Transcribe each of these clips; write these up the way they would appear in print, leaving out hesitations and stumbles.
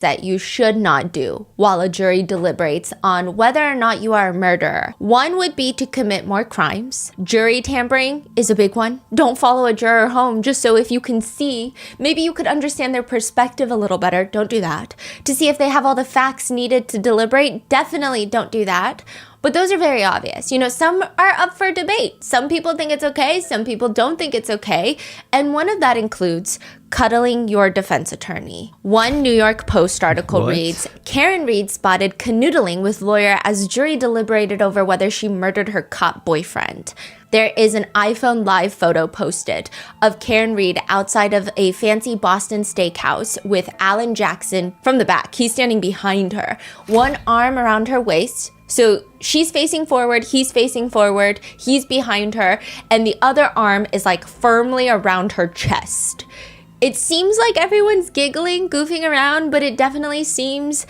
that you should not do while a jury deliberates on whether or not you are a murderer. One would be to commit more crimes. Jury tampering is a big one. Don't follow a juror home just so if you can see, maybe you could understand their perspective a little better. Don't do that. To see if they have all the facts needed to deliberate, definitely don't do that. But those are very obvious. You know, some are up for debate. Some people think it's okay. Some people don't think it's okay. And one of that includes cuddling your defense attorney. One New York Post article reads, Karen Read spotted canoodling with lawyer as jury deliberated over whether she murdered her cop boyfriend. There is an iPhone Live photo posted of Karen Read outside of a fancy Boston steakhouse with Alan Jackson from the back. He's standing behind her, one arm around her waist. So she's facing forward, he's facing forward, he's behind her, and the other arm is like firmly around her chest. It seems like everyone's giggling, goofing around, but it definitely seems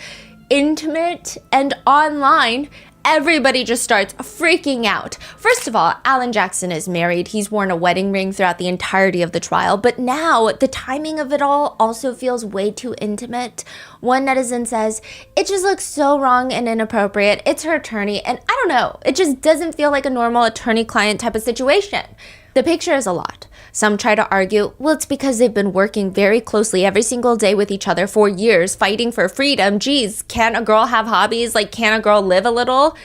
intimate, and online, everybody just starts freaking out. First of all, Alan Jackson is married. He's worn a wedding ring throughout the entirety of the trial. But now the timing of it all also feels way too intimate. One netizen says, it just looks so wrong and inappropriate. It's her attorney. And I don't know, it just doesn't feel like a normal attorney-client type of situation. The picture is a lot. Some try to argue, well, it's because they've been working very closely every single day with each other for years, fighting for freedom. Geez, can't a girl have hobbies? Like, can't a girl live a little?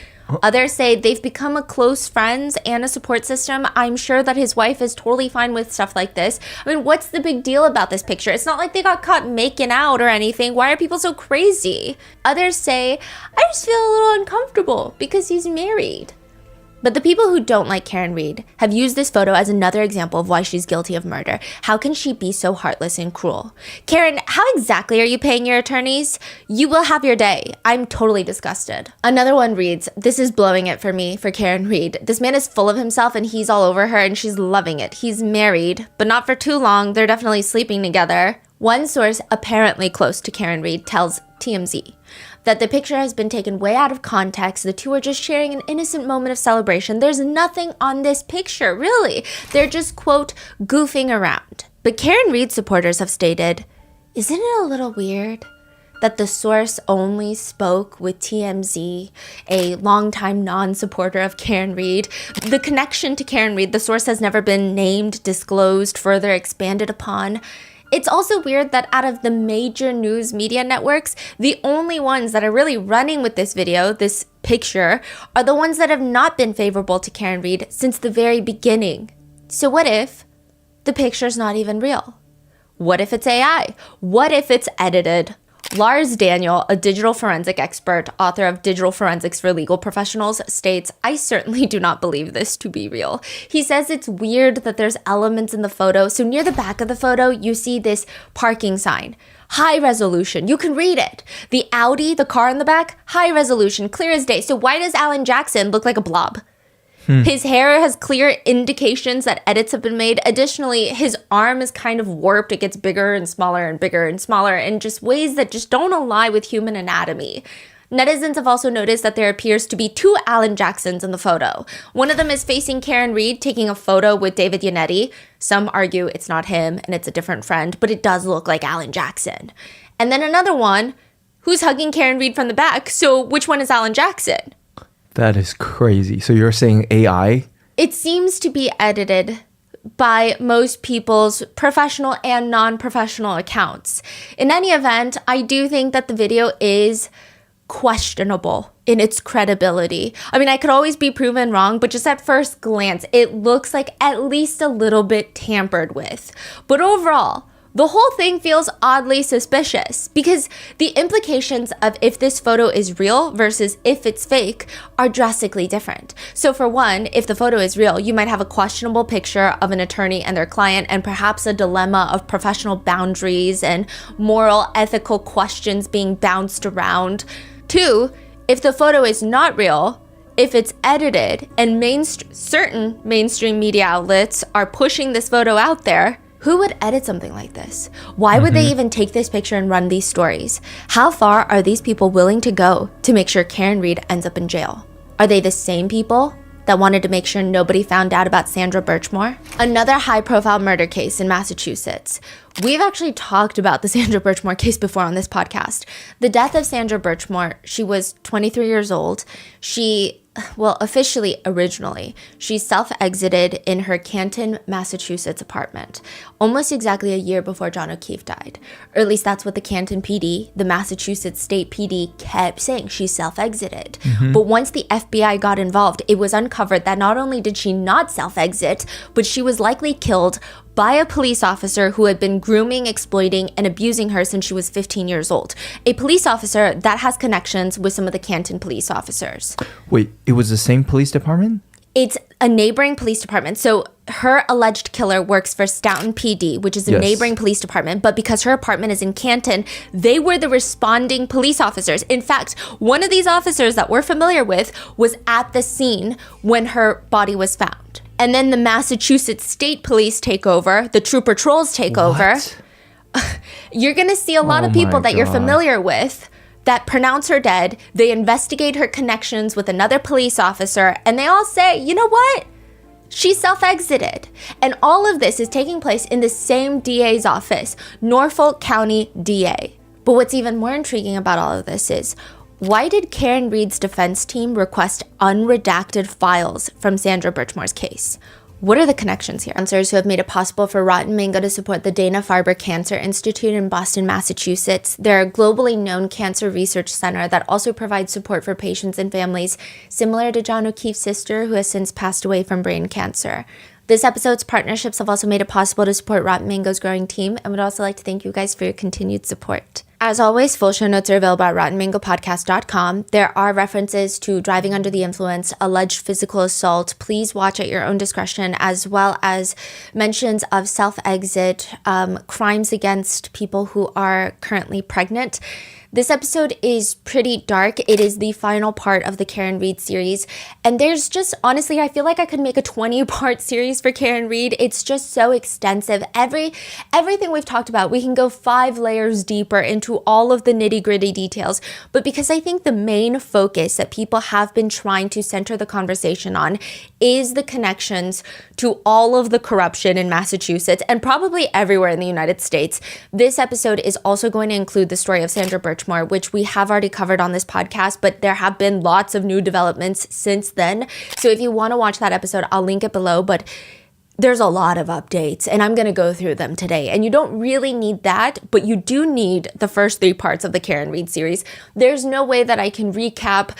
Others say they've become a close friends and a support system. I'm sure that his wife is totally fine with stuff like this. I mean, what's the big deal about this picture? It's not like they got caught making out or anything. Why are people so crazy? Others say, I just feel a little uncomfortable because he's married. But the people who don't like Karen Read have used this photo as another example of why she's guilty of murder. How can she be so heartless and cruel? Karen, how exactly are you paying your attorneys? You will have your day. I'm totally disgusted. Another one reads, this is blowing it for me, for Karen Read. This man is full of himself and he's all over her and she's loving it. He's married, but not for too long. They're definitely sleeping together. One source apparently close to Karen Read tells TMZ that the picture has been taken way out of context. The two are just sharing an innocent moment of celebration. There's nothing on this picture, really. They're just, quote, goofing around. But Karen Read supporters have stated, isn't it a little weird that the source only spoke with TMZ, a longtime non-supporter of Karen Read? The connection to Karen Read, the source has never been named, disclosed, further expanded upon. It's also weird that out of the major news media networks, the only ones that are really running with this video, this picture, are the ones that have not been favorable to Karen Read since the very beginning. So what if the picture's not even real? What if it's AI? What if it's edited? Lars Daniel, a digital forensic expert, author of Digital Forensics for Legal Professionals, states, I certainly do not believe this to be real. He says it's weird that there's elements in the photo. So near the back of the photo, you see this parking sign. High resolution. You can read it. The Audi, the car in the back, high resolution, clear as day. So why does Alan Jackson look like a blob? His hair has clear indications that edits have been made. Additionally, his arm is kind of warped. It gets bigger and smaller and bigger and smaller in just ways that just don't align with human anatomy. Netizens have also noticed that there appears to be two Alan Jacksons in the photo. One of them is facing Karen Read, taking a photo with David Yannetti. Some argue it's not him and it's a different friend, but it does look like Alan Jackson. And then another one who's hugging Karen Read from the back. So which one is Alan Jackson? That is crazy. So you're saying AI? It seems to be edited by most people's professional and non-professional accounts. In any event, I do think that the video is questionable in its credibility. I mean, I could always be proven wrong, but just at first glance, it looks like at least a little bit tampered with. But overall, the whole thing feels oddly suspicious because the implications of if this photo is real versus if it's fake are drastically different. So for one, if the photo is real, you might have a questionable picture of an attorney and their client and perhaps a dilemma of professional boundaries and moral, ethical questions being bounced around. Two, if the photo is not real, if it's edited and certain mainstream media outlets are pushing this photo out there, who would edit something like this? Why would they even take this picture and run these stories? How far are these people willing to go to make sure Karen Read ends up in jail? Are they the same people that wanted to make sure nobody found out about Sandra Birchmore? Another high-profile murder case in Massachusetts. We've actually talked about the Sandra Birchmore case before on this podcast. The death of Sandra Birchmore, she was 23 years old. Originally, she self-exited in her Canton, Massachusetts apartment, almost exactly a year before John O'Keefe died. Or at least that's what the Canton PD, the Massachusetts State PD, kept saying. She self-exited. But once the FBI got involved, it was uncovered that not only did she not self-exit, but she was likely killed by a police officer who had been grooming, exploiting, and abusing her since she was 15 years old. A police officer that has connections with some of the Canton police officers. Wait, it was the same police department? It's a neighboring police department. So her alleged killer works for Stoughton PD, which is a neighboring police department. But because her apartment is in Canton, they were the responding police officers. In fact, one of these officers that we're familiar with was at the scene when her body was found. And then the Massachusetts State Police take over, the Trooper Trolls take over. You're going to see a lot of people that you're familiar with that pronounce her dead. They investigate her connections with another police officer, and they all say, you know what? She self-exited. And all of this is taking place in the same DA's office, Norfolk County DA. But what's even more intriguing about all of this is, why did Karen Read's defense team request unredacted files from Sandra Birchmore's case? What are the connections here? Answers who have made it possible for Rotten Mango to support the Dana-Farber Cancer Institute in Boston, Massachusetts. They're a globally known cancer research center that also provides support for patients and families, similar to John O'Keefe's sister, who has since passed away from brain cancer. This episode's partnerships have also made it possible to support Rotten Mango's growing team, and would also like to thank you guys for your continued support. As always, full show notes are available at rottenmangopodcast.com. There are references to driving under the influence, alleged physical assault. Please watch at your own discretion, as well as mentions of self-exit, crimes against people who are currently pregnant. This episode is pretty dark. It is the final part of the Karen Read series. And there's just, honestly, I feel like I could make a 20-part series for Karen Read. It's just so extensive. Everything we've talked about, we can go 5 layers deeper into all of the nitty-gritty details. But because I think the main focus that people have been trying to center the conversation on is the connections to all of the corruption in Massachusetts and probably everywhere in the United States, this episode is also going to include the story of Sandra Birchmore, which we have already covered on this podcast, but there have been lots of new developments since then. So if you want to watch that episode, I'll link it below, but there's a lot of updates and I'm going to go through them today. And you don't really need that, but you do need the first 3 parts of the Karen Read series. There's no way that I can recap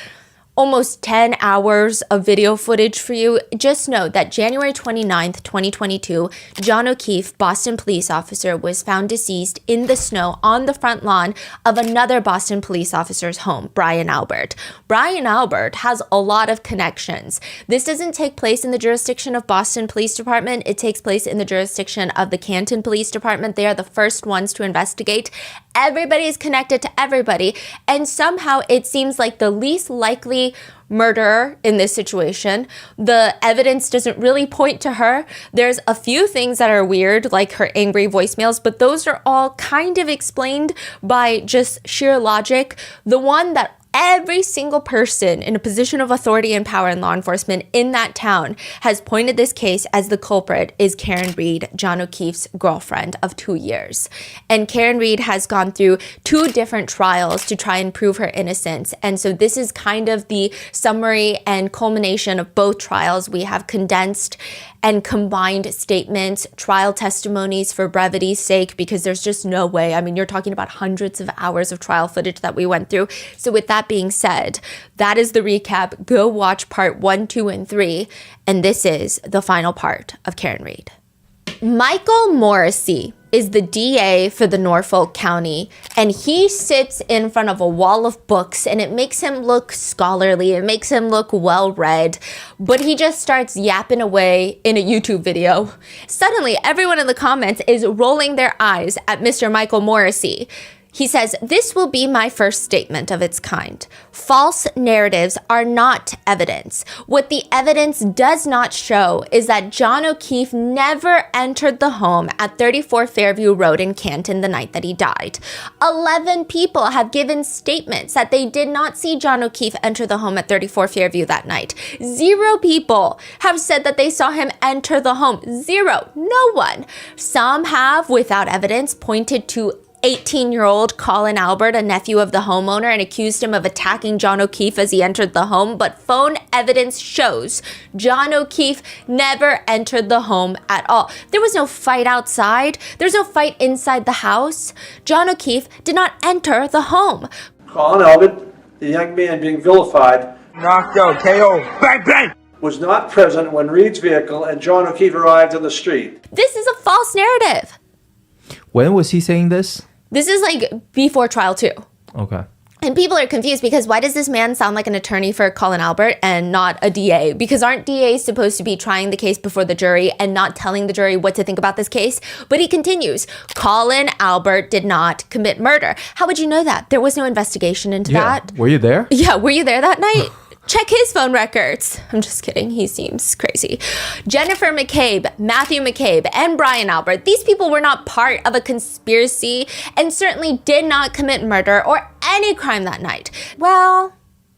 almost 10 hours of video footage for you. Just know that January 29th, 2022, John O'Keefe, Boston police officer, was found deceased in the snow on the front lawn of another Boston police officer's home, Brian Albert. Brian Albert has a lot of connections. This doesn't take place in the jurisdiction of Boston Police Department. It takes place in the jurisdiction of the Canton Police Department. They are the first ones to investigate. Everybody is connected to everybody. And somehow it seems like the least likely murderer in this situation. The evidence doesn't really point to her. There's a few things that are weird, like her angry voicemails, but those are all kind of explained by just sheer logic. The one that every single person in a position of authority and power in law enforcement in that town has pointed this case as the culprit is Karen Read, John O'Keefe's girlfriend of 2 years. And Karen Read has gone through 2 different trials to try and prove her innocence. And so this is kind of the summary and culmination of both trials. We have condensed and combined statements, trial testimonies for brevity's sake, because there's just no way. I mean, you're talking about hundreds of hours of trial footage that we went through. So with that being said, that is the recap. Go watch part 1, 2, and 3. And this is the final part of Karen Read. Michael Morrissey is the DA for the Norfolk County, and he sits in front of a wall of books, and it makes him look scholarly, it makes him look well-read, but he just starts yapping away in a YouTube video. Suddenly, everyone in the comments is rolling their eyes at Mr. Michael Morrissey. He says, "This will be my first statement of its kind. False narratives are not evidence. What the evidence does not show is that John O'Keefe never entered the home at 34 Fairview Road in Canton the night that he died. 11 people have given statements that they did not see John O'Keefe enter the home at 34 Fairview that night. 0 people have said that they saw him enter the home. 0. No one. Some have, without evidence, pointed to 18-year-old Colin Albert, a nephew of the homeowner, and accused him of attacking John O'Keefe as he entered the home, but phone evidence shows John O'Keefe never entered the home at all. There was no fight outside. There's no fight inside the house. John O'Keefe did not enter the home." Colin Albert, the young man being vilified, knocked out, KO, bang, bang, was not present when Reed's vehicle and John O'Keefe arrived on the street. This is a false narrative. When was he saying this? This is like before trial too. Okay. And people are confused because why does this man sound like an attorney for Colin Albert and not a DA? Because aren't DAs supposed to be trying the case before the jury and not telling the jury what to think about this case? But he continues, Colin Albert did not commit murder. How would you know that? There was no investigation into that. Were you there? Yeah, were you there that night? Check his phone records. I'm just kidding. He seems crazy. Jennifer McCabe, Matthew McCabe, and Brian Albert, these people were not part of a conspiracy and certainly did not commit murder or any crime that night. Well,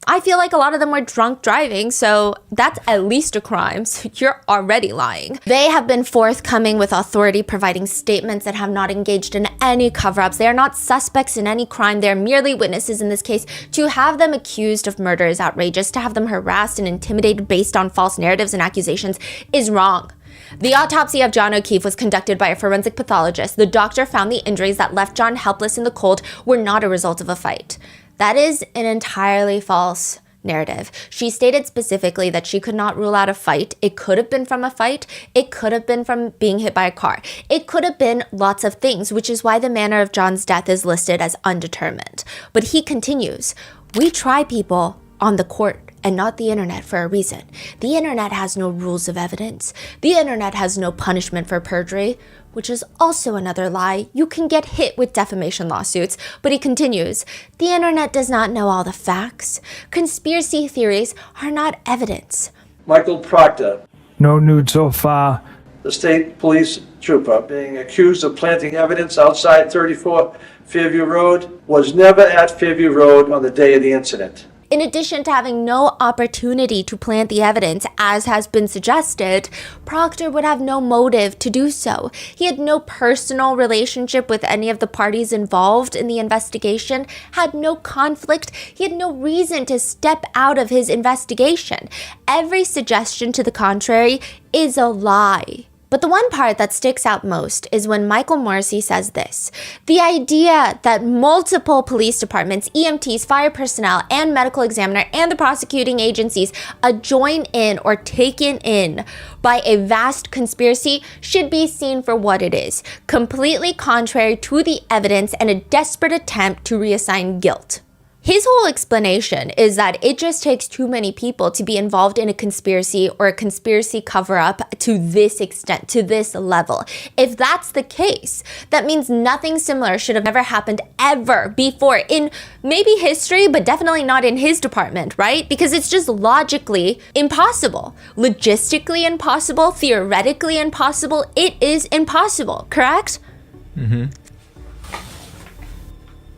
I feel like a lot of them were drunk driving, so that's at least a crime. So you're already lying. They have been forthcoming with authority, providing statements that have not engaged in any cover-ups. They are not suspects in any crime. They're merely witnesses in this case. To have them accused of murder is outrageous. To have them harassed and intimidated based on false narratives and accusations is wrong. The autopsy of John O'Keefe was conducted by a forensic pathologist. The doctor found the injuries that left John helpless in the cold were not a result of a fight. That is an entirely false narrative. She stated specifically that she could not rule out a fight. It could have been from a fight. It could have been from being hit by a car. It could have been lots of things, which is why the manner of John's death is listed as undetermined. But he continues, "We try people on the court and not the internet for a reason. The internet has no rules of evidence. The internet has no punishment for perjury," which is also another lie. You can get hit with defamation lawsuits. But he continues, "The internet does not know all the facts. Conspiracy theories are not evidence." Michael Proctor, no nude so far. the state police trooper, being accused of planting evidence outside 34 Fairview Road, was never at Fairview Road on the day of the incident. In addition to having no opportunity to plant the evidence, as has been suggested, Proctor would have no motive to do so. He had no personal relationship with any of the parties involved in the investigation, had no conflict, he had no reason to step out of his investigation. Every suggestion to the contrary is a lie. But the one part that sticks out most is when Michael Morrissey says this: "The idea that multiple police departments, EMTs, fire personnel, and medical examiner, and the prosecuting agencies are joined in or taken in by a vast conspiracy should be seen for what it is, completely contrary to the evidence and a desperate attempt to reassign guilt." His whole explanation is that it just takes too many people to be involved in a conspiracy or a conspiracy cover-up to this extent, to this level. If that's the case, that means nothing similar should have ever happened ever before in maybe history, but definitely not in his department, right? Because it's just logically impossible, logistically impossible, theoretically impossible. It is impossible, correct? Mm-hmm.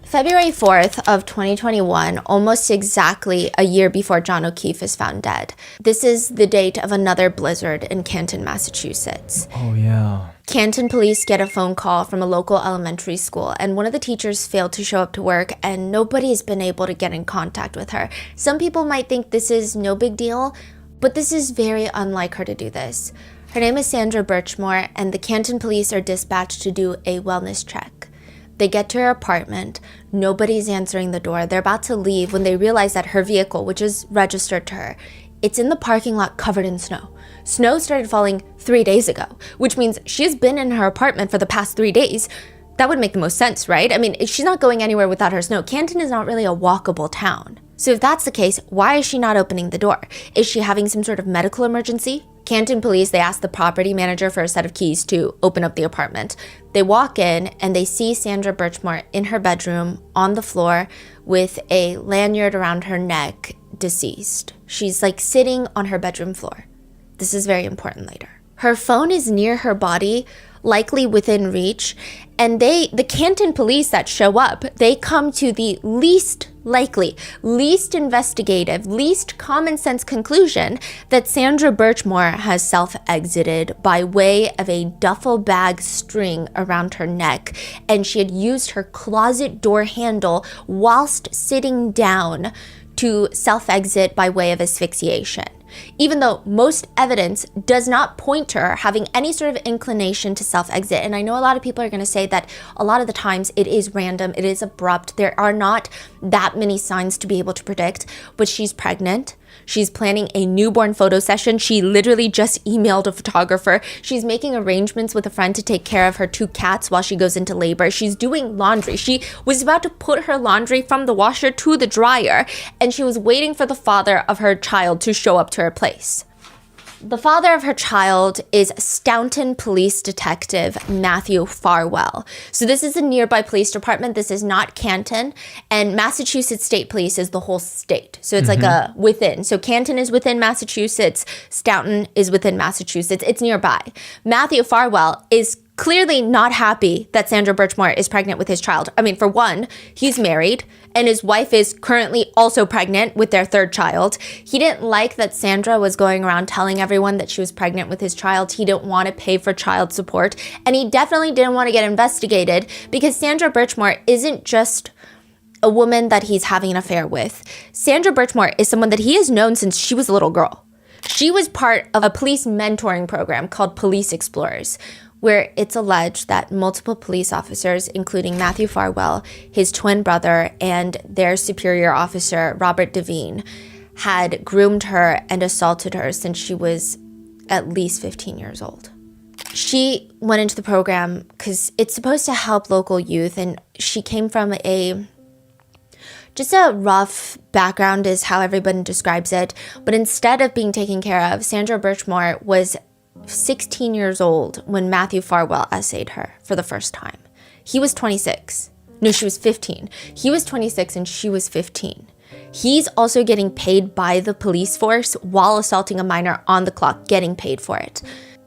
February 4th of 2021, almost exactly a year before John O'Keefe is found dead. This is the date of another blizzard in Canton, Massachusetts. Oh, yeah. Canton police get a phone call from a local elementary school, and one of the teachers failed to show up to work, and nobody's been able to get in contact with her. Some people might think this is no big deal, but this is very unlike her to do this. Her name is Sandra Birchmore, and the Canton police are dispatched to do a wellness check. They get to her apartment. Nobody's answering the door. They're about to leave when they realize that her vehicle, which is registered to her, it's in the parking lot covered in snow. Snow started falling 3 days ago, which means she's been in her apartment for the past 3 days. That would make the most sense, right? I mean, she's not going anywhere without her snow. Canton is not really a walkable town. So if that's the case, why is she not opening the door? Is she having some sort of medical emergency? Canton police, they ask the property manager for a set of keys to open up the apartment. They walk in and they see Sandra Birchmore in her bedroom on the floor with a lanyard around her neck, deceased. She's like sitting on her bedroom floor. This is very important later. Her phone is near her body, likely within reach, and the Canton police that show up, they come to the least likely, least investigative, least common sense conclusion that Sandra Birchmore has self-exited by way of a duffel bag string around her neck, and she had used her closet door handle whilst sitting down to self-exit by way of asphyxiation. Even though most evidence does not point to her having any sort of inclination to self-exit. And I know a lot of people are going to say that a lot of the times it is random, it is abrupt, there are not that many signs to be able to predict, but she's pregnant. She's planning a newborn photo session. She literally just emailed a photographer. She's making arrangements with a friend to take care of her 2 cats while she goes into labor. She's doing laundry. She was about to put her laundry from the washer to the dryer, and she was waiting for the father of her child to show up to her place. The father of her child is Staunton Police Detective Matthew Farwell. So this is a nearby police department. This is not Canton. And Massachusetts State Police is the whole state. So it's like a within. So Canton is within Massachusetts. Staunton is within Massachusetts. It's nearby. Matthew Farwell is clearly not happy that Sandra Birchmore is pregnant with his child. I mean, for one, he's married and his wife is currently also pregnant with their 3rd child. He didn't like that Sandra was going around telling everyone that she was pregnant with his child. He didn't want to pay for child support, and he definitely didn't want to get investigated because Sandra Birchmore isn't just a woman that he's having an affair with. Sandra Birchmore is someone that he has known since she was a little girl. She was part of a police mentoring program called Police Explorers, where it's alleged that multiple police officers, including Matthew Farwell, his twin brother, and their superior officer, Robert Devine, had groomed her and assaulted her since she was at least 15 years old. She went into the program because it's supposed to help local youth, and she came from just a rough background is how everybody describes it. But instead of being taken care of, Sandra Birchmore was 16 years old when Matthew Farwell essayed her for the first time. He was 26. No, she was 15. He was 26 and she was 15. He's also getting paid by the police force while assaulting a minor on the clock, getting paid for it.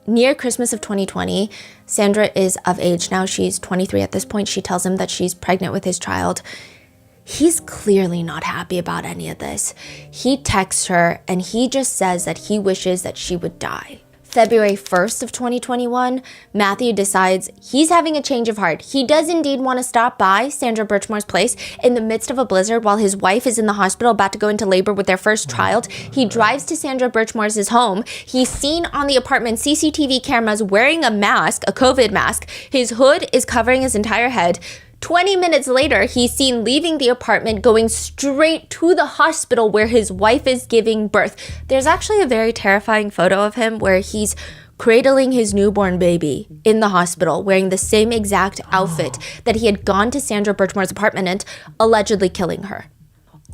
Near Christmas of 2020, Sandra is of age now. She's 23 at this point. She tells him that she's pregnant with his child. He's clearly not happy about any of this. He texts her and he just says that he wishes that she would die. February 1st of 2021, Matthew decides he's having a change of heart. He does indeed want to stop by Sandra Birchmore's place in the midst of a blizzard while his wife is in the hospital about to go into labor with their first child. He drives to Sandra Birchmore's home. He's seen on the apartment CCTV cameras wearing a mask, a COVID mask. His hood is covering his entire head. 20 minutes later, he's seen leaving the apartment, going straight to the hospital where his wife is giving birth. There's actually a very terrifying photo of him where he's cradling his newborn baby in the hospital, wearing the same exact outfit that he had gone to Sandra Birchmore's apartment in, allegedly killing her.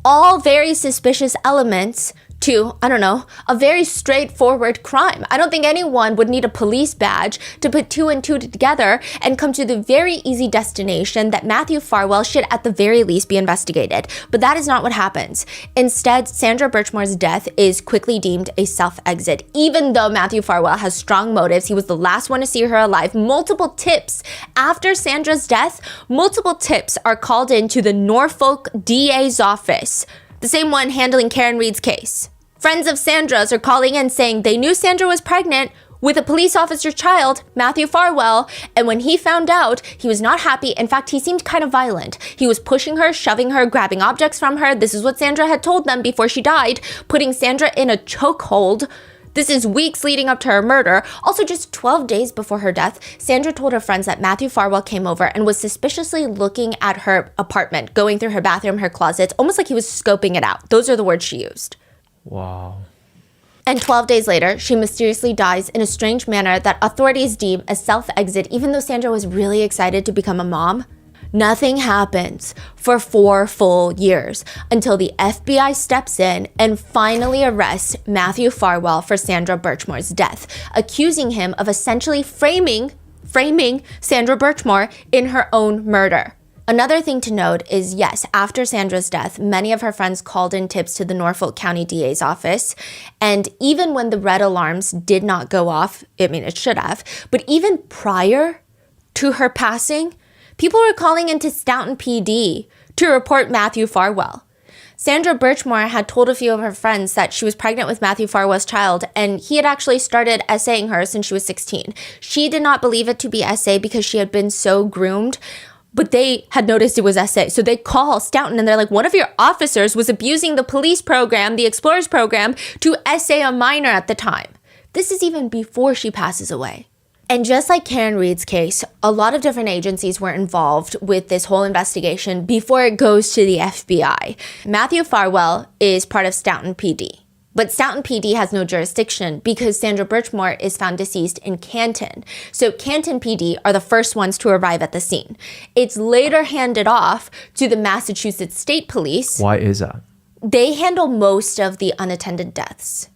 All very suspicious elements to, a very straightforward crime. I don't think anyone would need a police badge to put 2 and 2 together and come to the very easy destination that Matthew Farwell should at the very least be investigated. But that is not what happens. Instead, Sandra Birchmore's death is quickly deemed a self-exit. Even though Matthew Farwell has strong motives, he was the last one to see her alive. Multiple tips after Sandra's death, multiple tips are called into the Norfolk DA's office, the same one handling Karen Reed's case. Friends of Sandra's are calling in saying they knew Sandra was pregnant with a police officer's child, Matthew Farwell, and when he found out, he was not happy. In fact, he seemed kind of violent. He was pushing her, shoving her, grabbing objects from her. This is what Sandra had told them before she died, putting Sandra in a chokehold. This is weeks leading up to her murder. Also, just 12 days before her death, Sandra told her friends that Matthew Farwell came over and was suspiciously looking at her apartment, going through her bathroom, her closets, almost like he was scoping it out. Those are the words she used. Wow. And 12 days later, she mysteriously dies in a strange manner that authorities deem a self-exit, even though Sandra was really excited to become a mom. Nothing happens for 4 full years until the FBI steps in and finally arrests Matthew Farwell for Sandra Birchmore's death, accusing him of essentially framing Sandra Birchmore in her own murder. Another thing to note is, yes, after Sandra's death, many of her friends called in tips to the Norfolk County DA's office. And even when the red alarms did not go off, I mean, it should have, but even prior to her passing, people were calling into Staunton PD to report Matthew Farwell. Sandra Birchmore had told a few of her friends that she was pregnant with Matthew Farwell's child, and he had actually started essaying her since she was 16. She did not believe it to be essay because she had been so groomed, but they had noticed it was essay. So they call Staunton and they're like, one of your officers was abusing the police program, the Explorers program, to essay a minor at the time. This is even before she passes away. And just like Karen Reed's case, a lot of different agencies were involved with this whole investigation before it goes to the FBI. Matthew Farwell is part of Staunton PD. But Staunton PD has no jurisdiction because Sandra Birchmore is found deceased in Canton. So Canton PD are the first ones to arrive at the scene. It's later handed off to the Massachusetts State Police. Why is that? They handle most of the unattended deaths.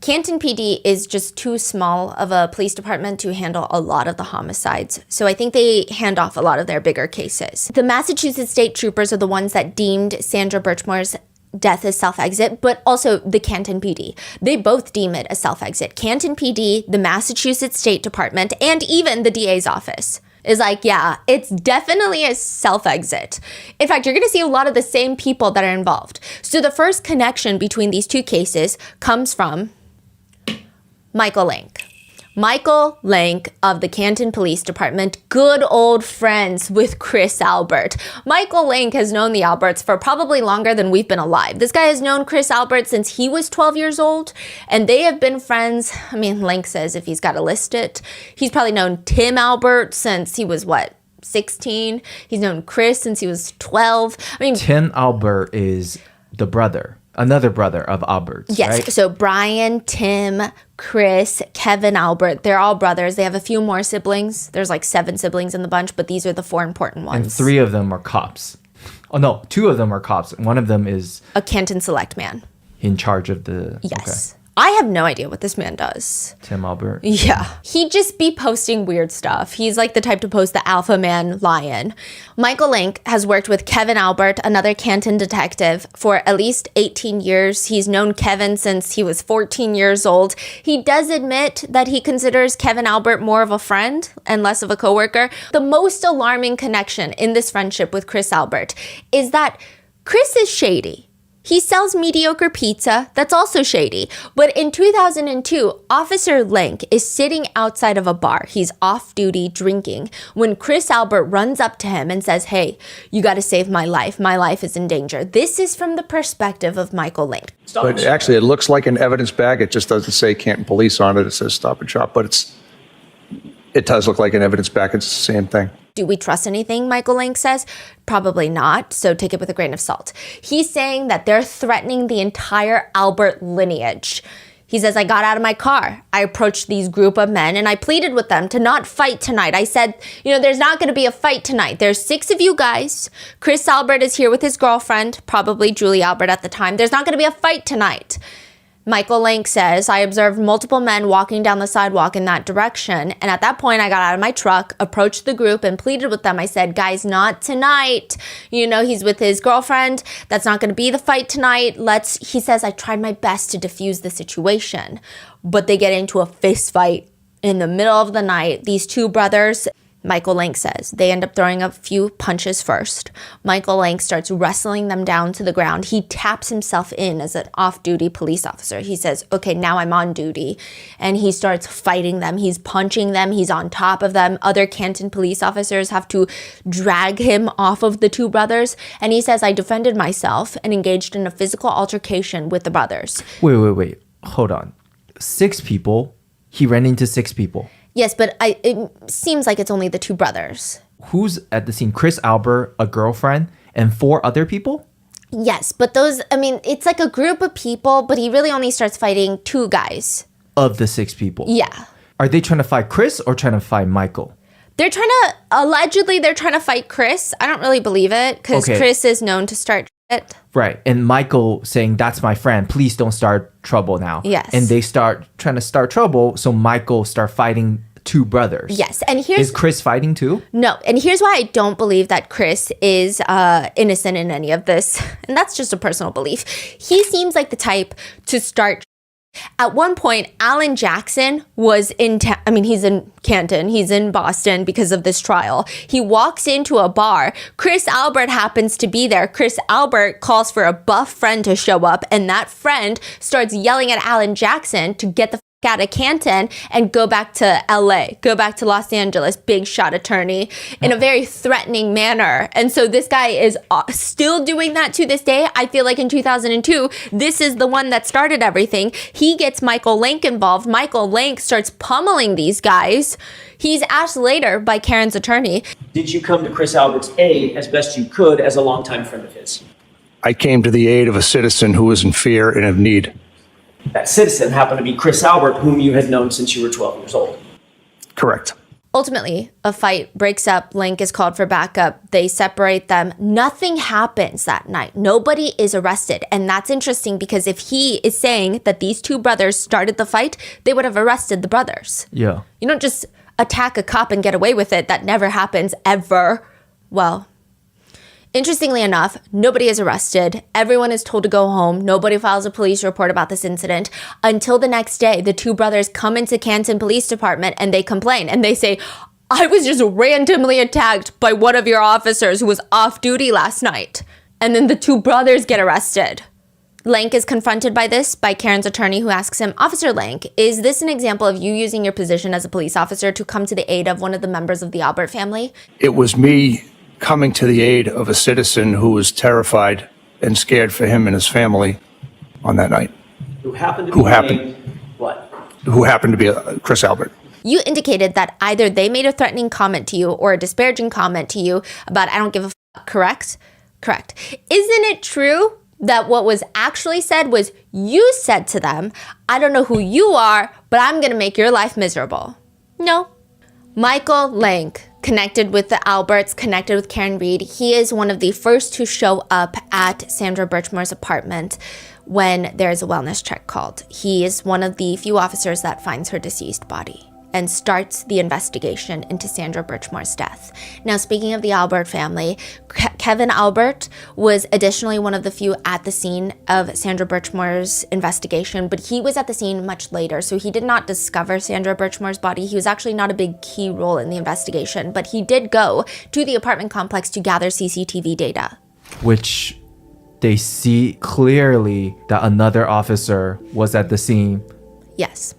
Canton PD is just too small of a police department to handle a lot of the homicides. So I think they hand off a lot of their bigger cases. The Massachusetts State Troopers are the ones that deemed Sandra Birchmore's death as self-exit, but also the Canton PD. They both deem it a self-exit. Canton PD, the Massachusetts State Department, and even the DA's office is like, yeah, it's definitely a self-exit. In fact, you're going to see a lot of the same people that are involved. So the first connection between these two cases comes from Michael Link. Michael Lank of the Canton Police Department, good old friends with Chris Albert. Michael Lank has known the Alberts for probably longer than we've been alive. This guy has known Chris Albert since he was 12 years old, and they have been friends. I mean, Lank says if he's got to list it, he's probably known Tim Albert since he was, 16? He's known Chris since he was 12. I mean, Tim Albert is the brother. Another brother of Albert's, yes, right? So Brian, Tim, Chris, Kevin, Albert, they're all brothers. They have a few more siblings. There's 7 siblings in the bunch, but these are the 4 important ones. And 3 of them are cops. Oh, no, 2 of them are cops. One of them is a Canton Select man. in charge of the... Yes. Okay. I have no idea what this man does. Tim Albert? Yeah. He'd just be posting weird stuff. He's like the type to post the alpha man lion. Michael Link has worked with Kevin Albert, another Canton detective, for at least 18 years. He's known Kevin since he was 14 years old. He does admit that he considers Kevin Albert more of a friend and less of a coworker. The most alarming connection in this friendship with Chris Albert is that Chris is shady. He sells mediocre pizza. That's also shady. But in 2002, Officer Link is sitting outside of a bar. He's off duty drinking when Chris Albert runs up to him and says, hey, you got to save my life. My life is in danger. This is from the perspective of Michael Link. But actually, it looks like an evidence bag. It just doesn't say Canton Police on it. It says Stop and Shop. But it does look like an evidence bag. It's the same thing. Do we trust anything, Michael Link says? Probably not, so take it with a grain of salt. He's saying that they're threatening the entire Albert lineage. He says, I got out of my car. I approached these group of men and I pleaded with them to not fight tonight. I said, there's not going to be a fight tonight. There's 6 of you guys. Chris Albert is here with his girlfriend, probably Julie Albert at the time. There's not going to be a fight tonight. Michael Lank says, I observed multiple men walking down the sidewalk in that direction. And at that point, I got out of my truck, approached the group and pleaded with them. I said, guys, not tonight. He's with his girlfriend. That's not going to be the fight tonight. He says, I tried my best to defuse the situation. But they get into a fist fight in the middle of the night. These 2 brothers, Michael Lank says, they end up throwing a few punches first. Michael Lank starts wrestling them down to the ground. He taps himself in as an off-duty police officer. He says, okay, now I'm on duty. And he starts fighting them. He's punching them. He's on top of them. Other Canton police officers have to drag him off of the 2 brothers. And he says, I defended myself and engaged in a physical altercation with the brothers. Wait. Hold on. 6 people. He ran into 6 people. Yes, but it seems like it's only the 2 brothers. Who's at the scene? Chris Albert, a girlfriend, and 4 other people? Yes, but it's like a group of people, but he really only starts fighting 2 guys. Of the 6 people? Yeah. Are they trying to fight Chris or trying to fight Michael? Allegedly, they're trying to fight Chris. I don't really believe it because Chris is known to start shit. Right. And Michael saying, that's my friend. Please don't start trouble now. Yes. And they start trying to start trouble. So Michael start fighting two brothers. Yes. And is Chris fighting too? No. And here's why I don't believe that Chris is innocent in any of this. And that's just a personal belief. He seems like the type to start. At one point, Alan Jackson was in he's in Canton, he's in Boston because of this trial. He walks into a bar. Chris Albert happens to be there. Chris Albert calls for a buff friend to show up, and that friend starts yelling at Alan Jackson to get the out of Canton and go back to LA, go back to Los Angeles, big shot attorney, in a very threatening manner. And so this guy is still doing that to this day. I feel like in 2002, this is the one that started everything. He gets Michael Lank involved. Michael Lank starts pummeling these guys. He's asked later by Karen's attorney, did you come to Chris Albert's aid as best you could as a longtime friend of his? I came to the aid of a citizen who was in fear and of need. That citizen happened to be Chris Albert, whom you had known since you were 12 years old. Correct. Ultimately, a fight breaks up. Lank is called for backup. They separate them. Nothing happens that night. Nobody is arrested. And that's interesting because if he is saying that these two brothers started the fight, they would have arrested the brothers. Yeah. You don't just attack a cop and get away with it. That never happens ever. Well, interestingly enough, nobody is arrested. Everyone is told to go home. Nobody files a police report about this incident until the next day. The two brothers come into Canton Police Department and they complain and they say, I was just randomly attacked by one of your officers who was off duty last night. And then the two brothers get arrested. Lank is confronted by this by Karen's attorney who asks him, Officer Lank, is this an example of you using your position as a police officer to come to the aid of one of the members of the Albert family? It was me coming to the aid of a citizen who was terrified and scared for him and his family on that night. Who happened to be Chris Albert. You indicated that either they made a threatening comment to you or a disparaging comment to you about I don't give a fuck, correct? Correct. Isn't it true that what was actually said was you said to them, I don't know who you are, but I'm going to make your life miserable? No. Michael Lank, connected with the Alberts, connected with Karen Reed. He is one of the first to show up at Sandra Birchmore's apartment when there's a wellness check called. He is one of the few officers that finds her deceased body and starts the investigation into Sandra Birchmore's death. Now, speaking of the Albert family, Kevin Albert was additionally one of the few at the scene of Sandra Birchmore's investigation, but he was at the scene much later, so he did not discover Sandra Birchmore's body. He was actually not a big key role in the investigation, but he did go to the apartment complex to gather CCTV data. Which they see clearly that another officer was at the scene. Yes.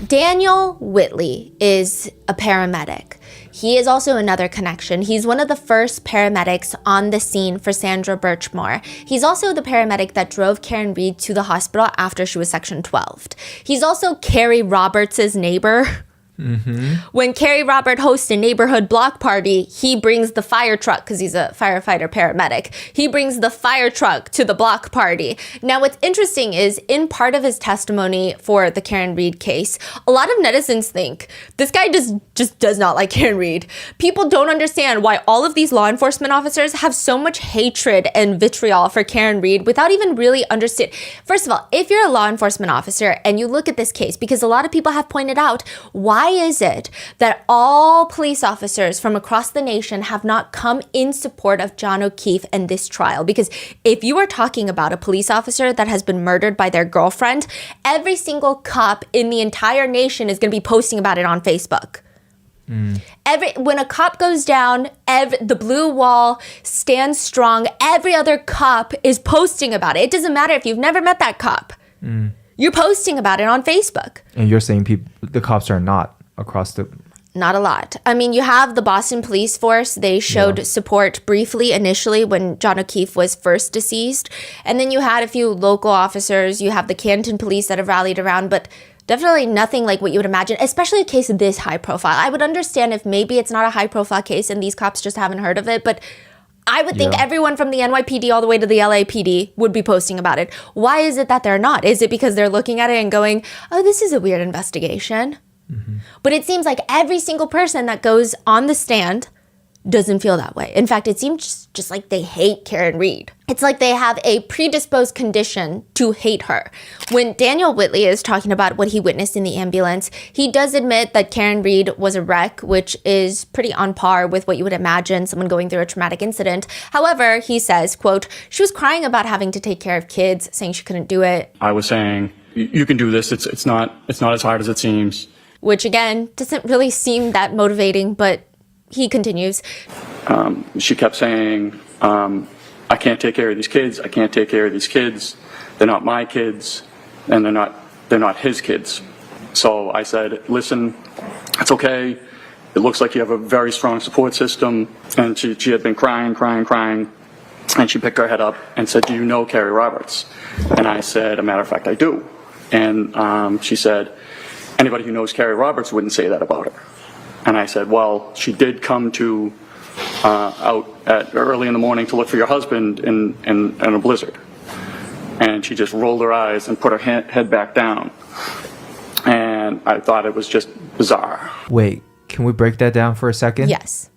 Daniel Whitley is a paramedic. He is also another connection. He's one of the first paramedics on the scene for Sandra Birchmore. He's also the paramedic that drove Karen Reed to the hospital after she was Section 12'd. He's also Carrie Roberts' neighbor. Mm-hmm. When Carrie Robert hosts a neighborhood block party, he brings the fire truck because he's a firefighter paramedic. He brings the fire truck to the block party. Now, what's interesting is in part of his testimony for the Karen Reed case, a lot of netizens think this guy just does not like Karen Reed. People don't understand why all of these law enforcement officers have so much hatred and vitriol for Karen Reed without even really understanding. First of all, if you're a law enforcement officer and you look at this case, because a lot of people have pointed out, why is it that all police officers from across the nation have not come in support of John O'Keefe and this trial? Because if you are talking about a police officer that has been murdered by their girlfriend, every single cop in the entire nation is going to be posting about it on Facebook. When a cop goes down, the blue wall stands strong. Every other cop is posting about it. It doesn't matter if you've never met that cop. You're posting about it on Facebook. And you're saying the cops are not across the... Not a lot. I mean, you have the Boston Police Force. They showed support briefly initially when John O'Keefe was first deceased. And then you had a few local officers. You have the Canton Police that have rallied around, but definitely nothing like what you would imagine, especially a case of this high profile. I would understand if maybe it's not a high profile case and these cops just haven't heard of it, but I would think everyone from the NYPD all the way to the LAPD would be posting about it. Why is it that they're not? Is it because they're looking at it and going, oh, this is a weird investigation? But it seems like every single person that goes on the stand doesn't feel that way. In fact, it seems just like they hate Karen Reed. It's like they have a predisposed condition to hate her. When Daniel Whitley is talking about what he witnessed in the ambulance, he does admit that Karen Reed was a wreck, which is pretty on par with what you would imagine someone going through a traumatic incident. However, he says, quote, she was crying about having to take care of kids, saying she couldn't do it. I was saying, you can do this. It's not as hard as it seems. Which again, doesn't really seem that motivating, but he continues. She kept saying, I can't take care of these kids. I can't take care of these kids. They're not my kids, and they're not his kids. So I said, listen, it's okay. It looks like you have a very strong support system. And she had been crying. And she picked her head up and said, do you know Carrie Roberts? And I said, a matter of fact, I do. And she said, anybody who knows Carrie Roberts wouldn't say that about her. And I said, well, she did come to out at early in the morning to look for your husband in a blizzard. And she just rolled her eyes and put her head back down. And I thought it was just bizarre. Wait, can we break that down for a second? Yes.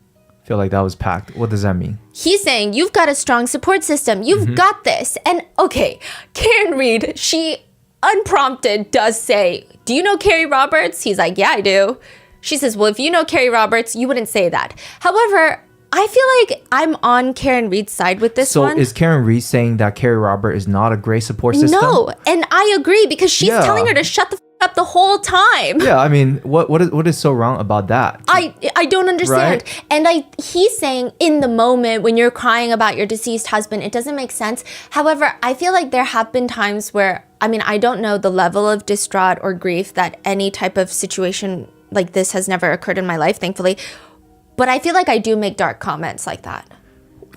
I feel like that was packed. What does that mean? He's saying, you've got a strong support system. You've got this. And okay, Karen Reed, she unprompted does say, do you know Carrie Roberts? He's like, yeah, I do. She says, well, if you know Carrie Roberts, you wouldn't say that. However, I feel like I'm on Karen Reed's side with this one. So is Karen Reed saying that Carrie Robert is not a great support system? No, and I agree because she's telling her to shut the up the whole time. Yeah, I mean, what is so wrong about that? I don't understand. Right? And he's saying in the moment when you're crying about your deceased husband, it doesn't make sense. However, I feel like there have been times where, I mean, I don't know the level of distraught or grief that any type of situation like this has never occurred in my life, thankfully. But I feel like I do make dark comments like that.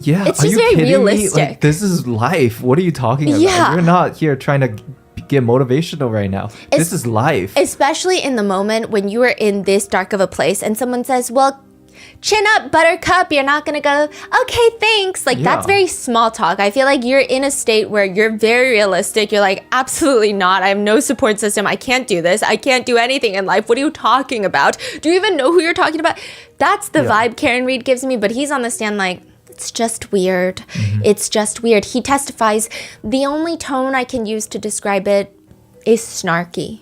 Yeah, it's are just you very kidding realistic. me? Like, this is life. What are you talking about? Yeah. You're not here trying to get motivational right now. This is life. Especially in the moment when you are in this dark of a place and someone says, well, chin up, buttercup. You're not going to go, okay, thanks. Like, that's very small talk. I feel like you're in a state where you're very realistic. You're like, absolutely not. I have no support system. I can't do this. I can't do anything in life. What are you talking about? Do you even know who you're talking about? That's the vibe Karen Reed gives me. But he's on the stand like, it's just weird. It's just weird. He testifies, the only tone I can use to describe it is snarky.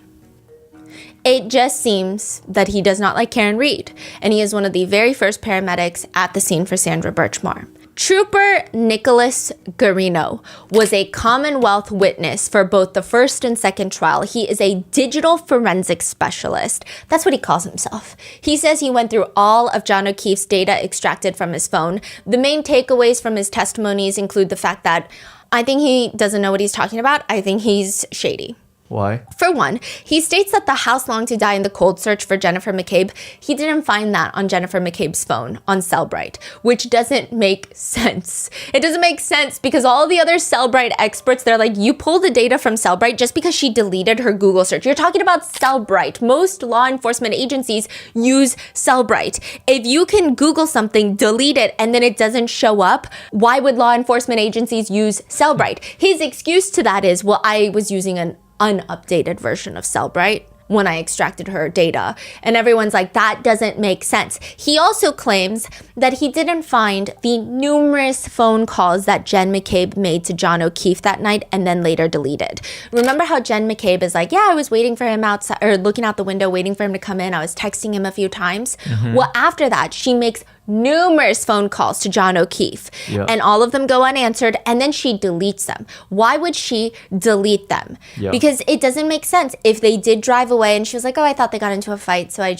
It just seems that he does not like Karen Reed, and he is one of the very first paramedics at the scene for Sandra Birchmore. Trooper Nicholas Garino was a Commonwealth witness for both the first and second trial. He is a digital forensic specialist. That's what he calls himself. He says he went through all of John O'Keefe's data extracted from his phone. The main takeaways from his testimonies include the fact that I think he doesn't know what he's talking about. I think he's shady. Why? For one, he states that the house long to die in the cold search for Jennifer McCabe, he didn't find that on Jennifer McCabe's phone on Cellbrite, which doesn't make sense. It doesn't make sense because all the other Cellbrite experts, they're like, you pull the data from Cellbrite just because she deleted her Google search. You're talking about Cellbrite. Most law enforcement agencies use Cellbrite. If you can Google something, delete it, and then it doesn't show up, why would law enforcement agencies use Cellbrite? His excuse to that is, well, I was using an unupdated version of Cellbrite when I extracted her data. And everyone's like, that doesn't make sense. He also claims that he didn't find the numerous phone calls that Jen McCabe made to John O'Keefe that night and then later deleted. Remember how Jen McCabe is like, yeah, I was waiting for him outside, or looking out the window, waiting for him to come in. I was texting him a few times. Well, after that, she makes numerous phone calls to John O'Keefe, and all of them go unanswered, and then she deletes them. Why would she delete them? Because it doesn't make sense. If they did drive away and she was like, oh, I thought they got into a fight, so I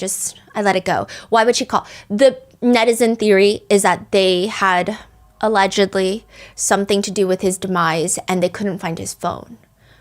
let it go. Why would she call? The netizen theory is that they had allegedly something to do with his demise and they couldn't find his phone.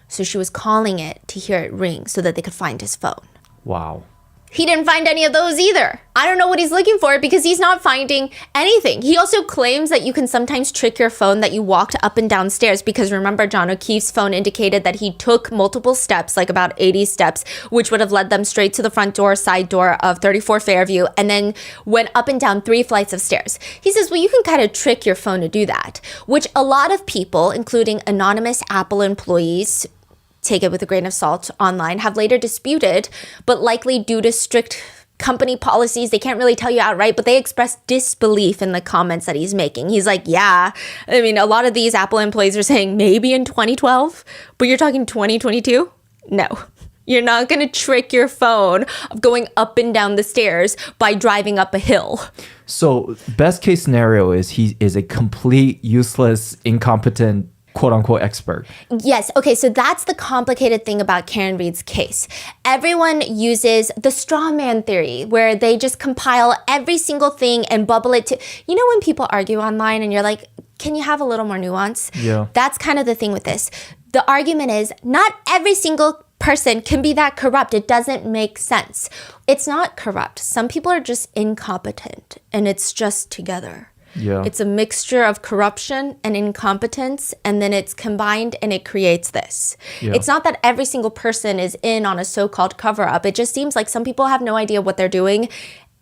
So she was calling it to hear it ring so that they could find his phone. Wow. He didn't find any of those either. I don't know what he's looking for because he's not finding anything. He also claims that you can sometimes trick your phone that you walked up and down stairs because remember, John O'Keefe's phone indicated that he took multiple steps, like about 80 steps, which would have led them straight to the front door, side door of 34 Fairview, and then went up and down 3 flights of stairs. He says, well, you can kind of trick your phone to do that, which a lot of people, including anonymous Apple employees, take it with a grain of salt online, have later disputed, but likely due to strict company policies, they can't really tell you outright, but they express disbelief in the comments that he's making. He's like, yeah, I mean, a lot of these Apple employees are saying maybe in 2012, but you're talking 2022? No. You're not going to trick your phone of going up and down the stairs by driving up a hill. So best case scenario is he is a complete, useless, incompetent, quote unquote expert. Yes. Okay. So that's the complicated thing about Karen Read's case. Everyone uses the straw man theory where they just compile every single thing and bubble it to, you know, when people argue online and you're like, can you have a little more nuance? Yeah. That's kind of the thing with this. The argument is not every single person can be that corrupt. It doesn't make sense. It's not corrupt. Some people are just incompetent and it's just together. Yeah. It's a mixture of corruption and incompetence, and then it's combined and it creates this. Yeah. It's not that every single person is in on a so-called cover-up. It just seems like some people have no idea what they're doing,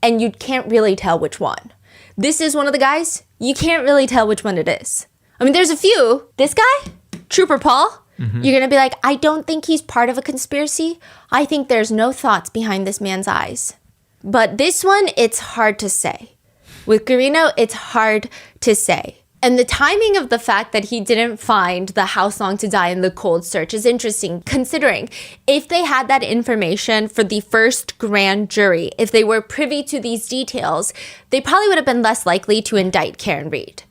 and you can't really tell which one. This is one of the guys, you can't really tell which one it is. I mean, there's a few. This guy, Trooper Paul, you're going to be like, I don't think he's part of a conspiracy. I think there's no thoughts behind this man's eyes. But this one, it's hard to say. With Guarino, it's hard to say. And the timing of the fact that he didn't find the How Long to Die in the cold search is interesting, considering if they had that information for the first grand jury, if they were privy to these details, they probably would have been less likely to indict Karen Read.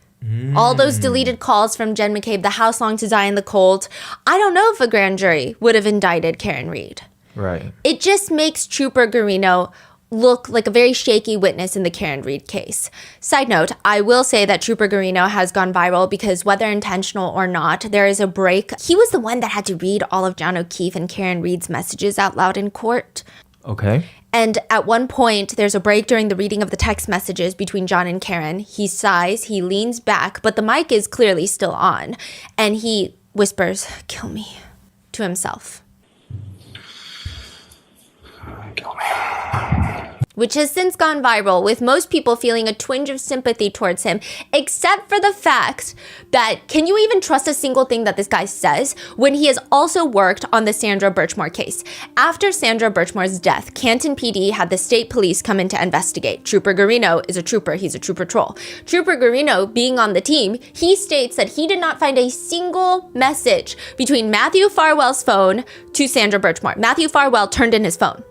All those deleted calls from Jen McCabe, the How Long to Die in the cold, I don't know if a grand jury would have indicted Karen Read. Right. It just makes Trooper Guarino look like a very shaky witness in the Karen Read case. Side note, I will say that Trooper Guarino has gone viral because whether intentional or not, there is a break. He was the one that had to read all of John O'Keefe and Karen Read's messages out loud in court. Okay. And at one point, there's a break during the reading of the text messages between John and Karen. He sighs, he leans back, but the mic is clearly still on. And he whispers, "Kill me," to himself. Kill me. Which has since gone viral, with most people feeling a twinge of sympathy towards him, except for the fact that, can you even trust a single thing that this guy says when he has also worked on the Sandra Birchmore case? After Sandra Birchmore's death, Canton PD had the state police come in to investigate. Trooper Guarino is a trooper, he's a trooper troll. Trooper Guarino, being on the team, he states that he did not find a single message between Matthew Farwell's phone to Sandra Birchmore. Matthew Farwell turned in his phone.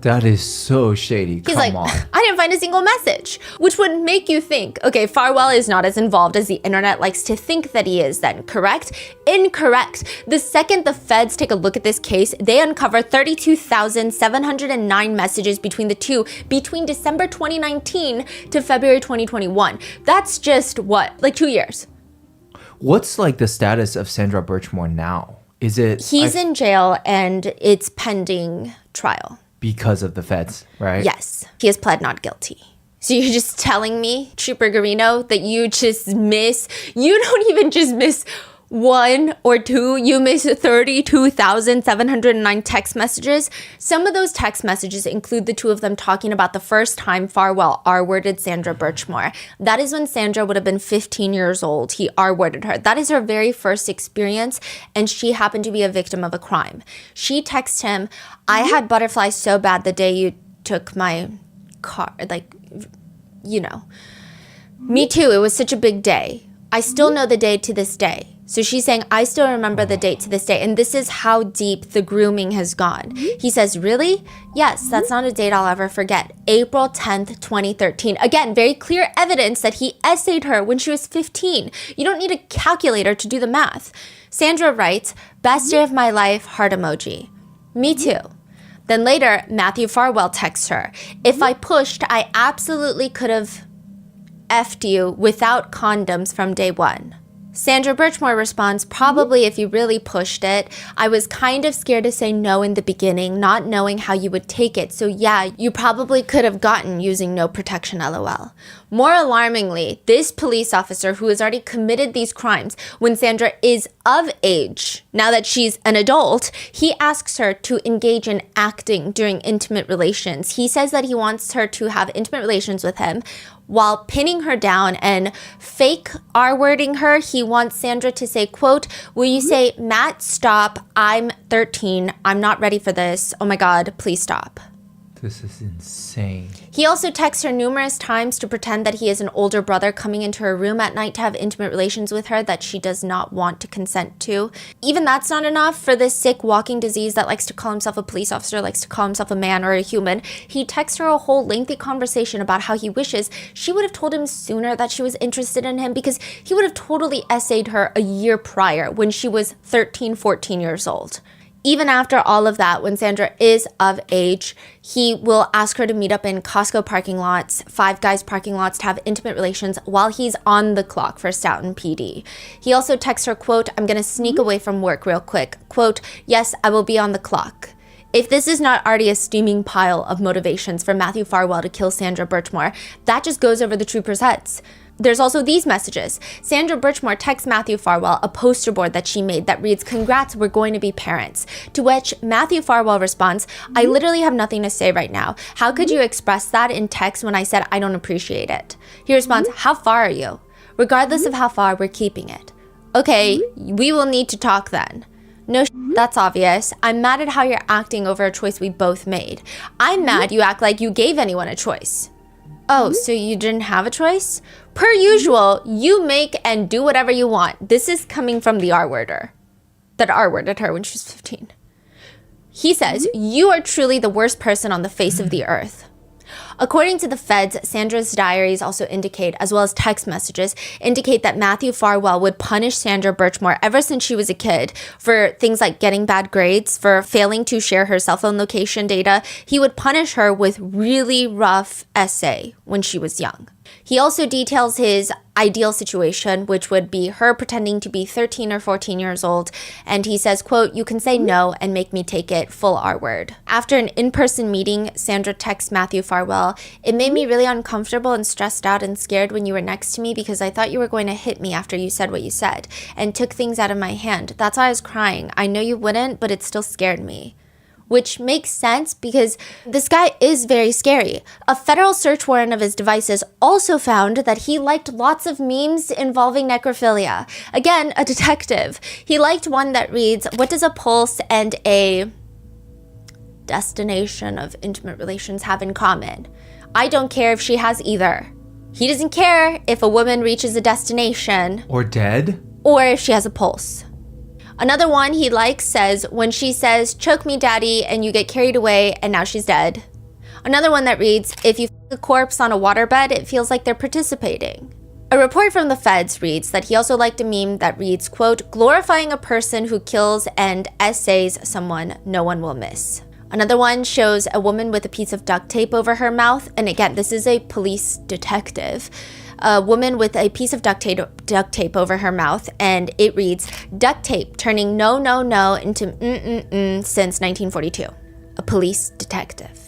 That is so shady. He's Come like, on. I didn't find a single message, which would make you think, okay, Farwell is not as involved as the internet likes to think that he is then, correct? Incorrect. The second the feds take a look at this case, they uncover 32,709 messages between the two between December 2019 to February 2021. That's just what, like 2 years. What's like the status of Sandra Birchmore now? Is it He's in jail and it's pending trial. because of the feds, right? Yes, he has pled not guilty. So you're just telling me, Trooper Guarino, that you don't even just miss one or two, you miss 32,709 text messages. Some of those text messages include the two of them talking about the first time Farwell R-worded Sandra Birchmore. That is when Sandra would have been 15 years old. He R-worded her. That is her very first experience, and she happened to be a victim of a crime. She texted him, I had butterflies so bad the day you took my car, like, you know. Me too, it was such a big day. I still know the day to this day. So she's saying, I still remember the date to this day. And this is how deep the grooming has gone. He says, really? Yes, that's not a date I'll ever forget. April 10th, 2013. Again, very clear evidence that he essayed her when she was 15. You don't need a calculator to do the math. Sandra writes, best day of my life, heart emoji. Me too. Then later, Matthew Farwell texts her, if I pushed, I absolutely could have effed you without condoms from day one. Sandra Birchmore responds, probably if you really pushed it. I was kind of scared to say no in the beginning, not knowing how you would take it. So yeah, you probably could have gotten using no protection, LOL. More alarmingly, this police officer who has already committed these crimes when Sandra is of age, now that she's an adult, he asks her to engage in acting during intimate relations. He says that he wants her to have intimate relations with him while pinning her down and fake R-wording her. He wants Sandra to say, quote, "Will you say, Matt, stop, I'm 13, I'm not ready for this, oh my God, please stop." This is insane. He also texts her numerous times to pretend that he is an older brother coming into her room at night to have intimate relations with her that she does not want to consent to. Even that's not enough for this sick walking disease that likes to call himself a police officer, likes to call himself a man or a human. He texts her a whole lengthy conversation about how he wishes she would have told him sooner that she was interested in him, because he would have totally essayed her a year prior when she was 13, 14 years old. Even after all of that, when Sandra is of age, he will ask her to meet up in Costco parking lots, Five Guys parking lots, to have intimate relations while he's on the clock for Stoughton PD. He also texts her, quote, "I'm going to sneak away from work real quick." Quote, "Yes, I will be on the clock." If this is not already a steaming pile of motivations for Matthew Farwell to kill Sandra Birchmore, that just goes over the troopers' heads. There's also these messages. Sandra Birchmore texts Matthew Farwell a poster board that she made that reads, "Congrats, we're going to be parents." To which Matthew Farwell responds, "I literally have nothing to say right now. How could you express that in text when I said I don't appreciate it?" He responds, "How far are you?" Regardless of how far, we're keeping it. Okay, we will need to talk then. No, that's obvious. I'm mad at how you're acting over a choice we both made. I'm mad you act like you gave anyone a choice. Oh, so you didn't have a choice? Per usual, you make and do whatever you want. This is coming from the R-worder that R-worded her when she was 15. He says, "You are truly the worst person on the face of the earth." According to the feds, Sandra's diaries also indicate, as well as text messages, indicate that Matthew Farwell would punish Sandra Birchmore ever since she was a kid for things like getting bad grades, for failing to share her cell phone location data. He would punish her with really rough essay when she was young. He also details his ideal situation, which would be her pretending to be 13 or 14 years old. And he says, quote, "You can say no and make me take it," full R word. After an in-person meeting, Sandra texts Matthew Farwell, "It made me really uncomfortable and stressed out and scared when you were next to me because I thought you were going to hit me after you said what you said and took things out of my hand. That's why I was crying. I know you wouldn't, but it still scared me." Which makes sense because this guy is very scary. A federal search warrant of his devices also found that he liked lots of memes involving necrophilia. Again, a detective. He liked one that reads, "What does a pulse and a destination of intimate relations have in common? I don't care if she has either." He doesn't care if a woman reaches a destination Or dead? or if she has a pulse. Another one he likes says, "When she says, 'Choke me, daddy,' and you get carried away and now she's dead." Another one that reads, "If you f*** a corpse on a waterbed, it feels like they're participating." A report from the feds reads that he also liked a meme that reads, quote, "Glorifying a person who kills and essays someone no one will miss." Another one shows a woman with a piece of duct tape over her mouth. And again, this is a police detective. A woman with a piece of duct tape over her mouth, and it reads, "Duct tape turning no, no, no into since 1942. A police detective.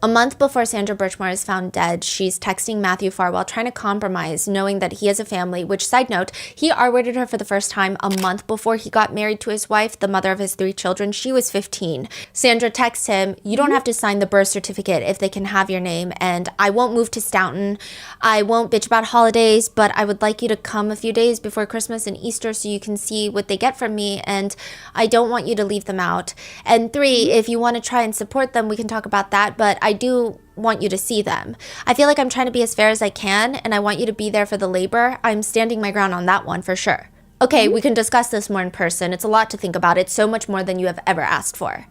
A month before Sandra Birchmore is found dead, she's texting Matthew Farwell trying to compromise, knowing that he has a family, which, side note, he R-worded her for the first time a month before he got married to his wife, the mother of his 3 children. She was 15. Sandra texts him, "You don't have to sign the birth certificate if they can have your name, and I won't move to Stoughton. I won't bitch about holidays, but I would like you to come a few days before Christmas and Easter so you can see what they get from me, and I don't want you to leave them out. And 3, if you want to try and support them, we can talk about that, but I do want you to see them. I feel like I'm trying to be as fair as I can, and I want you to be there for the labor. I'm standing my ground on that one for sure. Okay, we can discuss this more in person. It's a lot to think about. It's so much more than you have ever asked for."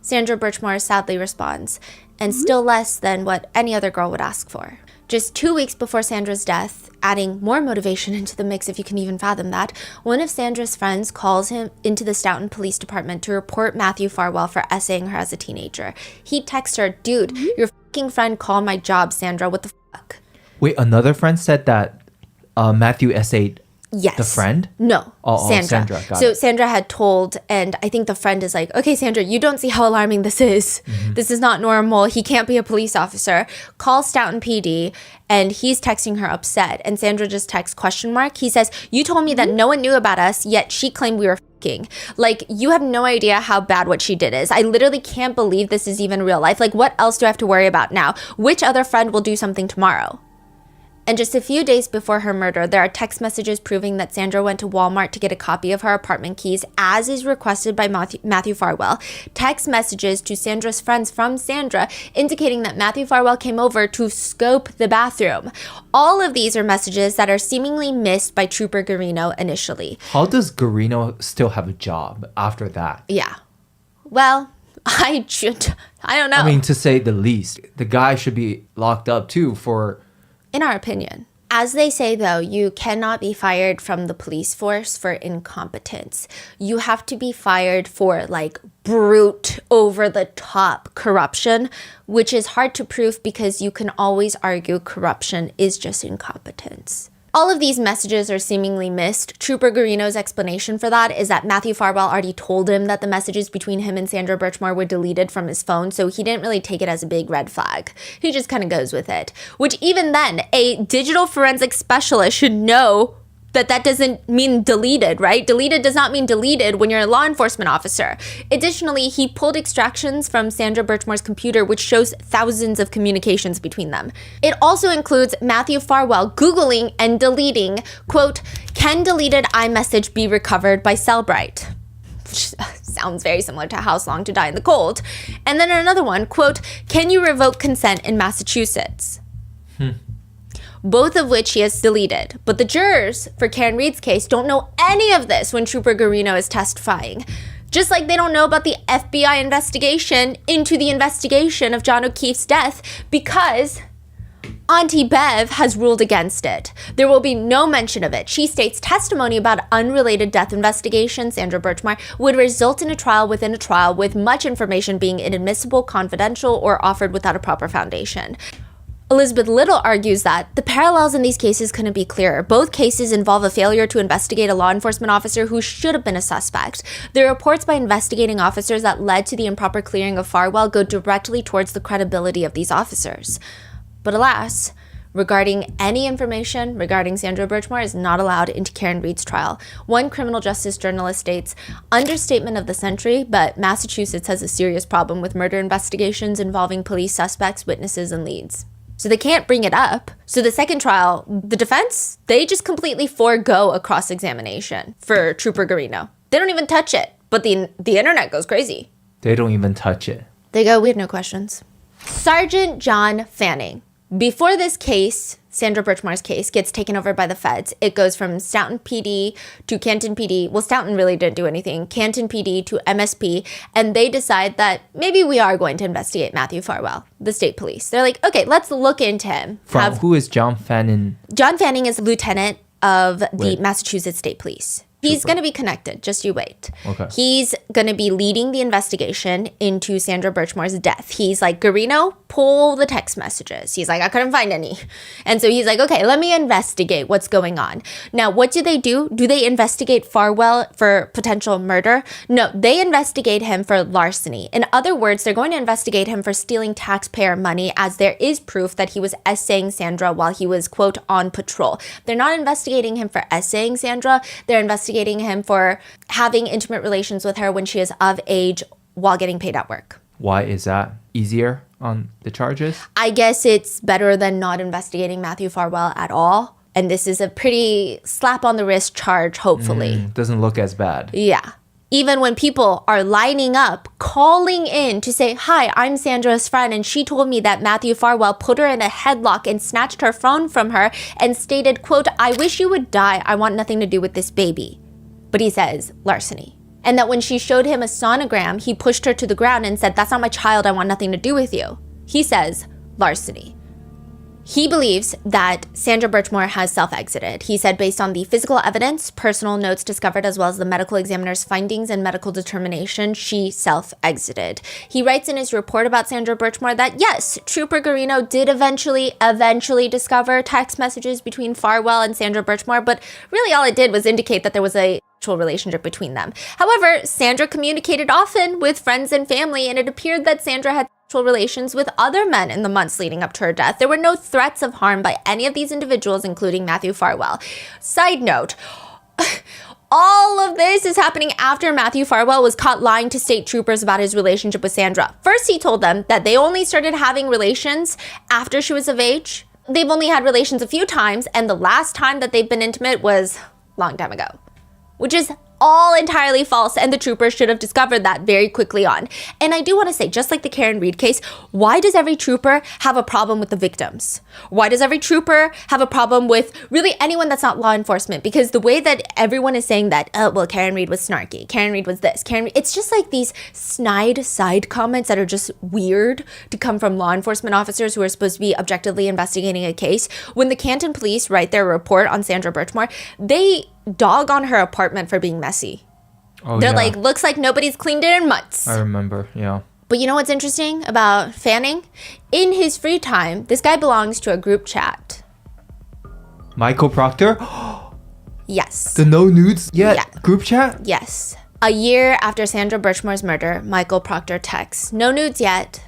Sandra Birchmore sadly responds, "And still less than what any other girl would ask for." Just 2 weeks before Sandra's death, adding more motivation into the mix if you can even fathom that, one of Sandra's friends calls him into the Stoughton Police Department to report Matthew Farwell for essaying her as a teenager. He texts her, "Dude, your fucking friend called my job, Sandra. What the fuck?" Wait, another friend said that Matthew essayed Yes. The friend? No, Oh, Sandra. Sandra, got So it. Sandra had told, and I think the friend is like, okay, Sandra, you don't see how alarming this is. This is not normal. He can't be a police officer. Call Stoughton PD, and he's texting her upset. And Sandra just texts question mark. He says, you told me that no one knew about us, yet she claimed we were f***ing. Like, you have no idea how bad what she did is. I literally can't believe this is even real life. Like, what else do I have to worry about now? Which other friend will do something tomorrow? And just a few days before her murder, there are text messages proving that Sandra went to Walmart to get a copy of her apartment keys, as is requested by Matthew Farwell. Text messages to Sandra's friends from Sandra indicating that Matthew Farwell came over to scope the bathroom. All of these are messages that are seemingly missed by Trooper Garino initially. How does Garino still have a job after that? Yeah. Well, I don't know. I mean, to say the least. The guy should be locked up too for... In our opinion. As they say, though, you cannot be fired from the police force for incompetence. You have to be fired for, like, brute, over-the-top corruption, which is hard to prove because you can always argue corruption is just incompetence. All of these messages are seemingly missed. Trooper Garino's explanation for that is that Matthew Farwell already told him that the messages between him and Sandra Birchmore were deleted from his phone, so he didn't really take it as a big red flag. He just kind of goes with it. Which even then, a digital forensic specialist should know that doesn't mean deleted, right? Deleted does not mean deleted when you're a law enforcement officer. Additionally, he pulled extractions from Sandra Birchmore's computer, which shows thousands of communications between them. It also includes Matthew Farwell Googling and deleting, quote, "Can deleted iMessage be recovered by Cellbrite?" Which sounds very similar to House Long to Die in the Cold. And then another one, quote, "Can you revoke consent in Massachusetts?" Both of which he has deleted. But the jurors for Karen Reed's case don't know any of this when Trooper Garino is testifying. Just like they don't know about the FBI investigation into the investigation of John O'Keefe's death because Auntie Bev has ruled against it. There will be no mention of it. She states testimony about unrelated death investigation, Sandra Birchmore, would result in a trial within a trial with much information being inadmissible, confidential, or offered without a proper foundation. Elizabeth Little argues that the parallels in these cases couldn't be clearer. Both cases involve a failure to investigate a law enforcement officer who should have been a suspect. The reports by investigating officers that led to the improper clearing of Farwell go directly towards the credibility of these officers. But alas, regarding any information regarding Sandra Birchmore is not allowed into Karen Reed's trial. One criminal justice journalist states, "Understatement of the century, but Massachusetts has a serious problem with murder investigations involving police suspects, witnesses, and leads." So they can't bring it up. So the second trial, the defense, they just completely forego a cross-examination for Trooper Garino. They don't even touch it, but the internet goes crazy. They don't even touch it. They go, "We have no questions." Sergeant John Fanning. Before this case, Sandra Birchmore's case, gets taken over by the feds, it goes from Stoughton PD to Canton PD. Well, Stoughton really didn't do anything. Canton PD to MSP. And they decide that maybe we are going to investigate Matthew Farwell, the state police. They're like, okay, let's look into him. Who is John Fanning? John Fanning is lieutenant of the Massachusetts State Police. He's going to be connected. Just you wait. Okay. He's going to be leading the investigation into Sandra Birchmore's death. He's like, Garino, pull the text messages. He's like, I couldn't find any. And so he's like, okay, let me investigate what's going on. Now, what do? Do they investigate Farwell for potential murder? No, they investigate him for larceny. In other words, they're going to investigate him for stealing taxpayer money, as there is proof that he was essaying Sandra while he was, quote, on patrol. They're not investigating him for essaying Sandra. They're investigating him for having intimate relations with her when she is of age while getting paid at work. Why is that easier on the charges? I guess it's better than not investigating Matthew Farwell at all. And this is a pretty slap on the wrist charge, hopefully. Doesn't look as bad. Yeah. Even when people are lining up, calling in to say, hi, I'm Sandra's friend, and she told me that Matthew Farwell put her in a headlock and snatched her phone from her and stated, quote, I wish you would die. I want nothing to do with this baby. But he says larceny. And that when she showed him a sonogram, he pushed her to the ground and said, that's not my child. I want nothing to do with you. He says larceny. He believes that Sandra Birchmore has self-exited. He said based on the physical evidence, personal notes discovered, as well as the medical examiner's findings and medical determination, she self-exited. He writes in his report about Sandra Birchmore that yes, Trooper Garino did eventually discover text messages between Farwell and Sandra Birchmore, but really all it did was indicate that there was a relationship between them. However, Sandra communicated often with friends and family, and it appeared that Sandra had sexual relations with other men in the months leading up to her death. There were no threats of harm by any of these individuals, including Matthew Farwell. Side note, all of this is happening after Matthew Farwell was caught lying to state troopers about his relationship with Sandra. First, he told them that they only started having relations after she was of age. They've only had relations a few times, and the last time that they've been intimate was a long time ago, which is all entirely false, and the troopers should have discovered that very quickly on. And I do want to say, just like the Karen Reed case, why does every trooper have a problem with the victims? Why does every trooper have a problem with really anyone that's not law enforcement? Because the way that everyone is saying that, oh, well, Karen Reed was snarky, Karen Reed was this, it's just like these snide side comments that are just weird to come from law enforcement officers who are supposed to be objectively investigating a case. When the Canton police write their report on Sandra Birchmore, they dog on her apartment for being messy. They're like, looks like nobody's cleaned it in months. I remember, yeah. But you know what's interesting about Fanning? In his free time, this guy belongs to a group chat. Michael Proctor? Yes. The no nudes yet Yeah. group chat? Yes. A year after Sandra Birchmore's murder, Michael Proctor texts, no nudes yet.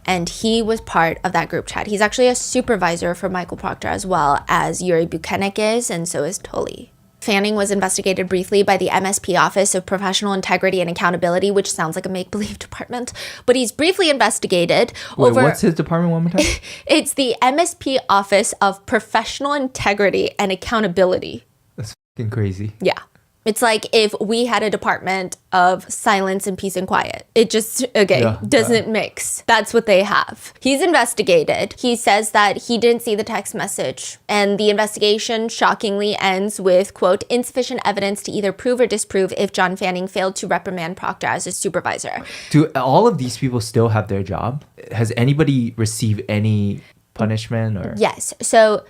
And he was part of that group chat. He's actually a supervisor for Michael Proctor, as well as Yuri Buchanek is, and so is Tully. Fanning was investigated briefly by the MSP Office of Professional Integrity and Accountability, which sounds like a make-believe department, but he's briefly investigated over... Wait, what's his department one more time? It's the MSP Office of Professional Integrity and Accountability. That's fucking crazy. Yeah. It's like if we had a department of silence and peace and quiet. It just, doesn't mix. That's what they have. He's investigated. He says that he didn't see the text message. And the investigation shockingly ends with, quote, insufficient evidence to either prove or disprove if John Fanning failed to reprimand Proctor as his supervisor. Do all of these people still have their job? Has anybody received any punishment or? Yes. So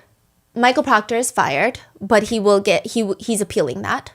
Michael Proctor is fired, but he's appealing that.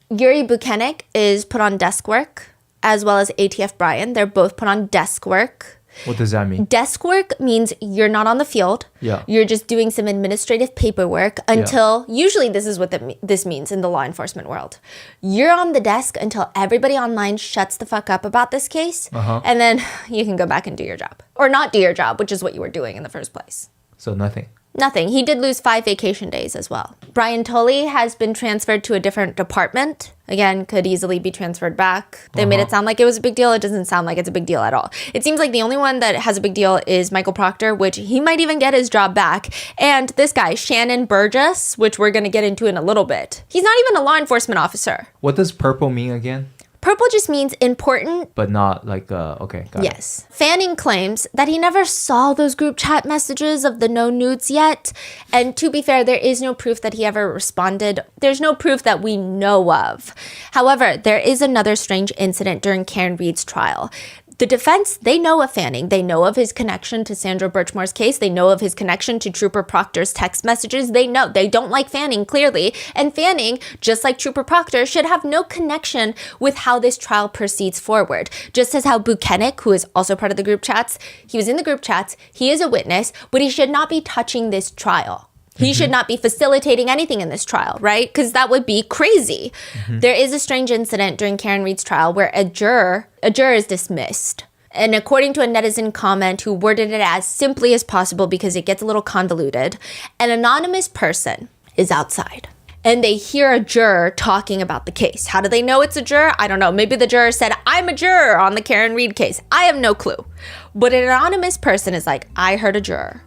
Yuri Buchanek is put on desk work, as well as ATF Bryan. They're both put on desk work. What does that mean? Desk work means you're not on the field. Yeah. You're just doing some administrative paperwork until, usually this is what this means in the law enforcement world. You're on the desk until everybody online shuts the fuck up about this case. And then you can go back and do your job. Or not do your job, which is what you were doing in the first place. So nothing. Nothing. He did lose 5 vacation days as well. Brian Tully has been transferred to a different department. Again, could easily be transferred back. They made it sound like it was a big deal. It doesn't sound like it's a big deal at all. It seems like the only one that has a big deal is Michael Proctor, which he might even get his job back. And this guy, Shannon Burgess, which we're going to get into in a little bit. He's not even a law enforcement officer. What does purple mean again? Purple just means important. But not like, okay, got it. Yes. Fanning claims that he never saw those group chat messages of the no nudes yet. And to be fair, there is no proof that he ever responded. There's no proof that we know of. However, there is another strange incident during Karen Reed's trial. The defense, they know of Fanning. They know of his connection to Sandra Birchmore's case. They know of his connection to Trooper Proctor's text messages. They know. They don't like Fanning, clearly. And Fanning, just like Trooper Proctor, should have no connection with how this trial proceeds forward. Just as how Buchanek, who is also part of the group chats, he was in the group chats, he is a witness, but he should not be touching this trial. He should not be facilitating anything in this trial, right? Because that would be crazy. There is a strange incident during Karen Reed's trial where a juror is dismissed. And according to a netizen comment who worded it as simply as possible because it gets a little convoluted, an anonymous person is outside. And they hear a juror talking about the case. How do they know it's a juror? I don't know. Maybe the juror said, I'm a juror on the Karen Reed case. I have no clue. But an anonymous person is like, I heard a juror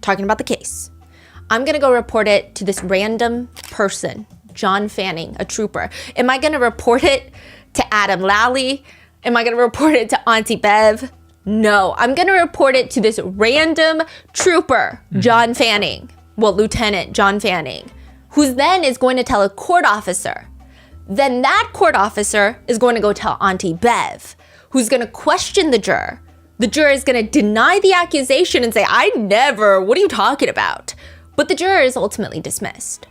talking about the case. I'm going to go report it to this random person, John Fanning, a trooper. Am I going to report it to Adam Lally? Am I going to report it to Auntie Bev? No, I'm going to report it to this random trooper, John Fanning. Well, Lieutenant John Fanning, who then is going to tell a court officer. Then that court officer is going to go tell Auntie Bev, who's going to question the juror. The juror is going to deny the accusation and say, I never, what are you talking about? But the juror is ultimately dismissed.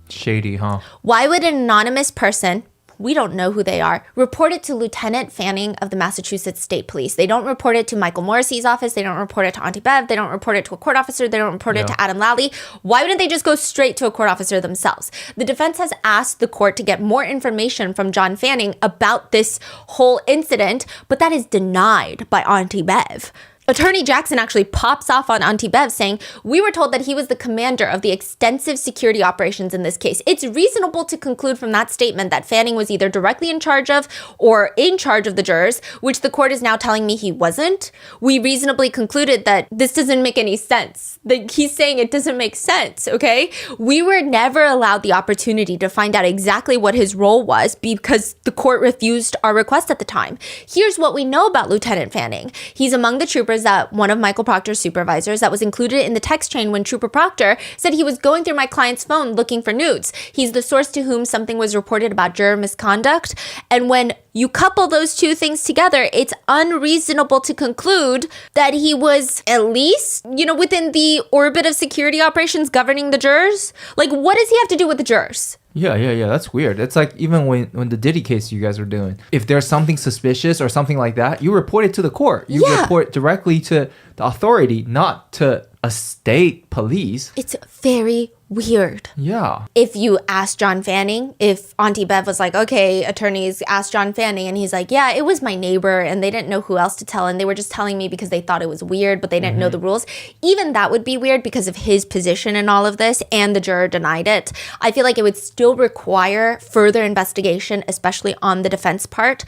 Shady, huh? Why would an anonymous person, we don't know who they are, report it to Lieutenant Fanning of the Massachusetts State Police? They don't report it to Michael Morrissey's office. They don't report it to Auntie Bev. They don't report it to a court officer. They don't report it to Adam Lally. Why wouldn't they just go straight to a court officer themselves? The defense has asked the court to get more information from John Fanning about this whole incident, but that is denied by Auntie Bev. Attorney Jackson actually pops off on Auntie Bev saying, we were told that he was the commander of the extensive security operations in this case. It's reasonable to conclude from that statement that Fanning was either directly in charge of or in charge of the jurors, which the court is now telling me he wasn't. We reasonably concluded that this doesn't make any sense. He's saying it doesn't make sense, okay? We were never allowed the opportunity to find out exactly what his role was because the court refused our request at the time. Here's what we know about Lieutenant Fanning. He's among the troopers that one of Michael Proctor's supervisors that was included in the text chain when Trooper Proctor said he was going through my client's phone looking for nudes. He's the source to whom something was reported about juror misconduct. And when you couple those two things together, it's unreasonable to conclude that he was at least, within the orbit of security operations governing the jurors. Like, what does he have to do with the jurors? Yeah. That's weird. It's like even when the Diddy case you guys were doing, if there's something suspicious or something like that, you report it to the court. You report directly to the authority, not to a state police. It's very weird. Yeah. If you ask John Fanning, if Auntie Bev was like, okay, attorneys, ask John Fanning, and he's like, yeah, it was my neighbor, and they didn't know who else to tell, and they were just telling me because they thought it was weird, but they didn't know the rules. Even that would be weird because of his position in all of this, and the juror denied it. I feel like it would still require further investigation, especially on the defense part.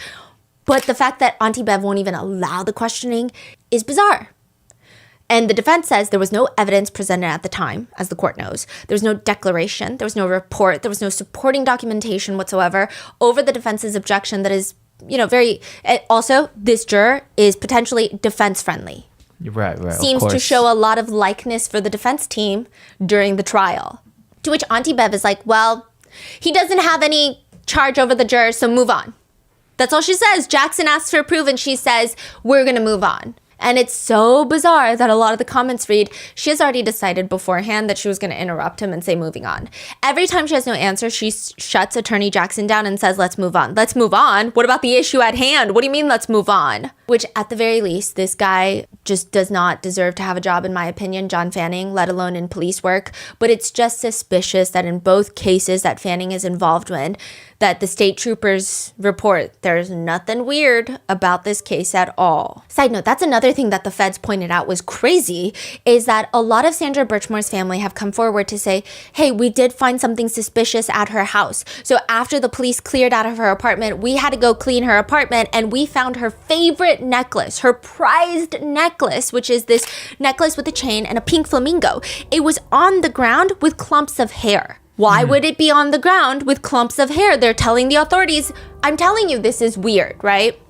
But the fact that Auntie Bev won't even allow the questioning is bizarre. And the defense says there was no evidence presented at the time, as the court knows. There was no declaration. There was no report. There was no supporting documentation whatsoever over the defense's objection that is, very... Also, this juror is potentially defense-friendly. Right. Seems to show a lot of likeness for the defense team during the trial. To which Auntie Bev is like, well, he doesn't have any charge over the jurors, so move on. That's all she says. Jackson asks for proof, and she says, we're going to move on. And it's so bizarre that a lot of the comments read, she has already decided beforehand that she was going to interrupt him and say moving on. Every time she has no answer, she shuts Attorney Jackson down and says, let's move on. Let's move on? What about the issue at hand? What do you mean, let's move on? Which at the very least, this guy just does not deserve to have a job, in my opinion, John Fanning, let alone in police work. But it's just suspicious that in both cases that Fanning is involved in, that the state troopers report there's nothing weird about this case at all. Side note, that's another thing that the feds pointed out was crazy, is that a lot of Sandra Birchmore's family have come forward to say, hey, we did find something suspicious at her house. So after the police cleared out of her apartment, we had to go clean her apartment, and we found her favorite necklace, her prized necklace, which is this necklace with a chain and a pink flamingo. It was on the ground with clumps of hair. Why would it be on the ground with clumps of hair? They're telling the authorities, I'm telling you, this is weird, right?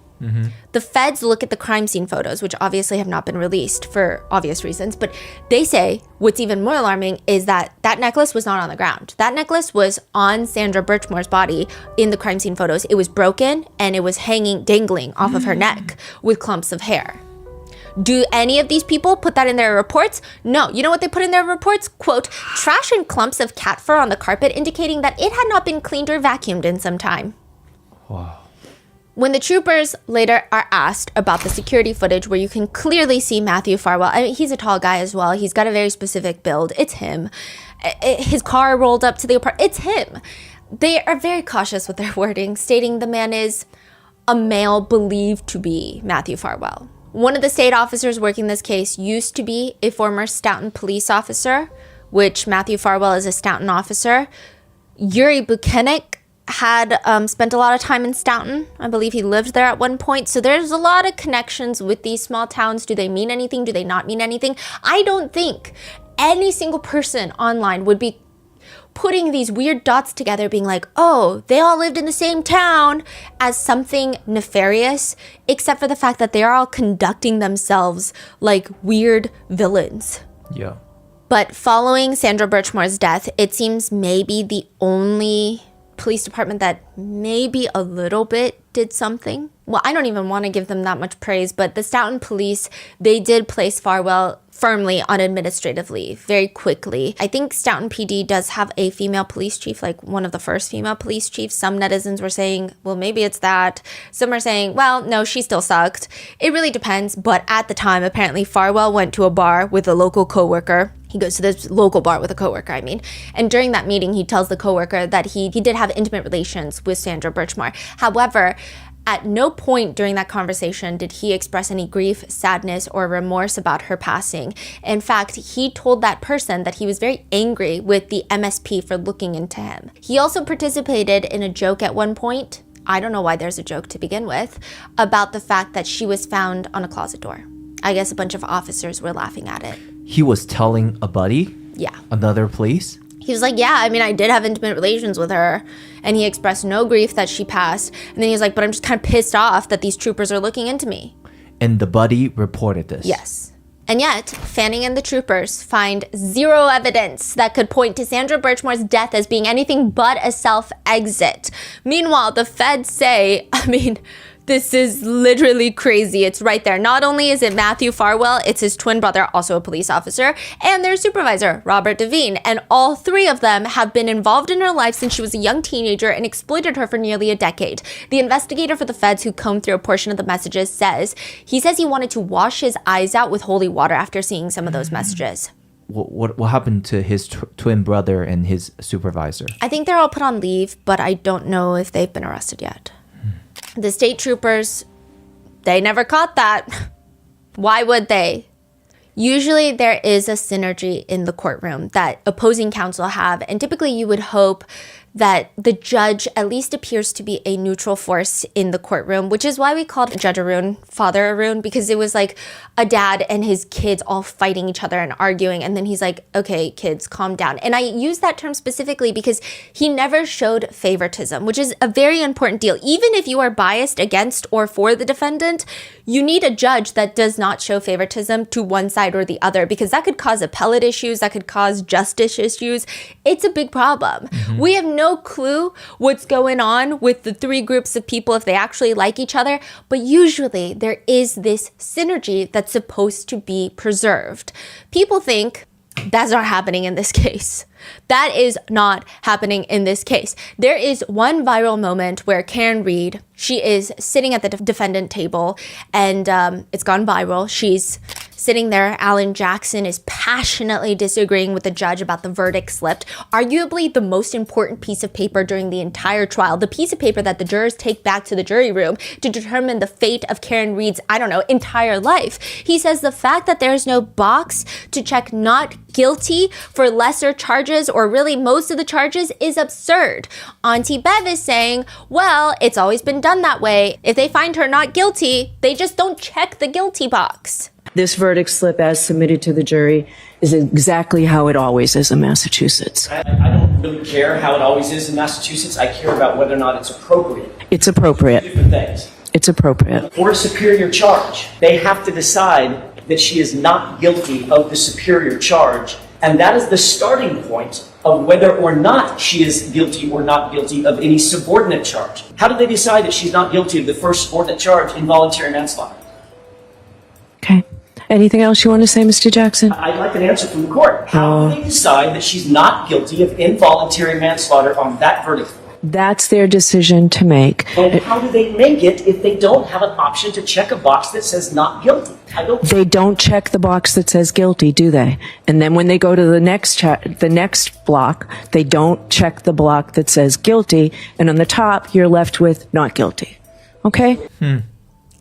The feds look at the crime scene photos, which obviously have not been released for obvious reasons, but they say what's even more alarming is that that necklace was not on the ground. That necklace was on Sandra Birchmore's body in the crime scene photos. It was broken and it was dangling off of her neck with clumps of hair. Do any of these people put that in their reports? No. You know what they put in their reports? Quote, trash and clumps of cat fur on the carpet indicating that it had not been cleaned or vacuumed in some time. Wow. When the troopers later are asked about the security footage where you can clearly see Matthew Farwell, I mean, he's a tall guy as well. He's got a very specific build. It's him. His car rolled up to the apartment. It's him. They are very cautious with their wording, stating the man is a male believed to be Matthew Farwell. One of the state officers working this case used to be a former Stoughton police officer, which Matthew Farwell is a Stoughton officer. Yuri Buchanek had spent a lot of time in Stoughton. I believe he lived there at one point. So there's a lot of connections with these small towns. Do they mean anything? Do they not mean anything? I don't think any single person online would be putting these weird dots together, being like, oh, they all lived in the same town, as something nefarious, except for the fact that they're all conducting themselves like weird villains. Yeah. But following Sandra Birchmore's death, it seems maybe the only police department that maybe a little bit did something. Well, I don't even want to give them that much praise, but the Stoughton police, they did place Farwell firmly on administrative leave very quickly. I think Stoughton PD does have a female police chief, like one of the first female police chiefs. Some netizens were saying, well, maybe it's that. Some are saying, well, no, she still sucked. It really depends. But at the time, apparently Farwell went to a bar with a local coworker. He goes to this local bar with a coworker, And during that meeting, he tells the coworker that he did have intimate relations with Sandra Birchmore. However, at no point during that conversation did he express any grief, sadness, or remorse about her passing. In fact, he told that person that he was very angry with the MSP for looking into him. He also participated in a joke at one point, I don't know why there's a joke to begin with, about the fact that she was found on a closet door. I guess a bunch of officers were laughing at it. He was telling a buddy? Yeah. Another police? He was like, yeah, I did have intimate relations with her. And he expressed no grief that she passed. And then he was like, but I'm just kind of pissed off that these troopers are looking into me. And the buddy reported this? Yes. And yet, Fanning and the troopers find zero evidence that could point to Sandra Birchmore's death as being anything but a self-exit. Meanwhile, the feds say, this is literally crazy. It's right there. Not only is it Matthew Farwell, it's his twin brother, also a police officer, and their supervisor, Robert Devine. And all three of them have been involved in her life since she was a young teenager and exploited her for nearly a decade. The investigator for the feds who combed through a portion of the messages says he wanted to wash his eyes out with holy water after seeing some of those messages. What happened to his twin brother and his supervisor? I think they're all put on leave, but I don't know if they've been arrested yet. The state troopers, they never caught that. Why would they? Usually there is a synergy in the courtroom that opposing counsel have, and typically you would hope that the judge at least appears to be a neutral force in the courtroom, which is why we called Judge Arun Father Arun, because it was like a dad and his kids all fighting each other and arguing. And then he's like, okay, kids, calm down. And I use that term specifically because he never showed favoritism, which is a very important deal. Even if you are biased against or for the defendant, you need a judge that does not show favoritism to one side or the other, because that could cause appellate issues, that could cause justice issues. It's a big problem. We have no clue what's going on with the three groups of people if they actually like each other, but usually there is this synergy that's supposed to be preserved. People think that's not happening in this case. That is not happening in this case. There is one viral moment where Karen Reed, she is sitting at the defendant table, and it's gone viral. She's sitting there. Alan Jackson is passionately disagreeing with the judge about the verdict slipped. Arguably the most important piece of paper during the entire trial, the piece of paper that the jurors take back to the jury room to determine the fate of Karen Reed's, entire life. He says the fact that there's no box to check not guilty for lesser charges, or really most of the charges, is absurd. Auntie Bev is saying, well, it's always been done that way. If they find her not guilty, they just don't check the guilty box. This verdict slip as submitted to the jury is exactly how it always is in Massachusetts. I don't really care how it always is in Massachusetts. I care about whether or not it's appropriate. It's appropriate. Different things. It's appropriate. For a superior charge, they have to decide that she is not guilty of the superior charge, and that is the starting point of whether or not she is guilty or not guilty of any subordinate charge. How do they decide that she's not guilty of the first subordinate charge, involuntary manslaughter? Okay. Anything else you want to say, Mr. Jackson? I'd like an answer from the court. How do they decide that she's not guilty of involuntary manslaughter on that verdict? That's their decision to make. And how do they make it if they don't have an option to check a box that says not guilty? They don't check the box that says guilty, do they? And then when they go to the next block, they don't check the block that says guilty, and on the top, you're left with not guilty. Okay?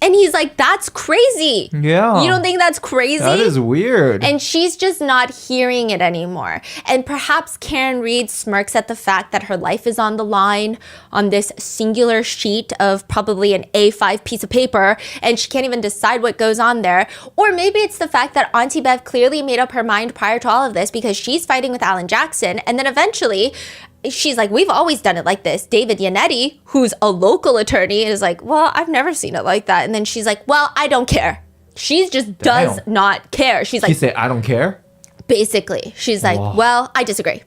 And he's like, that's crazy. Yeah. You don't think that's crazy? That is weird. And she's just not hearing it anymore. And perhaps Karen Reed smirks at the fact that her life is on the line on this singular sheet of probably an A5 piece of paper, and she can't even decide what goes on there. Or maybe it's the fact that Auntie Bev clearly made up her mind prior to all of this because she's fighting with Alan Jackson. And then eventually she's like, we've always done it like this. David Yannetti, who's a local attorney, is like, well, I've never seen it like that. And then she's like, well, I don't care. She just does not care. She's like, she said, I don't care? Basically. She's like, well, I disagree.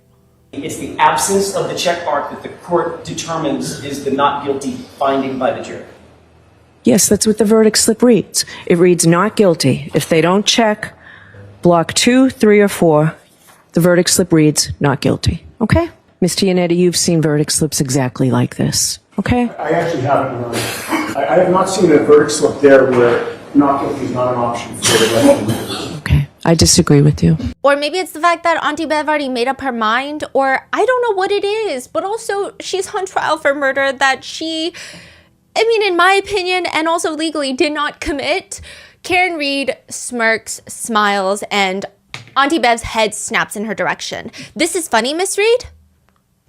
It's the absence of the check mark that the court determines is the not guilty finding by the jury. Yes, that's what the verdict slip reads. It reads not guilty. If they don't check block 2, 3, or 4, the verdict slip reads not guilty. Okay? Mr. Yannetti, you've seen verdict slips exactly like this. Okay? I actually haven't, Your Honor. I have not seen a verdict slip there where not guilty is not an option for the rest. Okay. I disagree with you. Or maybe it's the fact that Auntie Bev already made up her mind, or I don't know what it is, but also she's on trial for murder that she, I mean, in my opinion, and also legally, did not commit. Karen Reed smirks, smiles, and Auntie Bev's head snaps in her direction. This is funny, Miss Reed?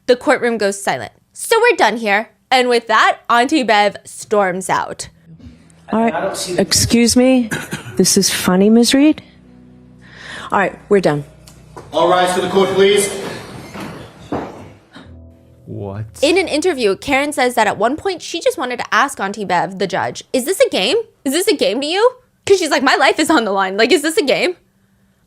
The courtroom goes silent. So we're done here. And with that, Auntie Bev storms out. All right. Excuse me? This is funny, Ms. Reed? All right, we're done. All rise to the court, please. What? In an interview, Karen says that at one point she just wanted to ask Auntie Bev, the judge, is this a game? Is this a game to you? Because she's like, my life is on the line. Like, is this a game?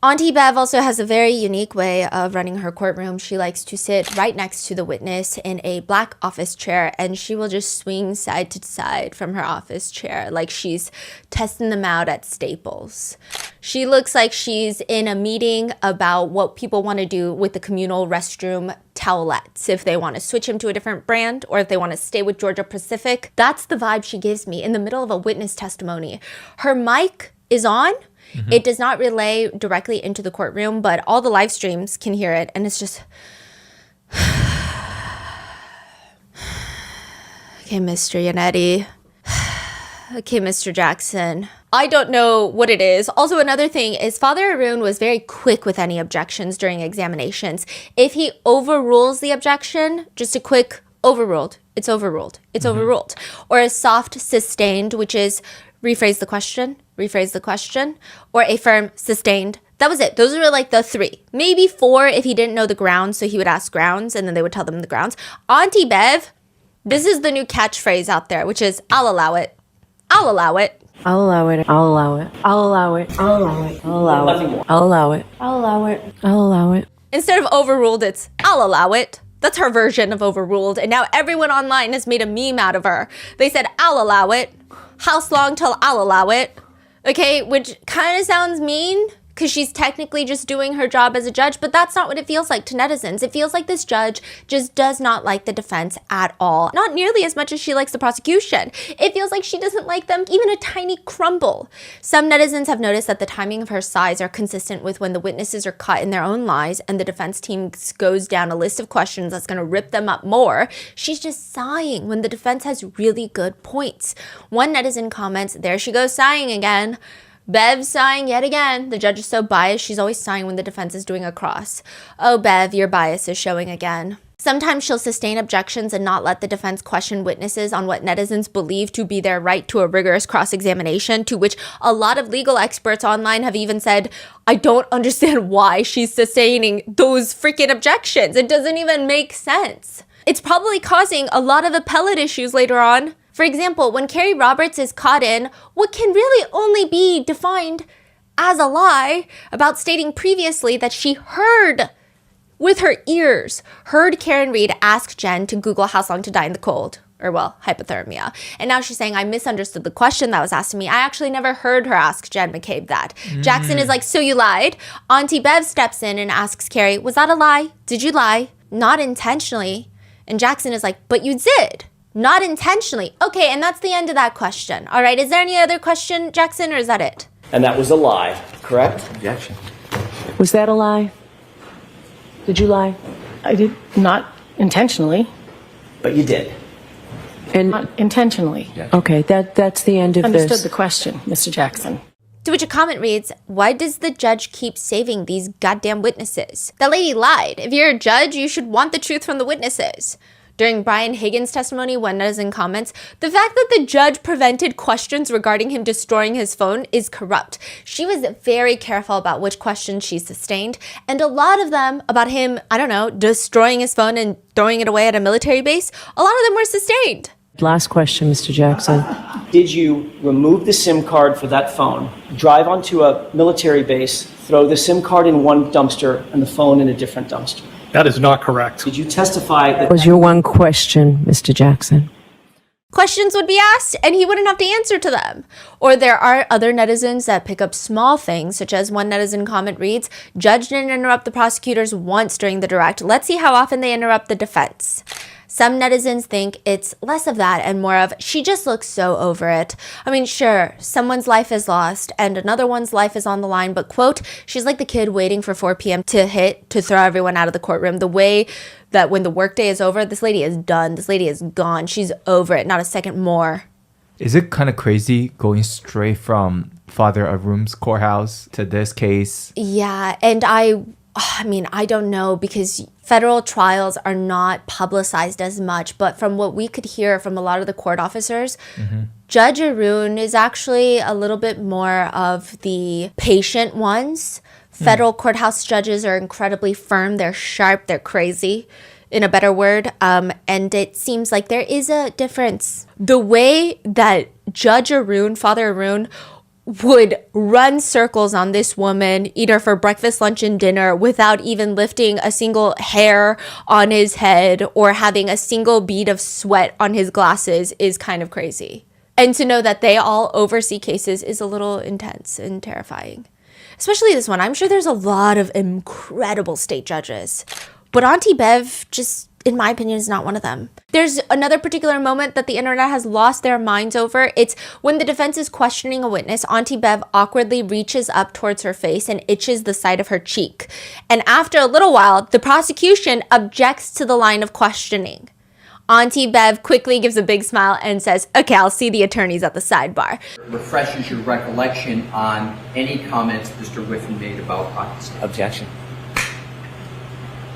Auntie Bev also has a very unique way of running her courtroom. She likes to sit right next to the witness in a black office chair, and she will just swing side to side from her office chair like she's testing them out at Staples. She looks like she's in a meeting about what people want to do with the communal restroom towelettes, if they want to switch them to a different brand or if they want to stay with Georgia Pacific. That's the vibe she gives me in the middle of a witness testimony. Her mic is on. Mm-hmm. It does not relay directly into the courtroom, but all the live streams can hear it, and it's just... Okay, Mr. Yannetti. Okay, Mr. Jackson. I don't know what it is. Also, another thing is Father Arun was very quick with any objections during examinations. If he overrules the objection, just a quick overruled. It's overruled. It's overruled. Or a soft sustained, which is rephrase the question, or a firm sustained. That was it. Those were like the 3. Maybe 4 if he didn't know the grounds, so he would ask grounds, and then they would tell them the grounds. Auntie Bev, this is the new catchphrase out there, which is, I'll allow it. I'll allow it. I'll allow it. I'll allow it. I'll allow it. I'll allow it. I'll allow it. I'll allow it. I'll allow it. I'll allow it. Instead of overruled, it's, I'll allow it. That's her version of overruled, and now everyone online has made a meme out of her. They said, I'll allow it. House long till I'll allow it. Okay, which kind of sounds mean because she's technically just doing her job as a judge, but that's not what it feels like to netizens. It feels like this judge just does not like the defense at all. Not nearly as much as she likes the prosecution. It feels like she doesn't like them even a tiny crumble. Some netizens have noticed that the timing of her sighs are consistent with when the witnesses are caught in their own lies and the defense team goes down a list of questions that's going to rip them up more. She's just sighing when the defense has really good points. One netizen comments, there she goes sighing again. Bev sighing yet again. The judge is so biased, she's always sighing when the defense is doing a cross. Oh, Bev, your bias is showing again. Sometimes she'll sustain objections and not let the defense question witnesses on what netizens believe to be their right to a rigorous cross-examination, to which a lot of legal experts online have even said, I don't understand why she's sustaining those freaking objections. It doesn't even make sense. It's probably causing a lot of appellate issues later on. For example, when Carrie Roberts is caught in what can really only be defined as a lie about stating previously that she heard with her ears, heard Karen Reed ask Jen to Google how long to die in the cold, or well, hypothermia. And now she's saying, I misunderstood the question that was asked to me. I actually never heard her ask Jen McCabe that. Jackson is like, so you lied? Auntie Bev steps in and asks Carrie, was that a lie? Did you lie? Not intentionally. And Jackson is like, but you did. Not intentionally. Okay, and that's the end of that question. All right, is there any other question, Jackson, or is that it? And that was a lie, correct? Objection. Was that a lie? Did you lie? I did not intentionally. But you did. And Not intentionally. okay, that's the end of Understood this. the question, Mr. Jackson. To which a comment reads, why does the judge keep saving these goddamn witnesses? That lady lied. If you're a judge, you should want the truth from the witnesses. During Brian Higgins' testimony, one netizen comments, the fact that the judge prevented questions regarding him destroying his phone is corrupt. She was very careful about which questions she sustained, and a lot of them about him, I don't know, destroying his phone and throwing it away at a military base, a lot of them were sustained. Last question, Mr. Jackson. Did you remove the SIM card for that phone, drive onto a military base, throw the SIM card in one dumpster and the phone in a different dumpster? That is not correct. Did you testify that? That was your one question, Mr. Jackson. Questions would be asked and he wouldn't have to answer to them. Or there are other netizens that pick up small things, such as one netizen comment reads, "Judge didn't interrupt the prosecutors once during the direct. Let's see how often they interrupt the defense." Some netizens think it's less of that and more of, she just looks so over it. I mean, sure, someone's life is lost and another one's life is on the line, but quote, she's like the kid waiting for 4 p.m. to hit to throw everyone out of the courtroom. The way that when the workday is over, this lady is done. This lady is gone. She's over it, not a second more. Is it kind of crazy going straight from Father Arun's courthouse to this case? Yeah, and I mean, I don't know because federal trials are not publicized as much, but from what we could hear from a lot of the court officers, Judge Arun is actually a little bit more of the patient ones. Federal courthouse judges are incredibly firm. They're sharp. They're crazy, in a better word. And it seems like there is a difference. The way that Judge Arun, Father Arun, would run circles on this woman, eat her for breakfast, lunch, and dinner without even lifting a single hair on his head or having a single bead of sweat on his glasses is kind of crazy. And to know that they all oversee cases is a little intense and terrifying. Especially this one. I'm sure there's a lot of incredible state judges, but Auntie Bev just, in my opinion, is not one of them. There's another particular moment that the internet has lost their minds over. It's when the defense is questioning a witness, Auntie Bev awkwardly reaches up towards her face and itches the side of her cheek. And after a little while, the prosecution objects to the line of questioning. Auntie Bev quickly gives a big smile and says, "Okay, I'll see the attorneys at the sidebar." Refreshes your recollection on any comments Mr. Whiffen made about Pakistan. Objection.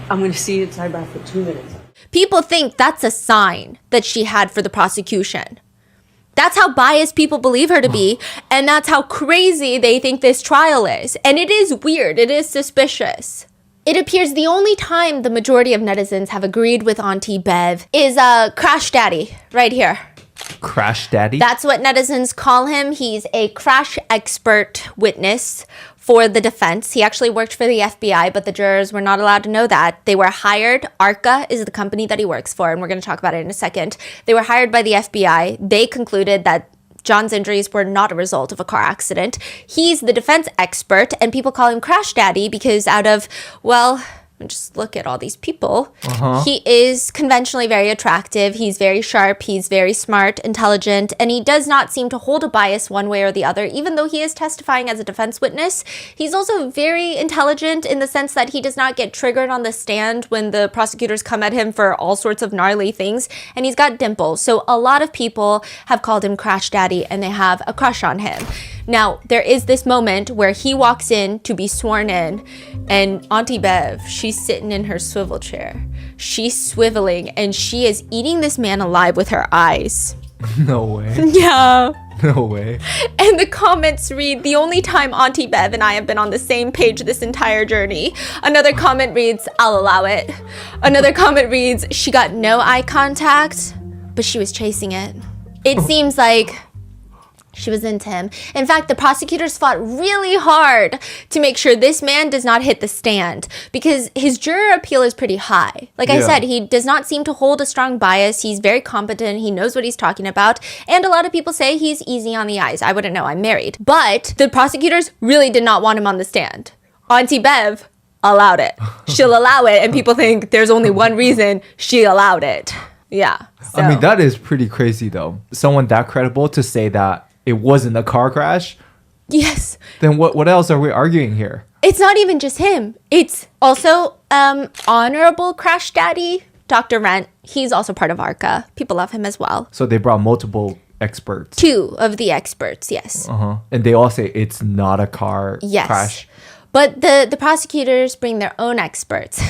I'm going to see you at sidebar for 2 minutes. People think that's a sign that she had for the prosecution. That's how biased people believe her to be, and that's how crazy they think this trial is. And it is weird. It is suspicious. It appears the only time the majority of netizens have agreed with Auntie Bev is Crash Daddy, right here. Crash Daddy? That's what netizens call him. He's a crash expert witness for the defense. He actually worked for the FBI, but the jurors were not allowed to know that. They were hired. ARCA is the company that he works for, and we're going to talk about it in a second. They were hired by the FBI. They concluded that John's injuries were not a result of a car accident. He's the defense expert, and people call him Crash Daddy because out of, well, just look at all these people. He is conventionally very attractive. He's very sharp. He's very smart, intelligent, and he does not seem to hold a bias one way or the other. Even though he is testifying as a defense witness, he's also very intelligent in the sense that he does not get triggered on the stand when the prosecutors come at him for all sorts of gnarly things, and he's got dimples. So a lot of people have called him Crash Daddy, and they have a crush on him. Now, there is this moment where he walks in to be sworn in, and Auntie Bev, she's sitting in her swivel chair. She's swiveling, and she is eating this man alive with her eyes. No way. Yeah. No way. And the comments read, "The only time Auntie Bev and I have been on the same page this entire journey." Another comment reads, "I'll allow it." Another comment reads, "She got no eye contact, but she was chasing it." It seems like she was into him. In fact, the prosecutors fought really hard to make sure this man does not hit the stand because his juror appeal is pretty high. Like I said, he does not seem to hold a strong bias. He's very competent. He knows what he's talking about. And a lot of people say he's easy on the eyes. I wouldn't know. I'm married. But the prosecutors really did not want him on the stand. Auntie Bev allowed it. She'll allow it. And people think there's only one reason she allowed it. Yeah. So. I mean, that is pretty crazy, though. Someone that credible to say that it wasn't a car crash? Yes. Then what else are we arguing here? It's not even just him. It's also Honorable Crash Daddy, Dr. Rent. He's also part of ARCA. People love him as well. So they brought multiple experts. 2 of the experts, yes. And they all say it's not a car crash. But the prosecutors bring their own experts.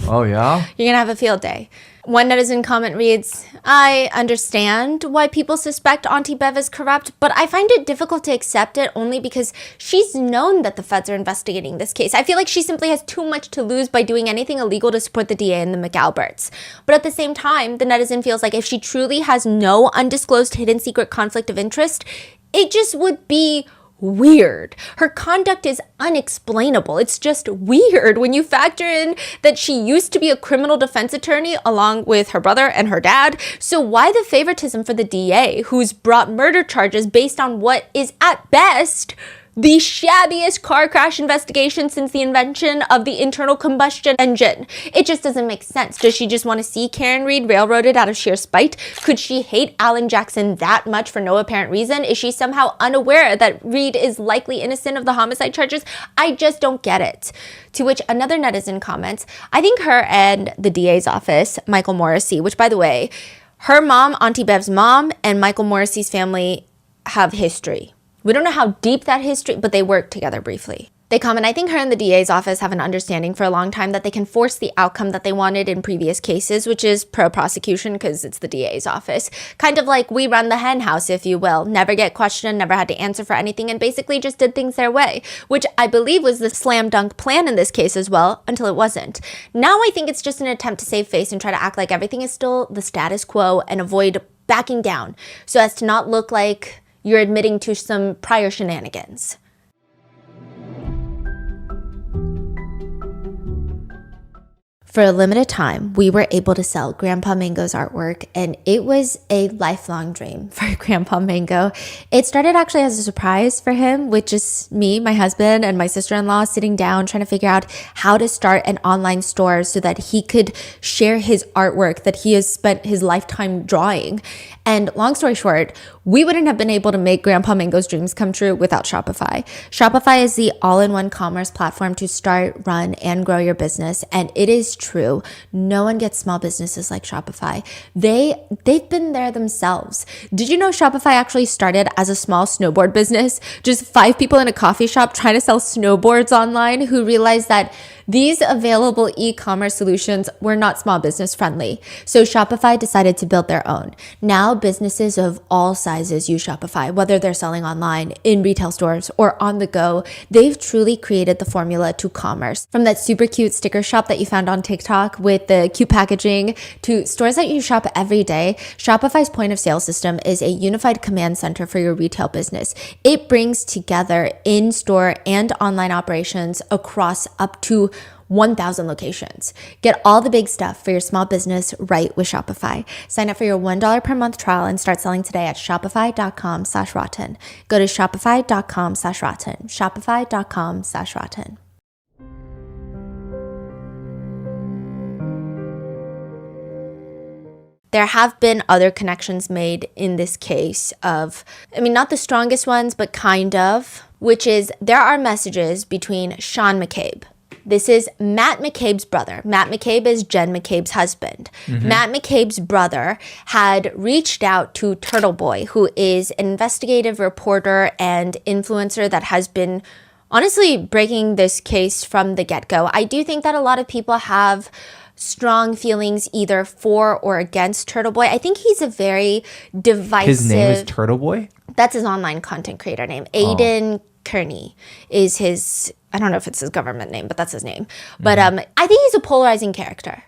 Oh, yeah? You're going to have a field day. One netizen comment reads, "I understand why people suspect Auntie Bev is corrupt, but I find it difficult to accept it only because she's known that the feds are investigating this case. I feel like she simply has too much to lose by doing anything illegal to support the DA and the McAlberts." But at the same time, the netizen feels like if she truly has no undisclosed hidden secret conflict of interest, it just would be weird. Her conduct is unexplainable. It's just weird when you factor in that she used to be a criminal defense attorney along with her brother and her dad. So why the favoritism for the DA, who's brought murder charges based on what is at best the shabbiest car crash investigation since the invention of the internal combustion engine? It just doesn't make sense. Does she just want to see Karen Reed railroaded out of sheer spite? Could she hate Alan Jackson that much for no apparent reason? Is she somehow unaware that Reed is likely innocent of the homicide charges? I just don't get it. To which another netizen comments, I think her and the DA's office, Michael Morrissey, which by the way, her mom, Auntie Bev's mom, and Michael Morrissey's family have history. We don't know how deep that history, but they worked together briefly. They comment, I think her and the DA's office have an understanding for a long time that they can force the outcome that they wanted in previous cases, which is pro-prosecution because it's the DA's office. Kind of like we run the hen house, if you will. Never get questioned, never had to answer for anything, and basically just did things their way, which I believe was the slam dunk plan in this case as well, until it wasn't. Now I think it's just an attempt to save face and try to act like everything is still the status quo and avoid backing down so as to not look like you're admitting to some prior shenanigans. For a limited time, we were able to sell Grandpa Mango's artwork, and it was a lifelong dream for Grandpa Mango. It started actually as a surprise for him, with just me, my husband, and my sister-in-law sitting down trying to figure out how to start an online store so that he could share his artwork that he has spent his lifetime drawing. And long story short, we wouldn't have been able to make Grandpa Mango's dreams come true without Shopify. Shopify is the all-in-one commerce platform to start, run, and grow your business. And it is true. No one gets small businesses like Shopify. They've been there themselves. Did you know Shopify actually started as a small snowboard business? Just 5 people in a coffee shop trying to sell snowboards online who realized that these available e-commerce solutions were not small business friendly. So Shopify decided to build their own. Now businesses of all sizes use Shopify, whether they're selling online, in retail stores, or on the go. They've truly created the formula to commerce. From that super cute sticker shop that you found on TikTok with the cute packaging to stores that you shop every day, Shopify's point of sale system is a unified command center for your retail business. It brings together in-store and online operations across up to 1,000 locations. Get all the big stuff for your small business right with Shopify. Sign up for your $1 per month trial and start selling today at shopify.com/rotten. Go to shopify.com/rotten. Shopify.com/rotten. There have been other connections made in this case of, not the strongest ones, but kind of, which is there are messages between Sean McCabe. This is Matt McCabe's brother. Matt McCabe is Jen McCabe's husband. Matt McCabe's brother had reached out to Turtle Boy, who is an investigative reporter and influencer that has been honestly breaking this case from the get-go. I do think that a lot of people have strong feelings either for or against Turtle Boy. I think he's a very divisive... His name is Turtle Boy? That's his online content creator name. Aiden Kearney is his... I don't know if it's his government name, but that's his name. But I think he's a polarizing character.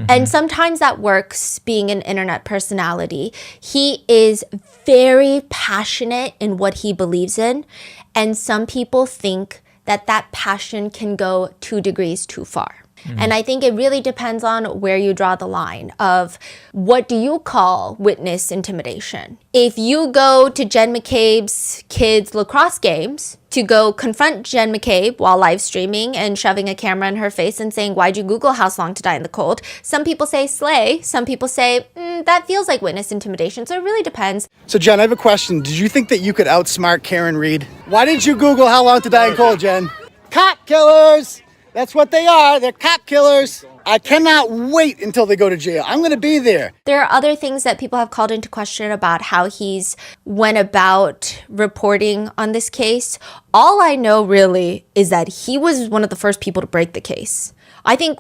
And sometimes that works being an internet personality. He is very passionate in what he believes in. And some people think that that passion can go 2 degrees too far. And I think it really depends on where you draw the line of what do you call witness intimidation. If you go to Jen McCabe's kids' lacrosse games to go confront Jen McCabe while live streaming and shoving a camera in her face and saying, why'd you Google house long to die in the cold? Some people say slay. Some people say, that feels like witness intimidation. So it really depends. So Jen, I have a question. Did you think that you could outsmart Karen Reed? Why did you Google how long to die in cold, Jen? Cop killers! That's what they are. They're cop killers. I cannot wait until they go to jail. I'm going to be there. There are other things that people have called into question about how he's went about reporting on this case. All I know really is that he was one of the first people to break the case. I think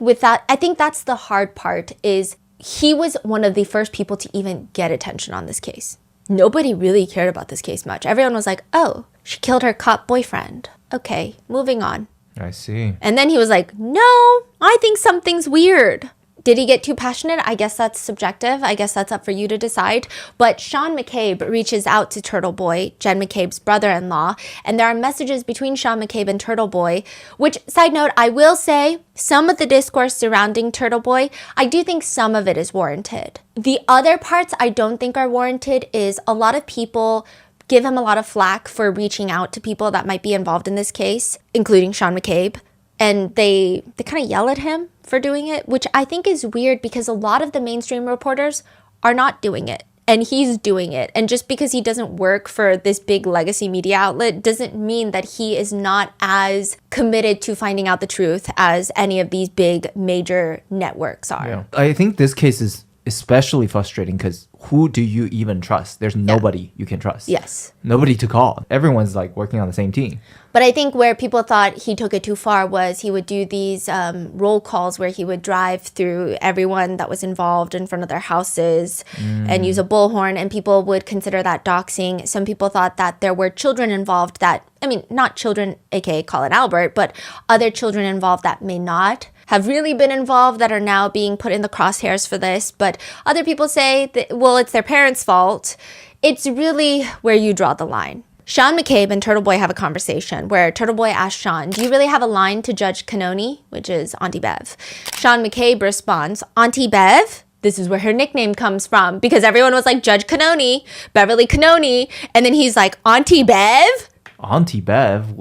that's the hard part is he was one of the first people to even get attention on this case. Nobody really cared about this case much. Everyone was like, oh, she killed her cop boyfriend. Okay, moving on. I see. And then he was like, no, I think something's weird. Did he get too passionate? I guess that's subjective. I guess that's up for you to decide. But Sean McCabe reaches out to Turtle Boy, Jen McCabe's brother-in-law, and there are messages between Sean McCabe and Turtle Boy, which, side note, I will say, some of the discourse surrounding Turtle Boy, I do think some of it is warranted. The other parts I don't think are warranted is a lot of people give him a lot of flack for reaching out to people that might be involved in this case, including Sean McCabe. And they kind of yell at him for doing it, which I think is weird because a lot of the mainstream reporters are not doing it. And he's doing it. And just because he doesn't work for this big legacy media outlet doesn't mean that he is not as committed to finding out the truth as any of these big major networks are. Yeah. I think this case is especially frustrating because who do you even trust? There's nobody you can trust. Yes. Nobody to call. Everyone's like working on the same team. But I think where people thought he took it too far was he would do these roll calls where he would drive through everyone that was involved in front of their houses and use a bullhorn, and people would consider that doxing. Some people thought that there were children involved that, I mean, not children, aka Colin Albert, but other children involved that may not have really been involved that are now being put in the crosshairs for this. But other people say that, well, it's their parents' fault. It's really where you draw the line. Sean McCabe and Turtle Boy have a conversation where Turtle Boy asks Sean, do you really have a line to Judge Canoni, which is Auntie Bev? Sean McCabe responds, Auntie Bev? This is where her nickname comes from because everyone was like, Judge Canoni, Beverly Canoni. And then he's like, Auntie Bev? Auntie Bev?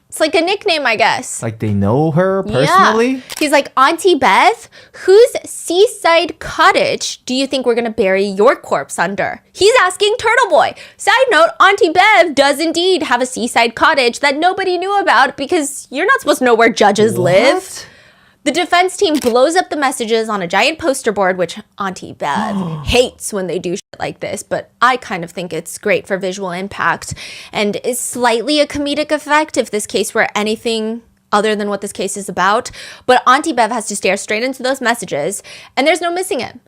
It's like a nickname, I guess. Like they know her personally? Yeah. He's like, Auntie Bev, whose seaside cottage do you think we're going to bury your corpse under? He's asking Turtle Boy. Side note, Auntie Bev does indeed have a seaside cottage that nobody knew about because you're not supposed to know where judges live. The defense team blows up the messages on a giant poster board, which Auntie Bev hates when they do shit like this, but I kind of think it's great for visual impact and is slightly a comedic effect if this case were anything other than what this case is about. But Auntie Bev has to stare straight into those messages, and there's no missing it.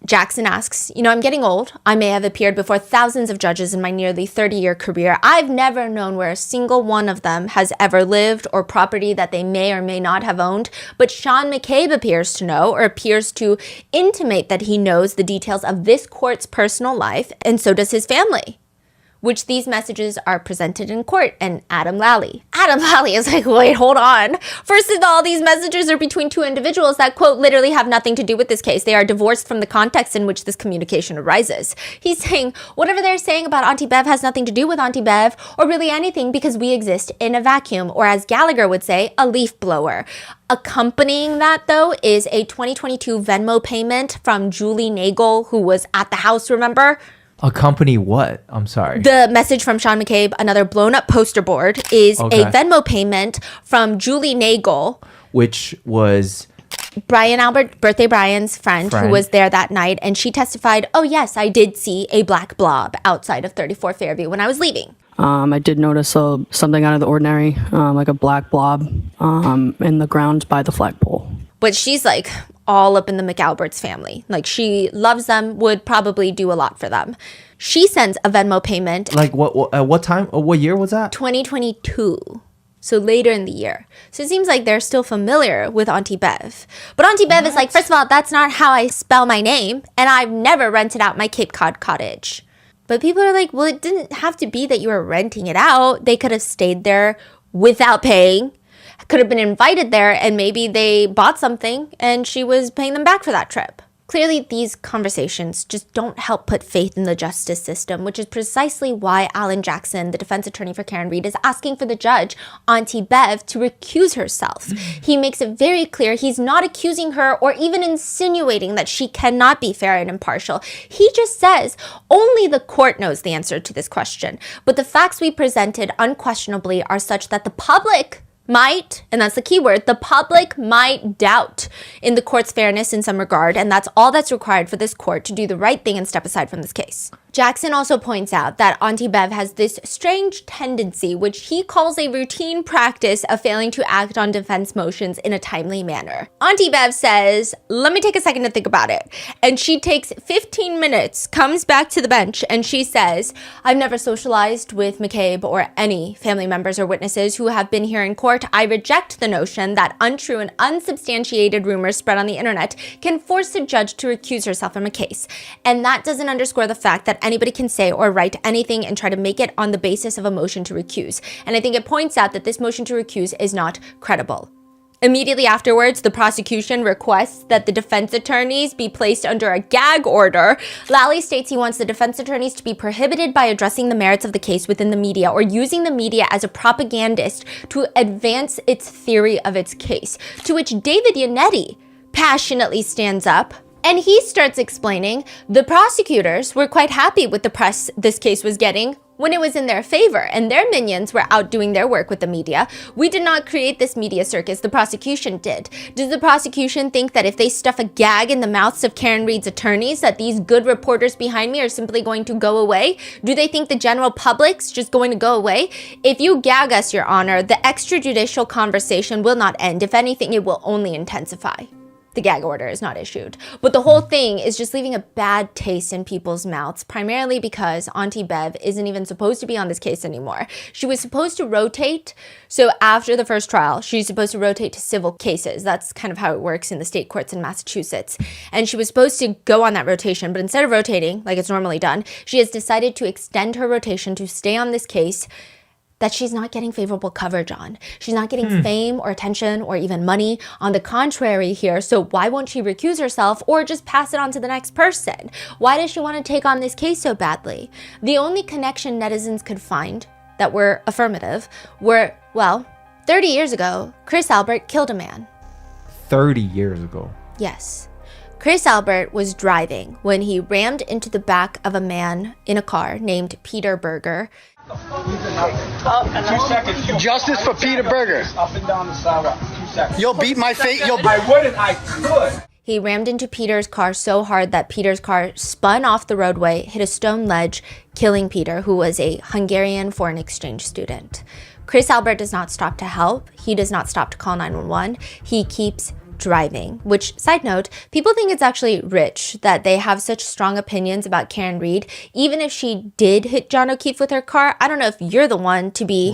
Jackson asks, I'm getting old. I may have appeared before thousands of judges in my nearly 30-year career. I've never known where a single one of them has ever lived or property that they may or may not have owned. But Sean McCabe appears to know, or appears to intimate that he knows the details of this court's personal life, and so does his family, which these messages are presented in court. And Adam Lally is like, wait, hold on. First of all, these messages are between two individuals that, quote, literally have nothing to do with this case. They are divorced from the context in which this communication arises. He's saying whatever they're saying about Auntie Bev has nothing to do with Auntie Bev or really anything because we exist in a vacuum, or as Gallagher would say, a leaf blower. Accompanying that, though, is a 2022 Venmo payment from Julie Nagel, who was at the house, remember? Accompany what? I'm sorry. The message from Sean McCabe, another blown up poster board, is a Venmo payment from Julie Nagel, which was Brian Albert, Birthday Brian's friend who was there that night. And she testified, oh, yes, I did see a black blob outside of 34 Fairview when I was leaving. I did notice something out of the ordinary, like a black blob in the ground by the flagpole. But she's like all up in the McAlberts family. Like she loves them, would probably do a lot for them. She sends a Venmo payment. Like what time? What year was that? 2022. So later in the year. So it seems like they're still familiar with Auntie Bev. But Auntie Bev is like, first of all, that's not how I spell my name. And I've never rented out my Cape Cod cottage. But people are like, well, it didn't have to be that you were renting it out. They could have stayed there without paying. Could have been invited there and maybe they bought something and she was paying them back for that trip. Clearly, these conversations just don't help put faith in the justice system, which is precisely why Alan Jackson, the defense attorney for Karen Reed, is asking for the judge, Auntie Bev, to recuse herself. He makes it very clear he's not accusing her or even insinuating that she cannot be fair and impartial. He just says only the court knows the answer to this question. But the facts we presented unquestionably are such that the public might, and that's the key word, the public might doubt in the court's fairness in some regard, and that's all that's required for this court to do the right thing and step aside from this case. Jackson also points out that Auntie Bev has this strange tendency, which he calls a routine practice of failing to act on defense motions in a timely manner. Auntie Bev says, let me take a second to think about it. And she takes 15 minutes, comes back to the bench, and she says, I've never socialized with McCabe or any family members or witnesses who have been here in court. I reject the notion that untrue and unsubstantiated rumors spread on the internet can force a judge to recuse herself from a case. And that doesn't underscore the fact that anybody can say or write anything and try to make it on the basis of a motion to recuse. And I think it points out that this motion to recuse is not credible. Immediately afterwards, the prosecution requests that the defense attorneys be placed under a gag order. Lally states he wants the defense attorneys to be prohibited by addressing the merits of the case within the media or using the media as a propagandist to advance its theory of its case, to which David Yannetti passionately stands up. And he starts explaining the prosecutors were quite happy with the press this case was getting when it was in their favor, and their minions were out doing their work with the media. We did not create this media circus, the prosecution did. Does the prosecution think that if they stuff a gag in the mouths of Karen Read's attorneys, that these good reporters behind me are simply going to go away? Do they think the general public's just going to go away? If you gag us, Your Honor, the extrajudicial conversation will not end. If anything, it will only intensify. The gag order is not issued. But the whole thing is just leaving a bad taste in people's mouths, primarily because Auntie Bev isn't even supposed to be on this case anymore. She was supposed to rotate. So after the first trial, she's supposed to rotate to civil cases. That's kind of how it works in the state courts in Massachusetts. And she was supposed to go on that rotation, but instead of rotating like it's normally done, she has decided to extend her rotation to stay on this case that she's not getting favorable coverage on. She's not getting fame or attention or even money. On the contrary here, so why won't she recuse herself or just pass it on to the next person? Why does she want to take on this case so badly? The only connection netizens could find that were affirmative were, well, 30 years ago, Chris Albert killed a man. 30 years ago? Yes. Chris Albert was driving when he rammed into the back of a man in a car named Peter Berger. 2 seconds. Justice for Peter Berger. Up and down the sidewalk. 2 seconds. You'll beat my face. I wouldn't. I could. He rammed into Peter's car so hard that Peter's car spun off the roadway, hit a stone ledge, killing Peter, who was a Hungarian foreign exchange student. Chris Albert does not stop to help. He does not stop to call 911. He keeps driving, which, side note, people think it's actually rich that they have such strong opinions about Karen Read. Even if she did hit John O'Keefe with her car, I don't know if you're the one to be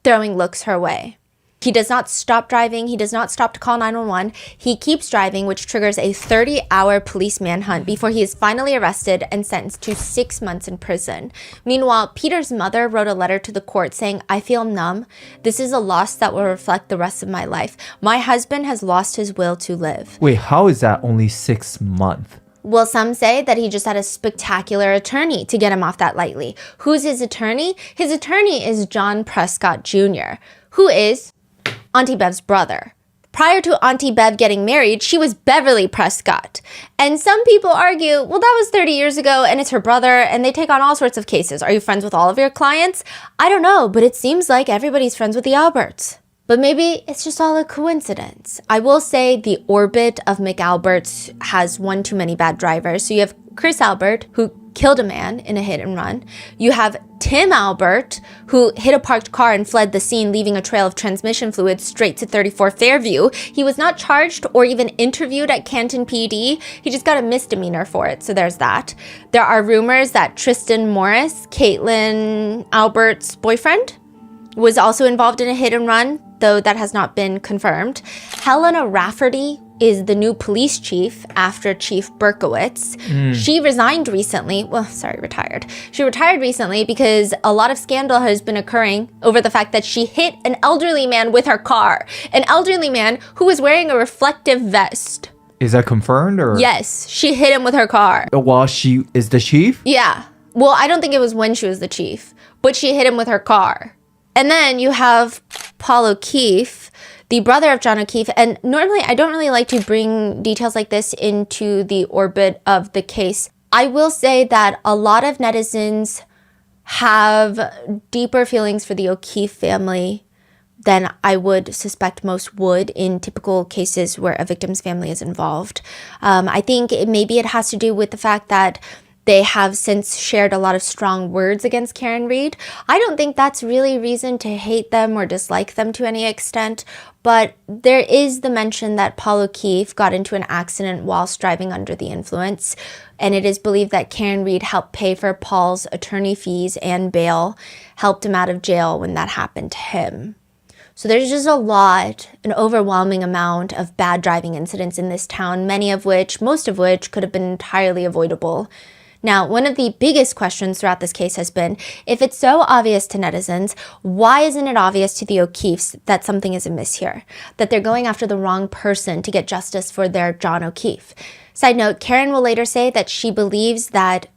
throwing looks her way. He does not stop driving. He does not stop to call 911. He keeps driving, which triggers a 30-hour police manhunt before he is finally arrested and sentenced to 6 months in prison. Meanwhile, Peter's mother wrote a letter to the court saying, I feel numb. This is a loss that will reflect the rest of my life. My husband has lost his will to live. Wait, how is that only 6 months? Well, some say that he just had a spectacular attorney to get him off that lightly. Who's his attorney? His attorney is John Prescott Jr., who is Auntie Bev's brother. Prior to Auntie Bev getting married, she was Beverly Prescott. And some people argue, well, that was 30 years ago and it's her brother and they take on all sorts of cases. Are you friends with all of your clients? I don't know, but it seems like everybody's friends with the Alberts. But maybe it's just all a coincidence. I will say the orbit of McAlberts has one too many bad drivers. So you have Chris Albert, who killed a man in a hit and run. You have Tim Albert, who hit a parked car and fled the scene, leaving a trail of transmission fluid straight to 34 Fairview. He was not charged or even interviewed at Canton PD. He just got a misdemeanor for it, so there's that. There are rumors that Tristan Morris, Caitlin Albert's boyfriend, was also involved in a hit and run, though that has not been confirmed. Helena Rafferty is the new police chief after Chief Berkowitz. She resigned recently. Retired. She retired recently because a lot of scandal has been occurring over the fact that she hit an elderly man with her car. An elderly man who was wearing a reflective vest. Is that confirmed or? Yes, she hit him with her car. While she is the chief? Yeah. Well, I don't think it was when she was the chief, but she hit him with her car. And then you have Paul O'Keefe, the brother of John O'Keefe. And normally I don't really like to bring details like this into the orbit of the case. I will say that a lot of netizens have deeper feelings for the O'Keefe family than I would suspect most would in typical cases where a victim's family is involved. I think maybe it has to do with the fact that They have since shared a lot of strong words against Karen Read. I don't think that's really reason to hate them or dislike them to any extent, but there is the mention that Paul O'Keefe got into an accident whilst driving under the influence, and it is believed that Karen Read helped pay for Paul's attorney fees and bail, helped him out of jail when that happened to him. So there's just an overwhelming amount of bad driving incidents in this town, most of which could have been entirely avoidable. Now, one of the biggest questions throughout this case has been, if it's so obvious to netizens, why isn't it obvious to the O'Keefes that something is amiss here? That they're going after the wrong person to get justice for their John O'Keefe? Side note, Karen will later say that she believes that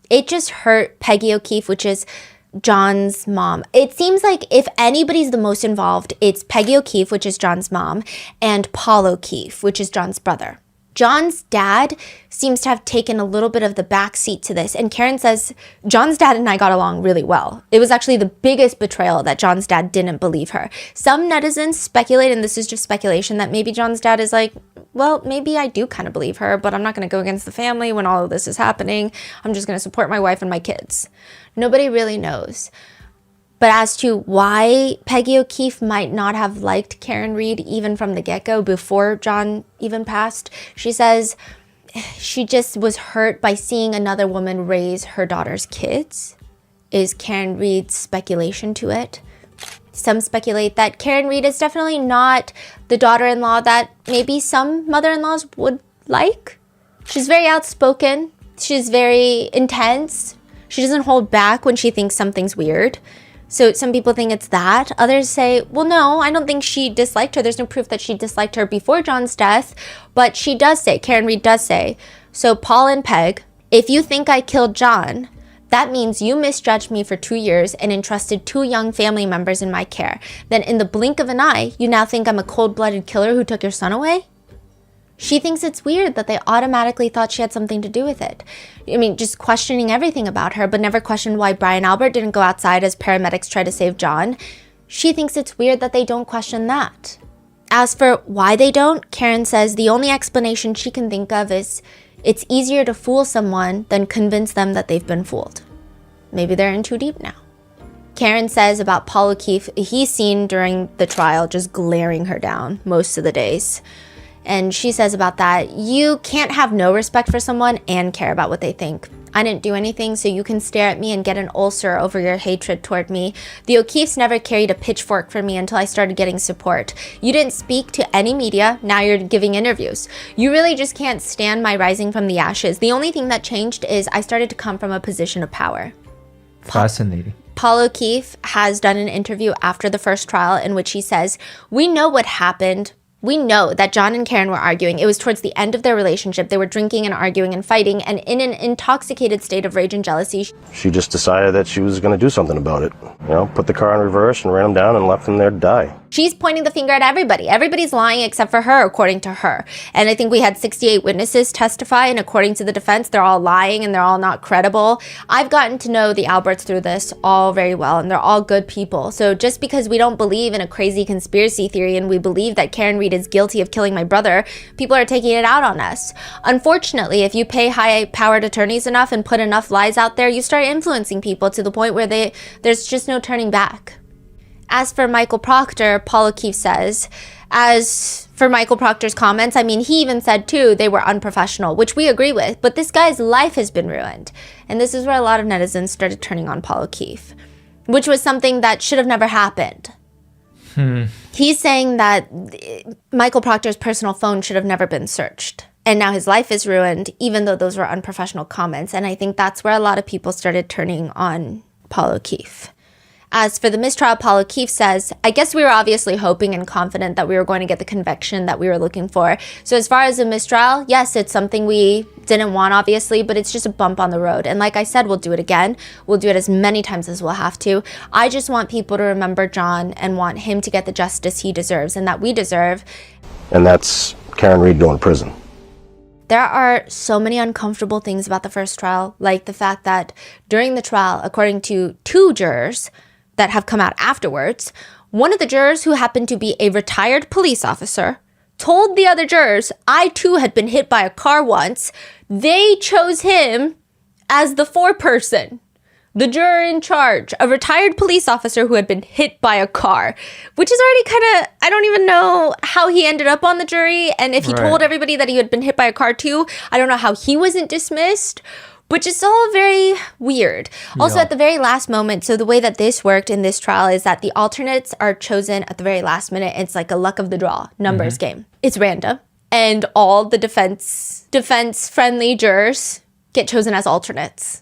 it just hurt Peggy O'Keefe, which is John's mom. It seems like if anybody's the most involved, it's Peggy O'Keefe, which is John's mom, and Paul O'Keefe, which is John's brother. John's dad seems to have taken a little bit of the back seat to this. And Karen says, John's dad and I got along really well. It was actually the biggest betrayal that John's dad didn't believe her. Some netizens speculate, and this is just speculation, that maybe John's dad is like, well, maybe I do kind of believe her, but I'm not going to go against the family when all of this is happening. I'm just going to support my wife and my kids. Nobody really knows. But as to why Peggy O'Keefe might not have liked Karen Read even from the get-go before John even passed, she says she just was hurt by seeing another woman raise her daughter's kids, is Karen Read's speculation to it. Some speculate that Karen Read is definitely not the daughter-in-law that maybe some mother-in-laws would like. She's very outspoken. She's very intense. She doesn't hold back when she thinks something's weird. So some people think it's that. Others say, well, no, I don't think she disliked her. There's no proof that she disliked her before John's death. But she does say, Karen Read does say, so Paul and Peg, if you think I killed John, that means you misjudged me for 2 years and entrusted 2 young family members in my care. Then in the blink of an eye, you now think I'm a cold-blooded killer who took your son away? She thinks it's weird that they automatically thought she had something to do with it. I mean, just questioning everything about her, but never questioned why Brian Albert didn't go outside as paramedics tried to save John. She thinks it's weird that they don't question that. As for why they don't, Karen says the only explanation she can think of is it's easier to fool someone than convince them that they've been fooled. Maybe they're in too deep now. Karen says about Paul O'Keefe, he's seen during the trial just glaring her down most of the days. And she says about that, you can't have no respect for someone and care about what they think. I didn't do anything, so you can stare at me and get an ulcer over your hatred toward me. The O'Keefes never carried a pitchfork for me until I started getting support. You didn't speak to any media, now you're giving interviews. You really just can't stand my rising from the ashes. The only thing that changed is I started to come from a position of power. Fascinating. Paul O'Keefe has done an interview after the first trial in which he says, we know what happened. We know that John and Karen were arguing. It was towards the end of their relationship. They were drinking and arguing and fighting, and in an intoxicated state of rage and jealousy. She just decided that she was going to do something about it. You know, put the car in reverse and ran him down and left him there to die. She's pointing the finger at everybody. Everybody's lying except for her, according to her. And I think we had 68 witnesses testify, and according to the defense, they're all lying and they're all not credible. I've gotten to know the Alberts through this all very well, and they're all good people. So just because we don't believe in a crazy conspiracy theory and we believe that Karen Read is guilty of killing my brother, people are taking it out on us. Unfortunately, if you pay high-powered attorneys enough and put enough lies out there, you start influencing people to the point where there's just no turning back. As for Michael Proctor, Paul O'Keefe says, as for Michael Proctor's comments, I mean, he even said, too, they were unprofessional, which we agree with, but this guy's life has been ruined. And this is where a lot of netizens started turning on Paul O'Keefe, which was something that should have never happened. He's saying that Michael Proctor's personal phone should have never been searched. And now his life is ruined, even though those were unprofessional comments. And I think that's where a lot of people started turning on Paul O'Keefe. As for the mistrial, Paul O'Keefe says, I guess we were obviously hoping and confident that we were going to get the conviction that we were looking for. So as far as a mistrial, yes, it's something we didn't want, obviously, but it's just a bump on the road. And like I said, we'll do it again. We'll do it as many times as we'll have to. I just want people to remember John and want him to get the justice he deserves and that we deserve. And that's Karen Read going to prison. There are so many uncomfortable things about the first trial, like the fact that during the trial, according to 2 jurors that have come out afterwards, one of the jurors, who happened to be a retired police officer, told the other jurors, I too had been hit by a car once. They chose him as the foreperson, the juror in charge, a retired police officer who had been hit by a car, which is already kind of, I don't even know how he ended up on the jury. And if he told everybody that he had been hit by a car too, I don't know how he wasn't dismissed, which is all very weird. Also, at the very last moment, so the way that this worked in this trial is that the alternates are chosen at the very last minute. It's like a luck of the draw numbers game. It's random. And all the defense-friendly jurors get chosen as alternates.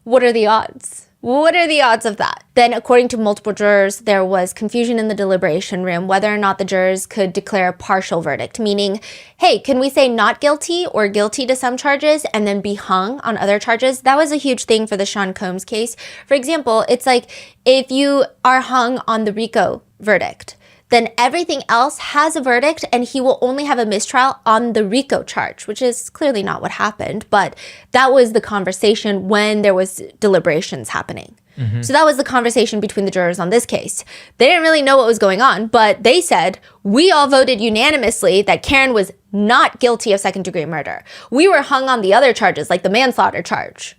What are the odds? What are the odds of that? Then, according to multiple jurors, there was confusion in the deliberation room whether or not the jurors could declare a partial verdict, meaning, hey, can we say not guilty or guilty to some charges and then be hung on other charges? That was a huge thing for the Sean Combs case. For example, it's like if you are hung on the RICO verdict, then everything else has a verdict and he will only have a mistrial on the RICO charge, which is clearly not what happened. But that was the conversation when there was deliberations happening. So that was the conversation between the jurors on this case. They didn't really know what was going on, but they said, we all voted unanimously that Karen was not guilty of second-degree murder. We were hung on the other charges, like the manslaughter charge.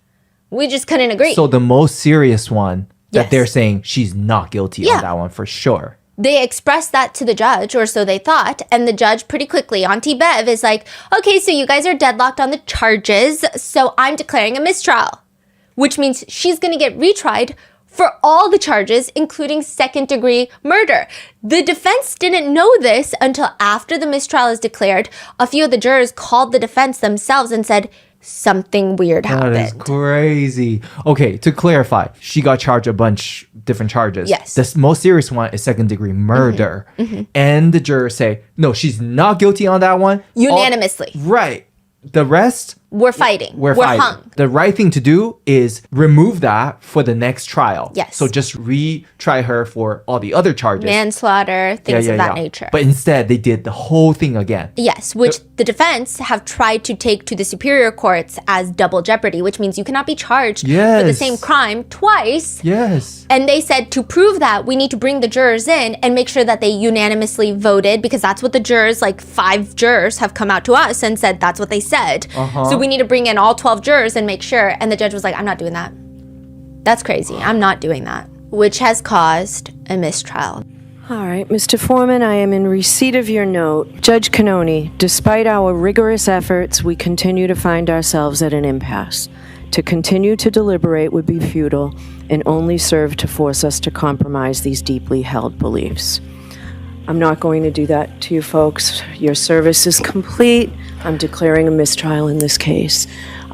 We just couldn't agree. So the most serious one that they're saying she's not guilty on that one for sure. They expressed that to the judge, or so they thought, and the judge pretty quickly, Auntie Bev, is like, okay, so you guys are deadlocked on the charges, so I'm declaring a mistrial, which means she's going to get retried for all the charges, including second-degree murder. The defense didn't know this until after the mistrial is declared. A few of the jurors called the defense themselves and said, something weird happened. That is crazy. Okay, to clarify, she got charged a bunch different charges. Yes. The most serious one is second-degree murder. And the jurors say, no, she's not guilty on that one. Unanimously. Right. The rest... We're fighting. We're fighting. hung. The right thing to do is remove that for the next trial. Yes. So just retry her for all the other charges. Manslaughter, things of that nature. But instead, they did the whole thing again. Yes, which the defense have tried to take to the superior courts as double jeopardy, which means you cannot be charged for the same crime twice. Yes. And they said to prove that, we need to bring the jurors in and make sure that they unanimously voted, because that's what the jurors, like 5 jurors, have come out to us and said that's what they said. So we need to bring in all 12 jurors and make sure. And the judge was like, I'm not doing that. That's crazy. I'm not doing that. Which has caused a mistrial. All right, Mr. Foreman, I am in receipt of your note. Judge Cannoni, despite our rigorous efforts, we continue to find ourselves at an impasse. To continue to deliberate would be futile and only serve to force us to compromise these deeply held beliefs. I'm not going to do that to you folks. Your service is complete. I'm declaring a mistrial in this case.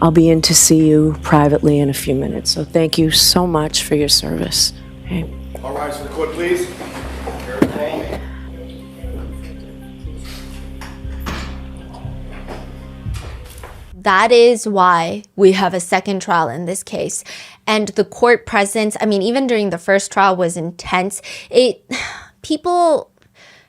I'll be in to see you privately in a few minutes. So thank you so much for your service. Okay. All rise for the court, please. That is why we have a second trial in this case. And the court presence, I mean, even during the first trial was intense. People,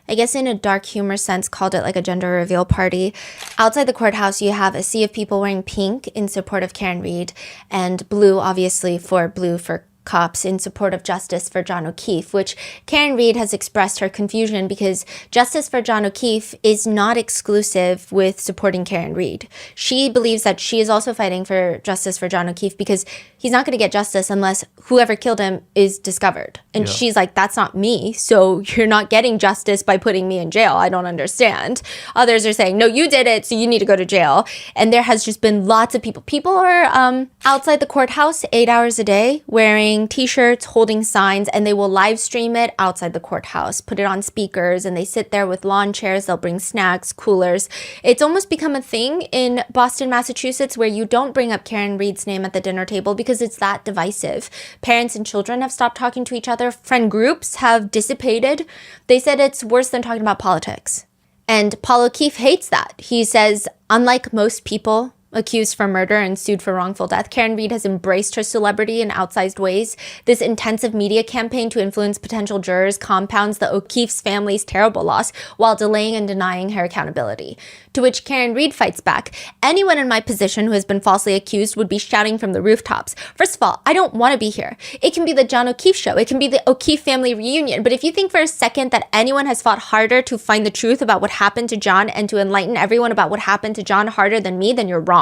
I guess in a dark humor sense, called it like a gender reveal party. Outside the courthouse, you have a sea of people wearing pink in support of Karen Read, and blue, obviously, blue for cops in support of justice for John O'Keefe, which Karen Read has expressed her confusion because justice for John O'Keefe is not exclusive with supporting Karen Read. She believes that she is also fighting for justice for John O'Keefe because he's not going to get justice unless whoever killed him is discovered. And she's like, that's not me, so you're not getting justice by putting me in jail. I don't understand. Others are saying, no, you did it, so you need to go to jail. And there has just been lots of people. People are outside the courthouse 8 hours a day wearing t-shirts, holding signs, and they will live stream it outside the courthouse, put it on speakers, and they sit there with lawn chairs. They'll bring snacks, coolers. It's almost become a thing in Boston, Massachusetts, where you don't bring up Karen Read's name at the dinner table because it's that divisive. Parents and children have stopped talking to each other. Friend groups have dissipated. They said it's worse than talking about politics. And Paul O'Keefe hates that. He says, unlike most people accused for murder and sued for wrongful death, Karen Read has embraced her celebrity in outsized ways. This intensive media campaign to influence potential jurors compounds the O'Keefe's family's terrible loss while delaying and denying her accountability. To which Karen Read fights back. Anyone in my position who has been falsely accused would be shouting from the rooftops. First of all, I don't want to be here. It can be the John O'Keefe show. It can be the O'Keefe family reunion. But if you think for a second that anyone has fought harder to find the truth about what happened to John and to enlighten everyone about what happened to John harder than me, then you're wrong.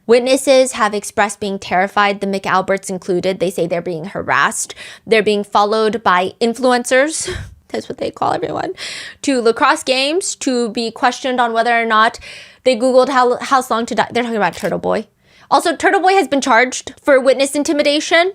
Witnesses have expressed being terrified, the McAlberts included. They say they're being harassed. They're being followed by influencers. That's what they call everyone. To lacrosse games, to be questioned on whether or not they Googled how long to die. They're talking about Turtle Boy. Also, Turtle Boy has been charged for witness intimidation.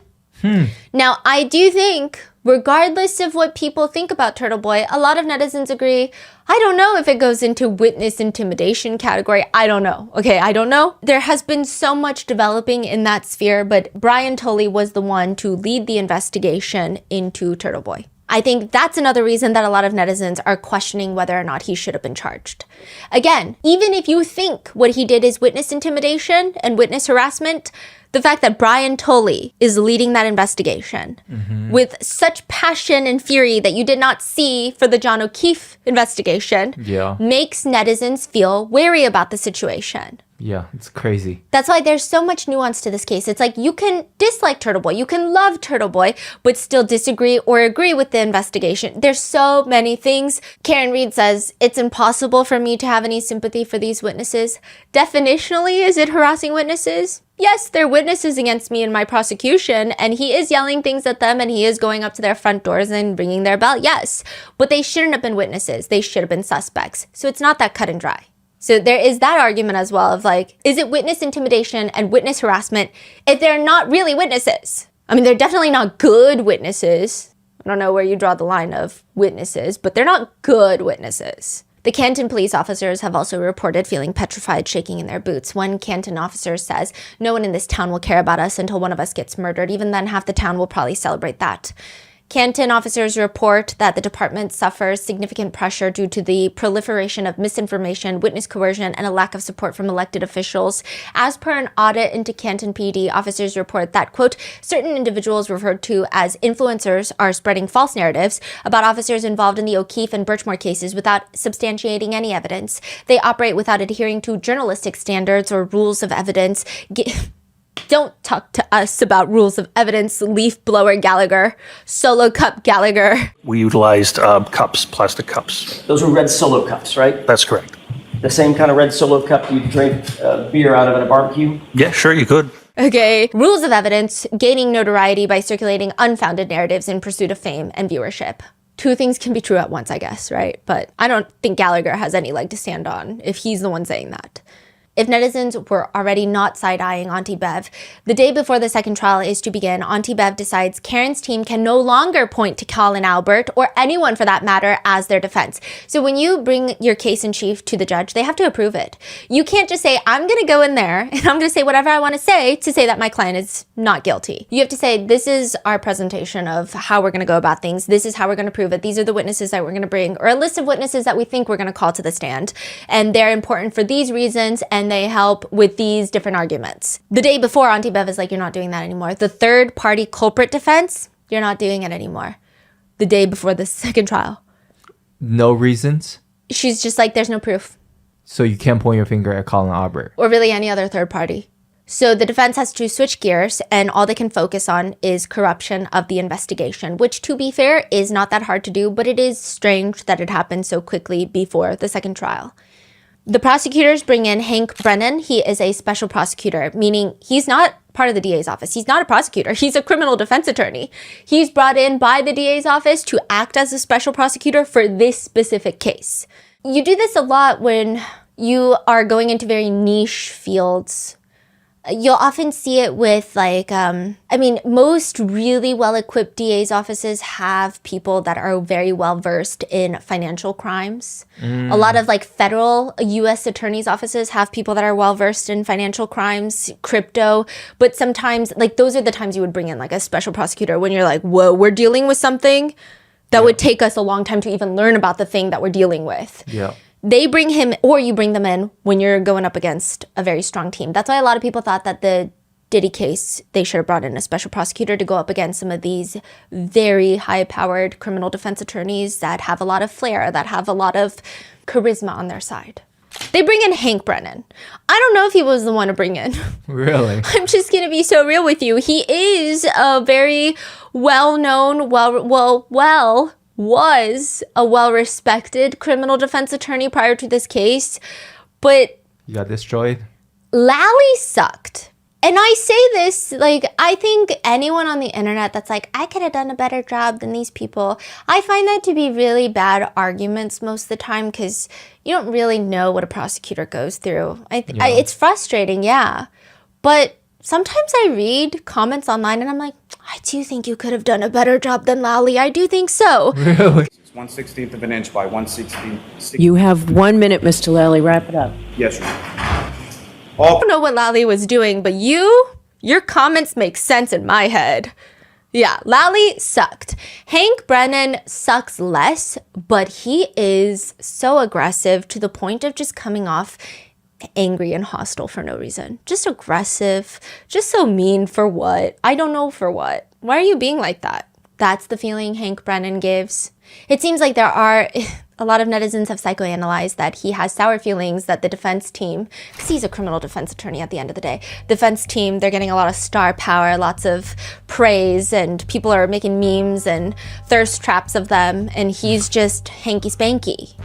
Now, I do think, regardless of what people think about Turtle Boy, a lot of netizens agree, I don't know if it goes into witness intimidation category. I don't know. Okay, I don't know. There has been so much developing in that sphere, but Brian Tully was the one to lead the investigation into Turtle Boy. I think that's another reason that a lot of netizens are questioning whether or not he should have been charged. Again, even if you think what he did is witness intimidation and witness harassment, the fact that Brian Tully is leading that investigation with such passion and fury that you did not see for the John O'Keefe investigation makes netizens feel wary about the situation. Yeah, it's crazy. That's why there's so much nuance to this case. It's like you can dislike Turtle Boy, you can love Turtle Boy, but still disagree or agree with the investigation. There's so many things. Karen Reed says, it's impossible for me to have any sympathy for these witnesses. Definitionally, is it harassing witnesses? Yes, they're witnesses against me in my prosecution, and he is yelling things at them, and he is going up to their front doors and ringing their bell. Yes, but they shouldn't have been witnesses. They should have been suspects. So it's not that cut and dry. So there is that argument as well of like, is it witness intimidation and witness harassment if they're not really witnesses? I mean, they're definitely not good witnesses. I don't know where you draw the line of witnesses, but they're not good witnesses. The Canton police officers have also reported feeling petrified, shaking in their boots. One Canton officer says, no one in this town will care about us until one of us gets murdered. Even then, half the town will probably celebrate that. Canton officers report that the department suffers significant pressure due to the proliferation of misinformation, witness coercion, and a lack of support from elected officials. As per an audit into Canton PD, officers report that, quote, certain individuals referred to as influencers are spreading false narratives about officers involved in the O'Keefe and Birchmore cases without substantiating any evidence. They operate without adhering to journalistic standards or rules of evidence. Don't talk to us about rules of evidence, leaf blower Gallagher, solo cup Gallagher. We utilized cups, plastic cups. Those were red Solo cups, right? That's correct. The same kind of red Solo cup you drink beer out of at a barbecue? Yeah, sure, you could. Okay. Rules of evidence, gaining notoriety by circulating unfounded narratives in pursuit of fame and viewership. Two things can be true at once, I guess, right? But I don't think Gallagher has any leg to stand on if he's the one saying that. If netizens were already not side-eyeing Auntie Bev, the day before the second trial is to begin, Auntie Bev decides Karen's team can no longer point to Colin Albert, or anyone for that matter, as their defense. So when you bring your case in chief to the judge, they have to approve it. You can't just say, I'm going to go in there and I'm going to say whatever I want to say that my client is not guilty. You have to say, this is our presentation of how we're going to go about things. This is how we're going to prove it. These are the witnesses that we're going to bring, or a list of witnesses that we think we're going to call to the stand. And they're important for these reasons, and they help with these different arguments. The day before, Auntie Bev is like, you're not doing that anymore. The third party culprit defense, you're not doing it anymore. The day before the second trial. No reasons? She's just like, there's no proof. So you can't point your finger at Colin Albert? Or really any other third party. So the defense has to switch gears, and all they can focus on is corruption of the investigation, which, to be fair, is not that hard to do, but it is strange that it happened so quickly before the second trial. The prosecutors bring in Hank Brennan. He is a special prosecutor, meaning he's not part of the DA's office. He's not a prosecutor. He's a criminal defense attorney. He's brought in by the DA's office to act as a special prosecutor for this specific case. You do this a lot when you are going into very niche fields. You'll often see it with most really well-equipped DA's offices have people that are very well-versed in financial crimes. A lot of federal U.S. attorney's offices have people that are well-versed in financial crimes, crypto, but sometimes those are the times you would bring in a special prosecutor when you're like, whoa, we're dealing with something that would take us a long time to even learn about the thing that we're dealing with. Yeah. They bring him, or you bring them in when you're going up against a very strong team. That's why a lot of people thought that the Diddy case, they should have brought in a special prosecutor to go up against some of these very high-powered criminal defense attorneys that have a lot of flair, that have a lot of charisma on their side. They bring in Hank Brennan. I don't know if he was the one to bring in. Really? I'm just going to be so real with you. He is a very well-known, was a well-respected criminal defense attorney prior to this case, but... You got destroyed? Lally sucked. And I say this, like, I think anyone on the internet that's like, I could have done a better job than these people, I find that to be really bad arguments most of the time because you don't really know what a prosecutor goes through. It's frustrating, yeah. But sometimes I read comments online and I'm like, I do think you could have done a better job than Lally. I do think so. Really? It's 1/16 of an inch by 1/16. You have 1 minute, Mr. Lally. Wrap it up. Yes, Your Honor. I don't know what Lally was doing, but your comments make sense in my head. Yeah, Lally sucked. Hank Brennan sucks less, but he is so aggressive to the point of just coming off angry and hostile for no reason. Just aggressive, just so mean for what? I don't know for what. Why are you being like that? That's the feeling Hank Brennan gives. It seems like there are a lot of netizens have psychoanalyzed that he has sour feelings that the defense team, because he's a criminal defense attorney at the end of the day, defense team, they're getting a lot of star power, lots of praise, and people are making memes and thirst traps of them, and he's just hanky spanky.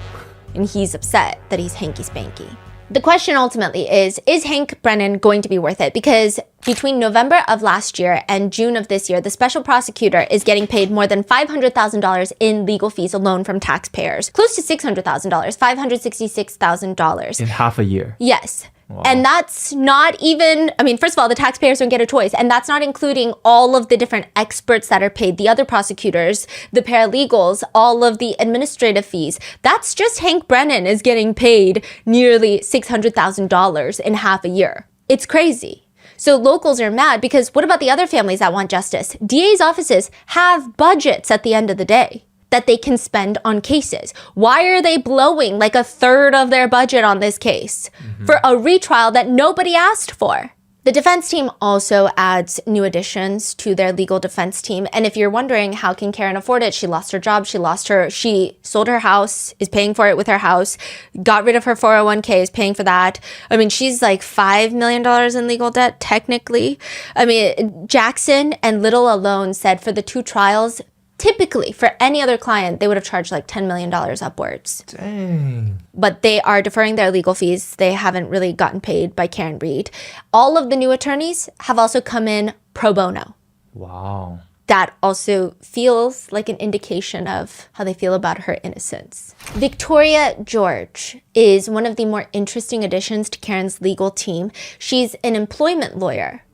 And he's upset that he's hanky spanky. The question ultimately is Hank Brennan going to be worth it? Because between November of last year and June of this year, the special prosecutor is getting paid more than $500,000 in legal fees alone from taxpayers. Close to $600,000, $566,000. In half a year. Yes. Wow. And that's not even, I mean, first of all, the taxpayers don't get a choice. And that's not including all of the different experts that are paid, the other prosecutors, the paralegals, all of the administrative fees. That's just Hank Brennan is getting paid nearly $600,000 in half a year. It's crazy. So locals are mad because what about the other families that want justice? DA's offices have budgets at the end of the day that they can spend on cases. Why are they blowing like a third of their budget on this case for a retrial that nobody asked for? The defense team also adds new additions to their legal defense team. And if you're wondering how can Karen afford it, she lost her job, she sold her house, is paying for it with her house, got rid of her 401k, is paying for that. I mean, she's like $5 million in legal debt, technically. I mean, Jackson and Little alone said for the two trials, typically, for any other client, they would have charged like $10 million upwards. Dang. But they are deferring their legal fees. They haven't really gotten paid by Karen Reed. All of the new attorneys have also come in pro bono. Wow. That also feels like an indication of how they feel about her innocence. Victoria George is one of the more interesting additions to Karen's legal team. She's an employment lawyer.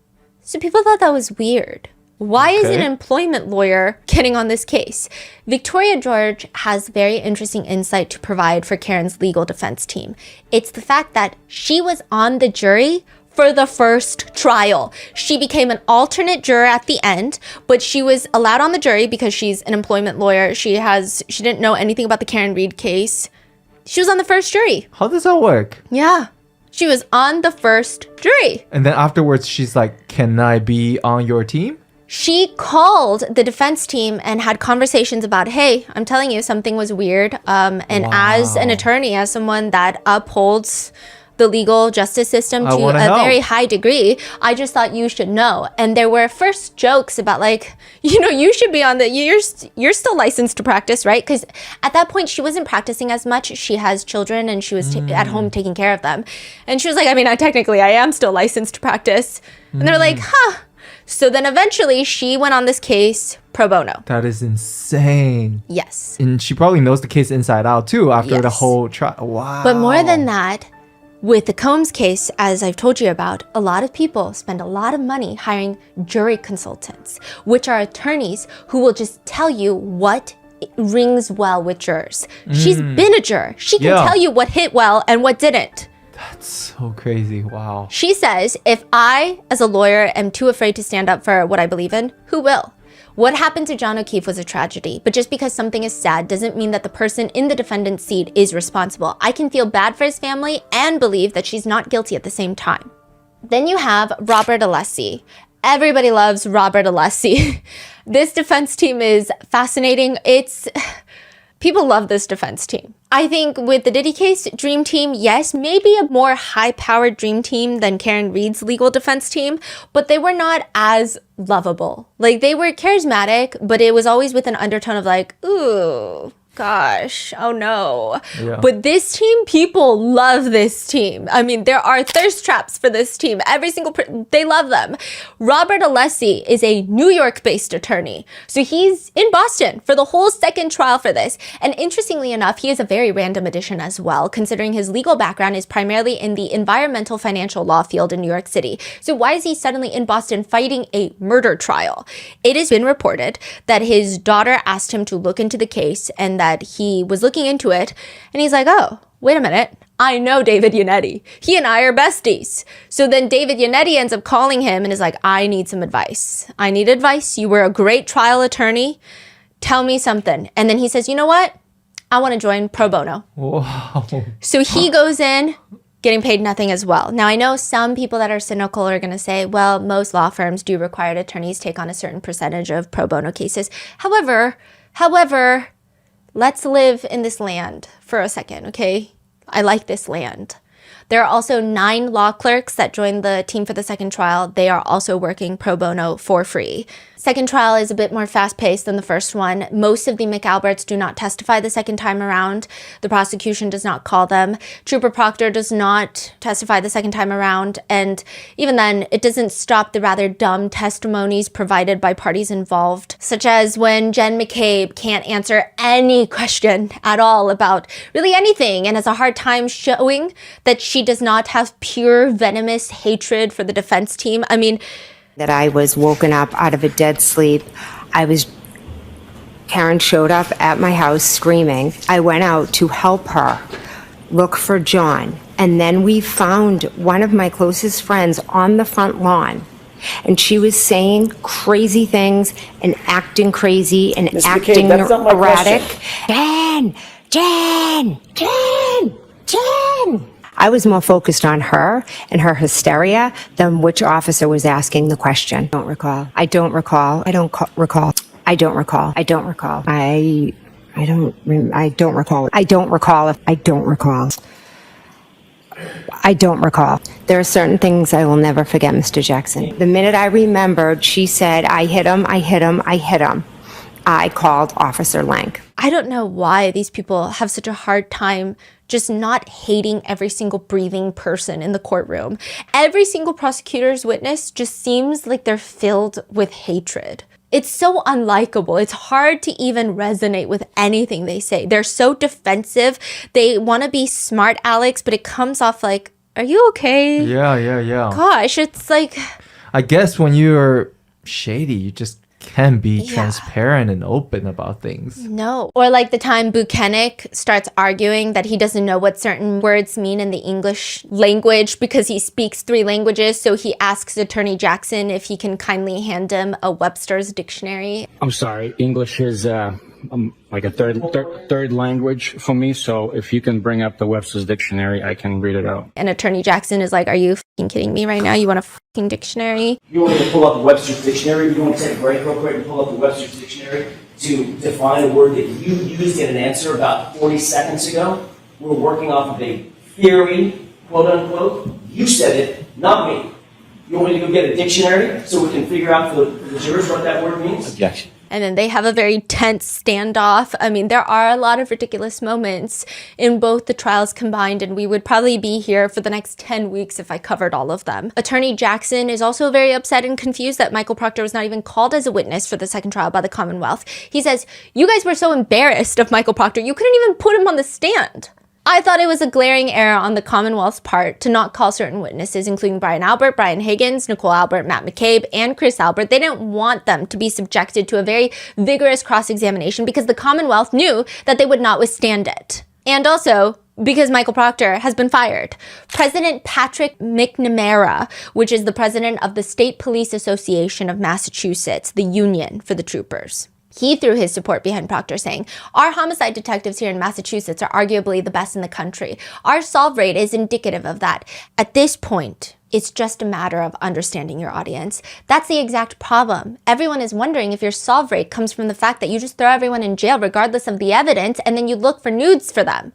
So people thought that was weird. Why is an employment lawyer getting on this case? Victoria George has very interesting insight to provide for Karen's legal defense team. It's the fact that she was on the jury for the first trial. She became an alternate juror at the end, but she was allowed on the jury because she's an employment lawyer. She didn't know anything about the Karen Reed case. She was on the first jury. How does that work? Yeah. She was on the first jury. And then afterwards, she's like, can I be on your team? She called the defense team and had conversations about, hey, I'm telling you, something was weird. And as an attorney, as someone that upholds the legal justice system to a very high degree, I just thought you should know. And there were first jokes about like, you should be on you're still licensed to practice, right? Because at that point, she wasn't practicing as much. She has children and she was at home taking care of them. And she was like, I mean, I am still licensed to practice. And they're like, huh. So then eventually she went on this case pro bono. That is insane. Yes. And she probably knows the case inside out too after the whole trial. Wow. But more than that, with the Combs case, as I've told you about, a lot of people spend a lot of money hiring jury consultants, which are attorneys who will just tell you what rings well with jurors. She's been a juror. She can tell you what hit well and what didn't. That's so crazy. Wow. She says, if I, as a lawyer, am too afraid to stand up for what I believe in, who will? What happened to John O'Keefe was a tragedy, but just because something is sad doesn't mean that the person in the defendant's seat is responsible. I can feel bad for his family and believe that she's not guilty at the same time. Then you have Robert Alessi. Everybody loves Robert Alessi. This defense team is fascinating. People love this defense team. I think with the Diddy case, Dream Team, yes, maybe a more high-powered Dream Team than Karen Reed's legal defense team, but they were not as lovable. Like, they were charismatic, but it was always with an undertone of like, ooh, Gosh, oh no. Yeah. But this team, people love this team. I mean, there are thirst traps for this team. Every single they love them. Robert Alessi is a New York-based attorney. So he's in Boston for the whole second trial for this. And interestingly enough, he is a very random addition as well, considering his legal background is primarily in the environmental financial law field in New York City. So why is he suddenly in Boston fighting a murder trial? It has been reported that his daughter asked him to look into the case and that he was looking into it, and he's like, oh, wait a minute. I know David Yannetti. He and I are besties. So then David Yannetti ends up calling him and is like, I need some advice. I need advice. You were a great trial attorney. Tell me something. And then he says, you know what? I want to join pro bono. Wow. So he goes in, getting paid nothing as well. Now, I know some people that are cynical are going to say, well, most law firms do require attorneys take on a certain percentage of pro bono cases. However, let's live in this land for a second, okay? I like this land. There are also 9 law clerks that joined the team for the second trial. They are also working pro bono for free. Second trial is a bit more fast-paced than the first one. Most of the McAlberts do not testify the second time around. The prosecution does not call them. Trooper Proctor does not testify the second time around. And even then, it doesn't stop the rather dumb testimonies provided by parties involved, such as when Jen McCabe can't answer any question at all about really anything and has a hard time showing that she does not have pure venomous hatred for the defense team. I mean, that I was woken up out of a dead sleep. Karen showed up at my house screaming. I went out to help her look for John. And then we found one of my closest friends on the front lawn. And she was saying crazy things and acting crazy and Ms. acting McCabe, that's not my erratic. question. Jen! I was more focused on her and her hysteria than which officer was asking the question. I don't recall. There are certain things I will never forget, Mr. Jackson. The minute I remembered, she said, I hit him. I called Officer Lank. I don't know why these people have such a hard time just not hating every single breathing person in the courtroom. Every single prosecutor's witness just seems like they're filled with hatred. It's so unlikable. It's hard to even resonate with anything they say. They're so defensive. They want to be smart Alex, but it comes off like, are you okay? Yeah. Gosh, it's like... I guess when you're shady, you just can be transparent and open about things. No. Or like the time Buchanan starts arguing that he doesn't know what certain words mean in the English language because he speaks 3 languages. So he asks Attorney Jackson if he can kindly hand him a Webster's dictionary. I'm sorry, English is like a third language for me. So if you can bring up the Webster's dictionary, I can read it out. And Attorney Jackson is like, are you fucking kidding me right now? You want a fucking dictionary? You want me to pull up the Webster's dictionary? You want to take a break real quick and pull up the Webster's dictionary to define a word that you used in an answer about 40 seconds ago? We're working off of a theory, quote unquote. You said it, not me. You want me to go get a dictionary so we can figure out for the jurors what that word means? Objection. And then they have a very tense standoff. I mean, there are a lot of ridiculous moments in both the trials combined, and we would probably be here for the next 10 weeks if I covered all of them. Attorney Jackson is also very upset and confused that Michael Proctor was not even called as a witness for the second trial by the Commonwealth. He says, you guys were so embarrassed of Michael Proctor, you couldn't even put him on the stand. I thought it was a glaring error on the Commonwealth's part to not call certain witnesses, including Brian Albert, Brian Higgins, Nicole Albert, Matt McCabe, and Chris Albert. They didn't want them to be subjected to a very vigorous cross-examination because the Commonwealth knew that they would not withstand it. And also, because Michael Proctor has been fired. President Patrick McNamara, which is the president of the State Police Association of Massachusetts, the union for the troopers, he threw his support behind Proctor, saying, our homicide detectives here in Massachusetts are arguably the best in the country. Our solve rate is indicative of that. At this point, it's just a matter of understanding your audience. That's the exact problem. Everyone is wondering if your solve rate comes from the fact that you just throw everyone in jail regardless of the evidence and then you look for nudes for them.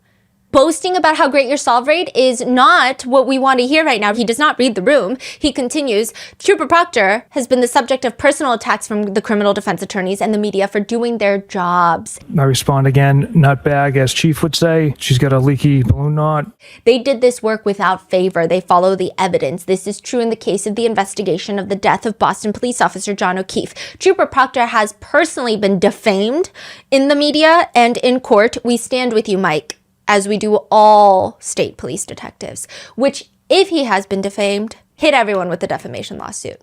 Boasting about how great your solve rate is not what we want to hear right now. He does not read the room. He continues, Trooper Proctor has been the subject of personal attacks from the criminal defense attorneys and the media for doing their jobs. I respond again, nutbag, as Chief would say. She's got a leaky balloon knot. They did this work without favor. They follow the evidence. This is true in the case of the investigation of the death of Boston police officer John O'Keefe. Trooper Proctor has personally been defamed in the media and in court. We stand with you, Mike, as we do all state police detectives, which, if he has been defamed, hit everyone with a defamation lawsuit.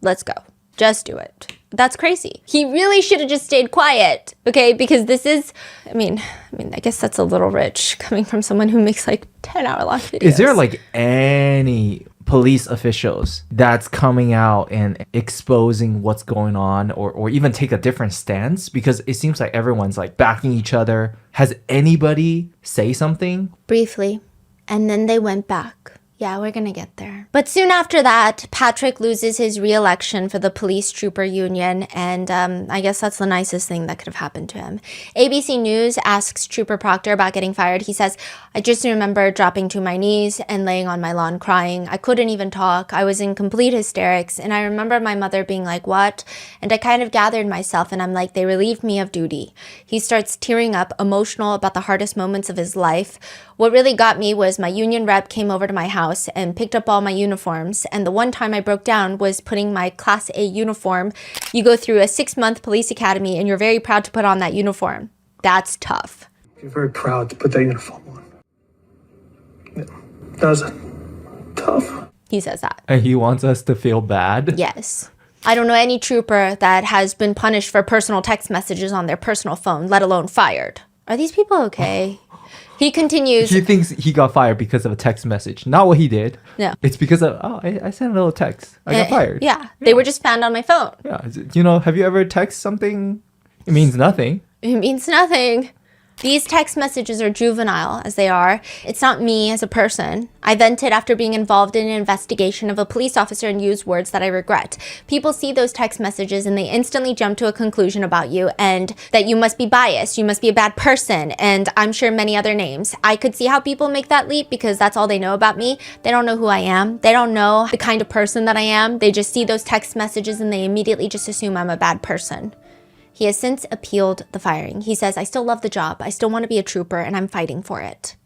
Let's go. Just do it. That's crazy. He really should have just stayed quiet, okay? Because this is, I guess that's a little rich coming from someone who makes like 10-hour-long videos. Is there like any police officials that's coming out and exposing what's going on or even take a different stance? Because it seems like everyone's like backing each other. Has anybody say something? Briefly. And then they went back. Yeah, we're gonna get there. But soon after that, Patrick loses his re-election for the police trooper union, and I guess that's the nicest thing that could have happened to him. ABC News asks Trooper Proctor about getting fired. He says, I just remember dropping to my knees and laying on my lawn crying. I couldn't even talk. I was in complete hysterics, and I remember my mother being like, what? And I kind of gathered myself, and I'm like, they relieved me of duty. He starts tearing up, emotional about the hardest moments of his life. What really got me was my union rep came over to my house and picked up all my uniforms. And the one time I broke down was putting my Class A uniform. You go through a 6-month police academy and you're very proud to put on that uniform. That's tough. You're very proud to put that uniform on. Yeah. That's tough. He says that. And he wants us to feel bad? Yes. I don't know any trooper that has been punished for personal text messages on their personal phone, let alone fired. Are these people okay? He continues. He thinks he got fired because of a text message. Not what he did. No. It's because of, I sent a little text. I got fired. Yeah. They were just found on my phone. Yeah. Have you ever texted something? It means nothing. It means nothing. These text messages are juvenile, as they are. It's not me as a person. I vented after being involved in an investigation of a police officer and used words that I regret. People see those text messages and they instantly jump to a conclusion about you and that you must be biased, you must be a bad person, and I'm sure many other names. I could see how people make that leap because that's all they know about me. They don't know who I am. They don't know the kind of person that I am. They just see those text messages and they immediately just assume I'm a bad person. He has since appealed the firing. He says, I still love the job. I still want to be a trooper and I'm fighting for it.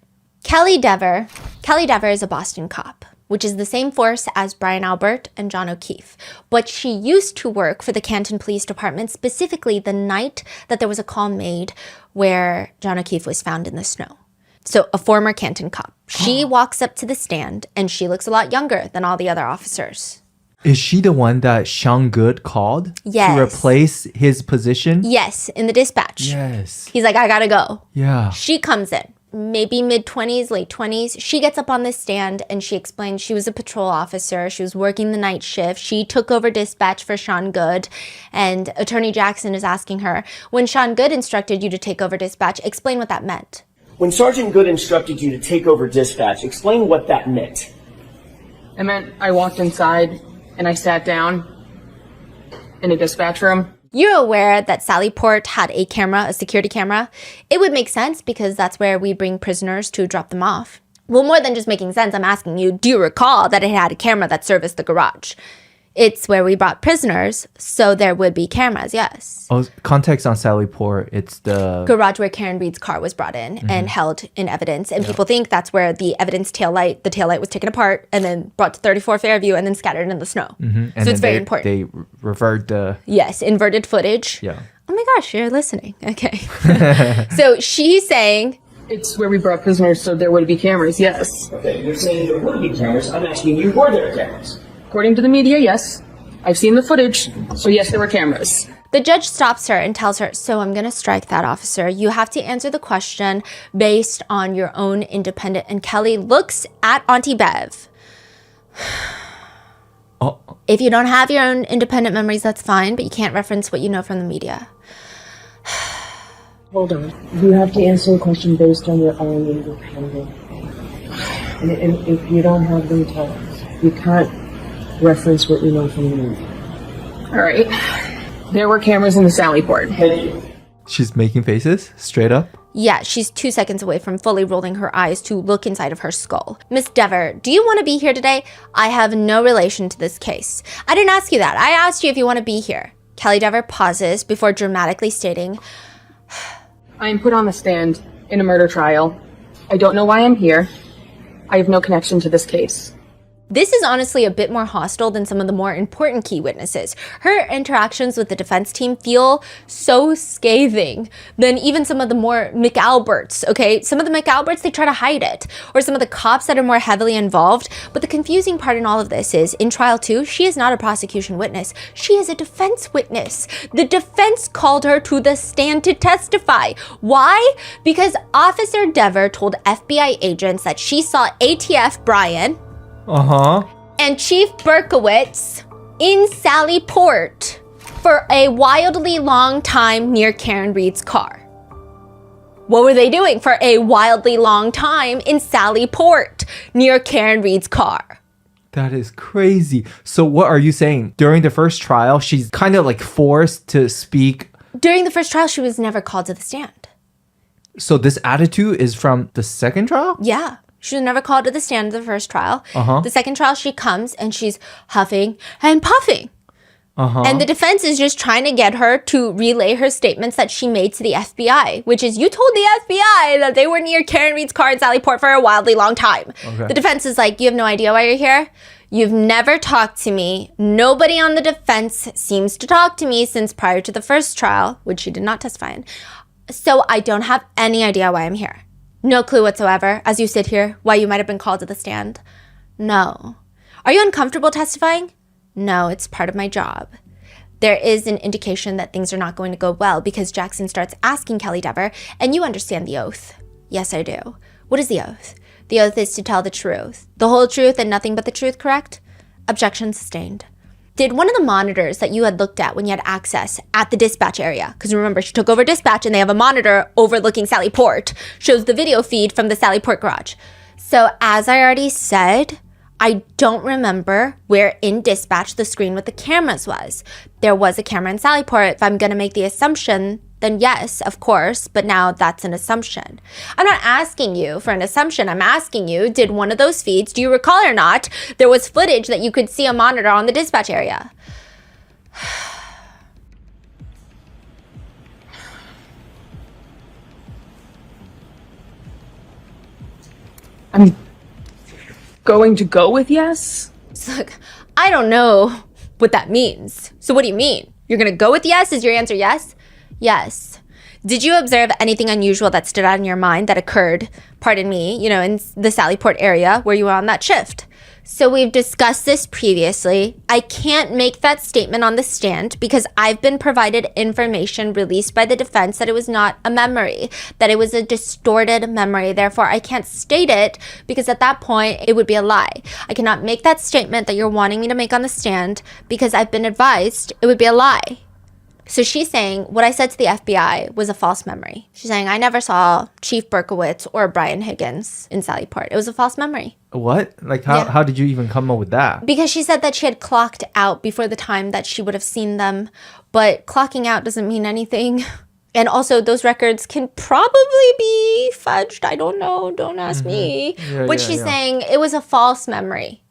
Kelly Dever is a Boston cop, which is the same force as Brian Albert and John O'Keefe. But she used to work for the Canton Police Department, specifically the night that there was a call made where John O'Keefe was found in the snow. So a former Canton cop. She walks up to the stand and she looks a lot younger than all the other officers. Is she the one that Sean Good called Yes. to replace his position? Yes, in the dispatch. Yes. He's like, I gotta go. Yeah. She comes in, maybe mid-20s, late 20s. She gets up on this stand and she explains she was a patrol officer. She was working the night shift. She took over dispatch for Sean Good. And Attorney Jackson is asking her, when Sean Good instructed you to take over dispatch, explain what that meant. When Sergeant Good instructed you to take over dispatch, explain what that meant. It meant I walked inside and I sat down in a dispatch room. You're aware that Sallyport had a camera, a security camera. It would make sense because that's where we bring prisoners to drop them off. Well, more than just making sense, I'm asking you, do you recall that it had a camera that serviced the garage? It's where we brought prisoners, so there would be cameras, yes. Oh, context on Sallyport, it's the garage where Karen Reed's car was brought in and held in evidence. And people think that's where the evidence the taillight was taken apart and then brought to 34 Fairview and then scattered in the snow. And so it's very important. They revert the... Yes, inverted footage. Yeah. Oh my gosh, you're listening. Okay. So she's saying... It's where we brought prisoners, so there would be cameras, yes. Okay, you're saying there would be cameras. I'm asking you, were there cameras? According to the media, yes. I've seen the footage, so yes, there were cameras. The judge stops her and tells her, so I'm going to strike that, officer. You have to answer the question based on your own independent. And Kelly looks at Auntie Bev. Oh. If you don't have your own independent memories, that's fine, but you can't reference what you know from the media. Hold on. You have to answer the question based on your own independent. And if you don't have them, tell us. You can't reference what you know from the movie. All right. There were cameras in the Sallyport. She's making faces straight up? Yeah, she's 2 seconds away from fully rolling her eyes to look inside of her skull. Miss Dever, do you want to be here today? I have no relation to this case. I didn't ask you that. I asked you if you want to be here. Kelly Dever pauses before dramatically stating, I am put on the stand in a murder trial. I don't know why I'm here. I have no connection to this case. This is honestly a bit more hostile than some of the more important key witnesses. Her interactions with the defense team feel so scathing than even some of the more McAlberts, okay? Some of the McAlberts, they try to hide it. Or some of the cops that are more heavily involved. But the confusing part in all of this is, in trial 2, she is not a prosecution witness. She is a defense witness. The defense called her to the stand to testify. Why? Because Officer Dever told FBI agents that she saw ATF Brian and Chief Berkowitz in Sally Port for a wildly long time near Karen Reed's car. What were they doing for a wildly long time in Sally Port near Karen Reed's car? That is crazy. So what are you saying? During the first trial, she's kind of like forced to speak. During the first trial, she was never called to the stand. So this attitude is from the second trial? Yeah. She was never called to the stand in the first trial. The second trial, she comes and she's huffing and puffing. And the defense is just trying to get her to relay her statements that she made to the FBI, which is, you told the FBI that they were near Karen Reed's car in Sally Port for a wildly long time. The defense is like, you have no idea why you're here? You've never talked to me. Nobody on the defense seems to talk to me since prior to the first trial, which she did not testify in. So I don't have any idea why I'm here. No clue whatsoever, as you sit here, why you might have been called to the stand. No. Are you uncomfortable testifying? No, it's part of my job. There is an indication that things are not going to go well because Jackson starts asking Kelly Dever, and you understand the oath. Yes, I do. What is the oath? The oath is to tell the truth. The whole truth and nothing but the truth, correct? Objection sustained. Did one of the monitors that you had looked at when you had access at the dispatch area, because remember, she took over dispatch and they have a monitor overlooking Sally Port, shows the video feed from the Sally Port garage. So as I already said, I don't remember where in dispatch the screen with the cameras was. There was a camera in Sally Port. If I'm going to make the assumption, then yes, of course, but now that's an assumption. I'm not asking you for an assumption. I'm asking you, did one of those feeds, do you recall or not, there was footage that you could see a monitor on the dispatch area? I'm going to go with yes? Look, I don't know what that means. So what do you mean? You're going to go with yes? Is your answer yes? Yes. Did you observe anything unusual that stood out in your mind that occurred, pardon me, in the Sally Port area where you were on that shift? So we've discussed this previously. I can't make that statement on the stand because I've been provided information released by the defense that it was not a memory, that it was a distorted memory. Therefore, I can't state it because at that point, it would be a lie. I cannot make that statement that you're wanting me to make on the stand because I've been advised it would be a lie. So she's saying what I said to the FBI was a false memory. She's saying I never saw Chief Berkowitz or Brian Higgins in Sally Port. It was a false memory. What? Like how did you even come up with that? Because she said that she had clocked out before the time that she would have seen them. But clocking out doesn't mean anything. And also those records can probably be fudged. I don't know. Don't ask me. But she's saying it was a false memory.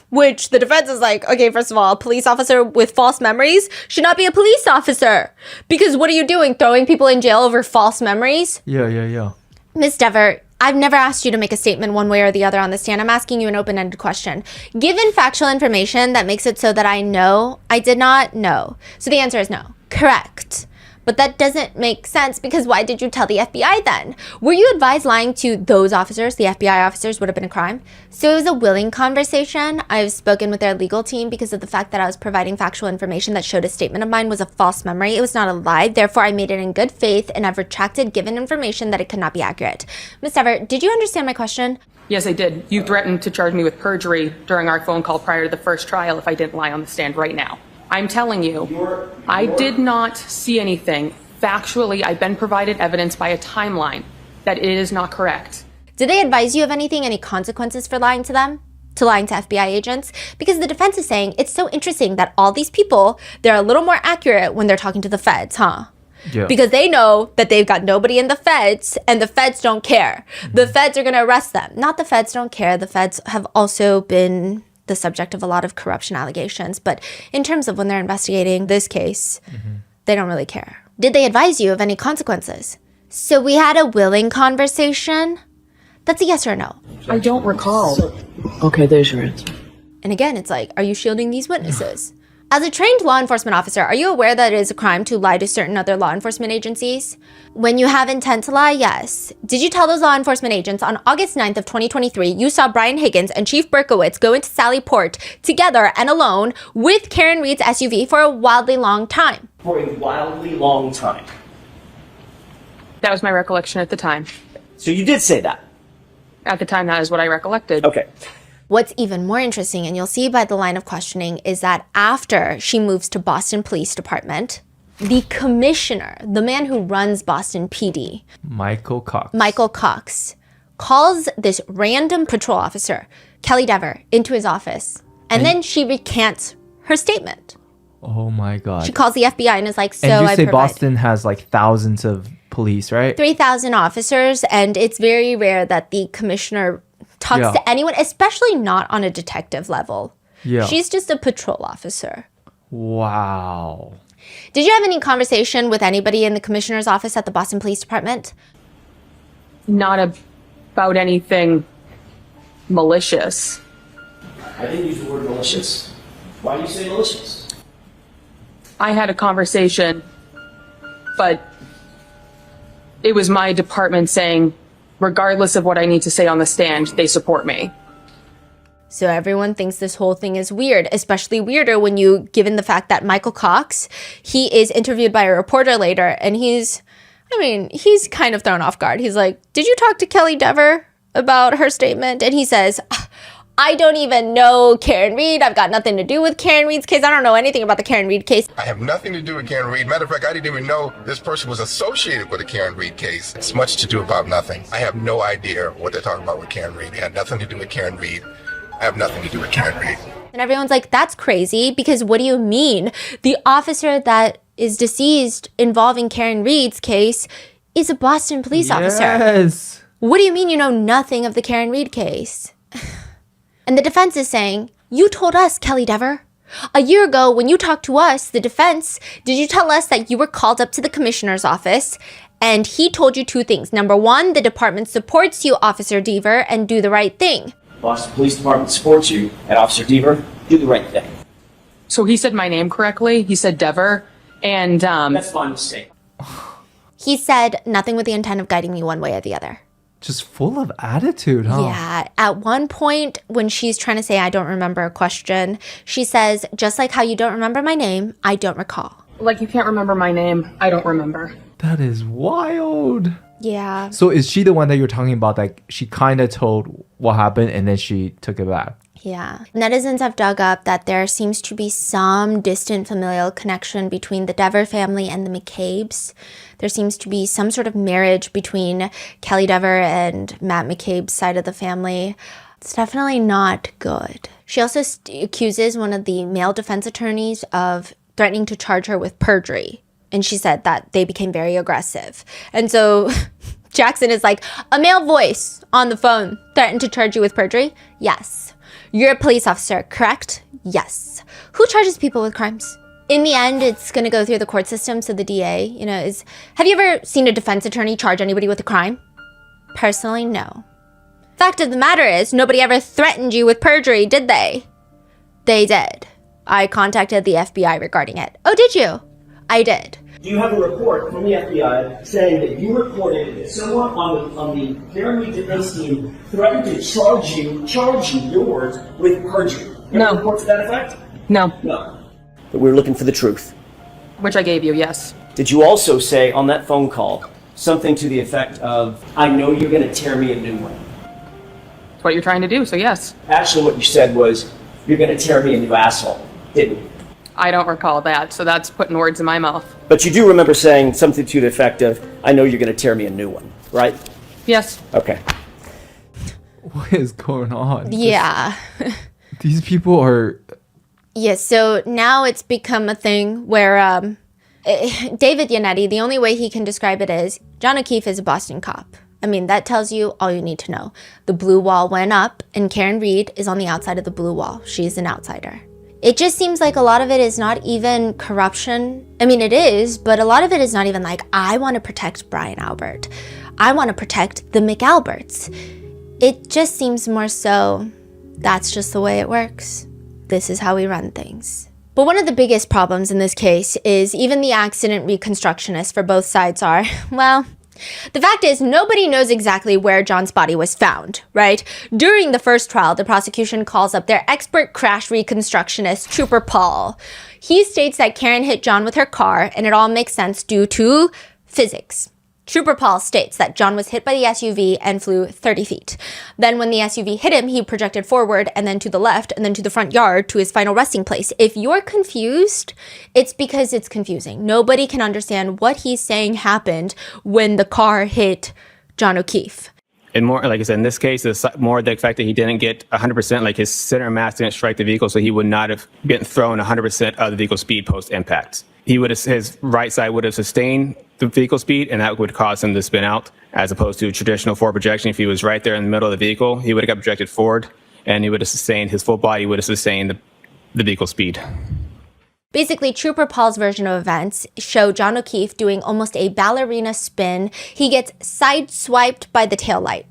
Which the defense is like, okay, first of all, a police officer with false memories should not be a police officer. Because what are you doing? Throwing people in jail over false memories? Yeah. Ms. Dever, I've never asked you to make a statement one way or the other on the stand. I'm asking you an open-ended question. Given factual information that makes it so that I know, I did not know. So the answer is no. Correct. But that doesn't make sense because why did you tell the FBI then? Were you advised lying to those officers, the FBI officers, would have been a crime? So it was a willing conversation. I've spoken with their legal team because of the fact that I was providing factual information that showed a statement of mine was a false memory. It was not a lie. Therefore, I made it in good faith and I've retracted given information that it could not be accurate. Ms. Dever, did you understand my question? Yes, I did. You threatened to charge me with perjury during our phone call prior to the first trial if I didn't lie on the stand right now. I'm telling you, I did not see anything. Factually, I've been provided evidence by a timeline that it is not correct. Did they advise you of anything, any consequences for lying to them? To lying to FBI agents? Because the defense is saying it's so interesting that all these people, they're a little more accurate when they're talking to the feds, huh? Yeah. Because they know that they've got nobody in the feds and the feds don't care. The feds are going to arrest them. Not the feds don't care. The feds have also been the subject of a lot of corruption allegations. But in terms of when they're investigating this case, they don't really care. Did they advise you of any consequences? So we had a willing conversation. That's a yes or no. I don't recall. Okay, there's your answer. And again, it's like, are you shielding these witnesses? As a trained law enforcement officer, are you aware that it is a crime to lie to certain other law enforcement agencies? When you have intent to lie, yes. Did you tell those law enforcement agents on August 9th of 2023 you saw Brian Higgins and Chief Berkowitz go into Sally Port together and alone with Karen Reed's SUV for a wildly long time? For a wildly long time. That was my recollection at the time. So you did say that? At the time, that is what I recollected. Okay. What's even more interesting, and you'll see by the line of questioning, is that after she moves to Boston Police Department, the commissioner, the man who runs Boston PD, Michael Cox, calls this random patrol officer, Kelly Dever, into his office. And then she recants her statement. Oh my God. She calls the FBI and is like, so and you I say provide Boston has like thousands of police, right? 3,000 officers, and it's very rare that the commissioner talks to anyone, especially not on a detective level. Yeah. She's just a patrol officer. Wow. Did you have any conversation with anybody in the commissioner's office at the Boston Police Department? Not about anything malicious. I didn't use the word malicious. Why do you say malicious? I had a conversation, but it was my department saying, regardless of what I need to say on the stand, they support me. So everyone thinks this whole thing is weird, especially weirder when you, given the fact that Michael Cox, he is interviewed by a reporter later, and he's kind of thrown off guard. He's like, did you talk to Kelly Dever about her statement? And he says, I don't even know Karen Reed. I've got nothing to do with Karen Reed's case. I don't know anything about the Karen Reed case. I have nothing to do with Karen Reed. Matter of fact, I didn't even know this person was associated with the Karen Reed case. It's much to do about nothing. I have no idea what they're talking about with Karen Reed. It had nothing to do with Karen Reed. I have nothing to do with Karen Reed. And everyone's like, that's crazy, because what do you mean? The officer that is deceased involving Karen Reed's case is a Boston police officer. Yes. What do you mean you know nothing of the Karen Reed case? And the defense is saying, you told us, Kelly Dever. A year ago, when you talked to us, the defense, did you tell us that you were called up to the commissioner's office and he told you two things? Number one, the department supports you, Officer Dever, and do the right thing. Boston Police Department supports you, and Officer Dever, do the right thing. So he said my name correctly. He said Dever, and that's my mistake. He said nothing with the intent of guiding me one way or the other. Just full of attitude, huh? Yeah. At one point, when she's trying to say, I don't remember a question, she says, just like how you don't remember my name, I don't recall. Like you can't remember my name, I don't remember. That is wild. Yeah. So is she the one that you're talking about? Like she kind of told what happened and then she took it back. Yeah. Netizens have dug up that there seems to be some distant familial connection between the Dever family and the McCabe's. There seems to be some sort of marriage between Kelly Dever and Matt McCabe's side of the family. It's definitely not good. She also accuses one of the male defense attorneys of threatening to charge her with perjury. And she said that they became very aggressive. And so Jackson is like, a male voice on the phone threatened to charge you with perjury? Yes. You're a police officer, correct? Yes. Who charges people with crimes? In the end, it's going to go through the court system. So the DA, have you ever seen a defense attorney charge anybody with a crime? Personally, no. Fact of the matter is, nobody ever threatened you with perjury, did they? They did. I contacted the FBI regarding it. Oh, did you? I did. Do you have a report from the FBI saying that you reported that someone on the Karen Reed defense team threatened to charge you, your words, with perjury? You have a report to that effect? No. No. But we're looking for the truth. Which I gave you, yes. Did you also say on that phone call something to the effect of, I know you're going to tear me a new one? That's what you're trying to do, so yes. Actually, what you said was, you're going to tear me a new asshole, didn't you? I don't recall that, so that's putting words in my mouth. But you do remember saying something to the effect of, I know you're going to tear me a new one, right? Yes. Okay. What is going on? Yeah. These people are... Yeah, so now it's become a thing where David Yannetti, the only way he can describe it is, John O'Keefe is a Boston cop. I mean, that tells you all you need to know. The blue wall went up, and Karen Reed is on the outside of the blue wall. She's an outsider. It just seems like a lot of it is not even corruption. I mean, it is, but a lot of it is not even like, I want to protect Brian Albert. I want to protect the McAlberts. It just seems more so, that's just the way it works. This is how we run things. But one of the biggest problems in this case is even the accident reconstructionists for both sides are, well, the fact is, nobody knows exactly where John's body was found, right? During the first trial, the prosecution calls up their expert crash reconstructionist, Trooper Paul. He states that Karen hit John with her car, and it all makes sense due to physics. Trooper Paul states that John was hit by the SUV and flew 30 feet. Then when the SUV hit him, he projected forward and then to the left and then to the front yard to his final resting place. If you're confused, it's because it's confusing. Nobody can understand what he's saying happened when the car hit John O'Keefe. And more, like I said, in this case, it's more the fact that he didn't get 100%, like his center mass didn't strike the vehicle, so he would not have been thrown 100% of the vehicle speed post-impact. His right side would have sustained the vehicle speed, and that would cause him to spin out, as opposed to traditional forward projection. If he was right there in the middle of the vehicle, he would have got projected forward, and he would have sustained, his full body would have sustained the vehicle speed. Basically, Trooper Paul's version of events show John O'Keefe doing almost a ballerina spin. He gets sideswiped by the taillight.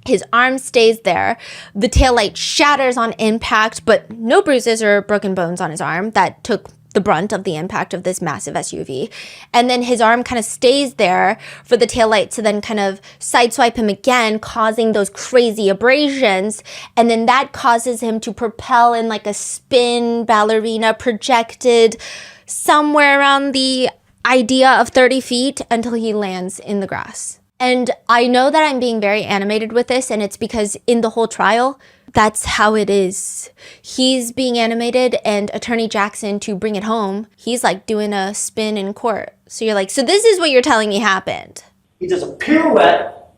His arm stays there. The taillight shatters on impact, but no bruises or broken bones on his arm. That took the brunt of the impact of this massive SUV. And then his arm kind of stays there for the taillight to then kind of sideswipe him again, causing those crazy abrasions. And then that causes him to propel in like a spin ballerina projected somewhere around the idea of 30 feet until he lands in the grass. And I know that I'm being very animated with this, and it's because in the whole trial, that's how it is. He's being animated, and Attorney Jackson, to bring it home, he's like doing a spin in court. So you're like, so this is what you're telling me happened. He does a pirouette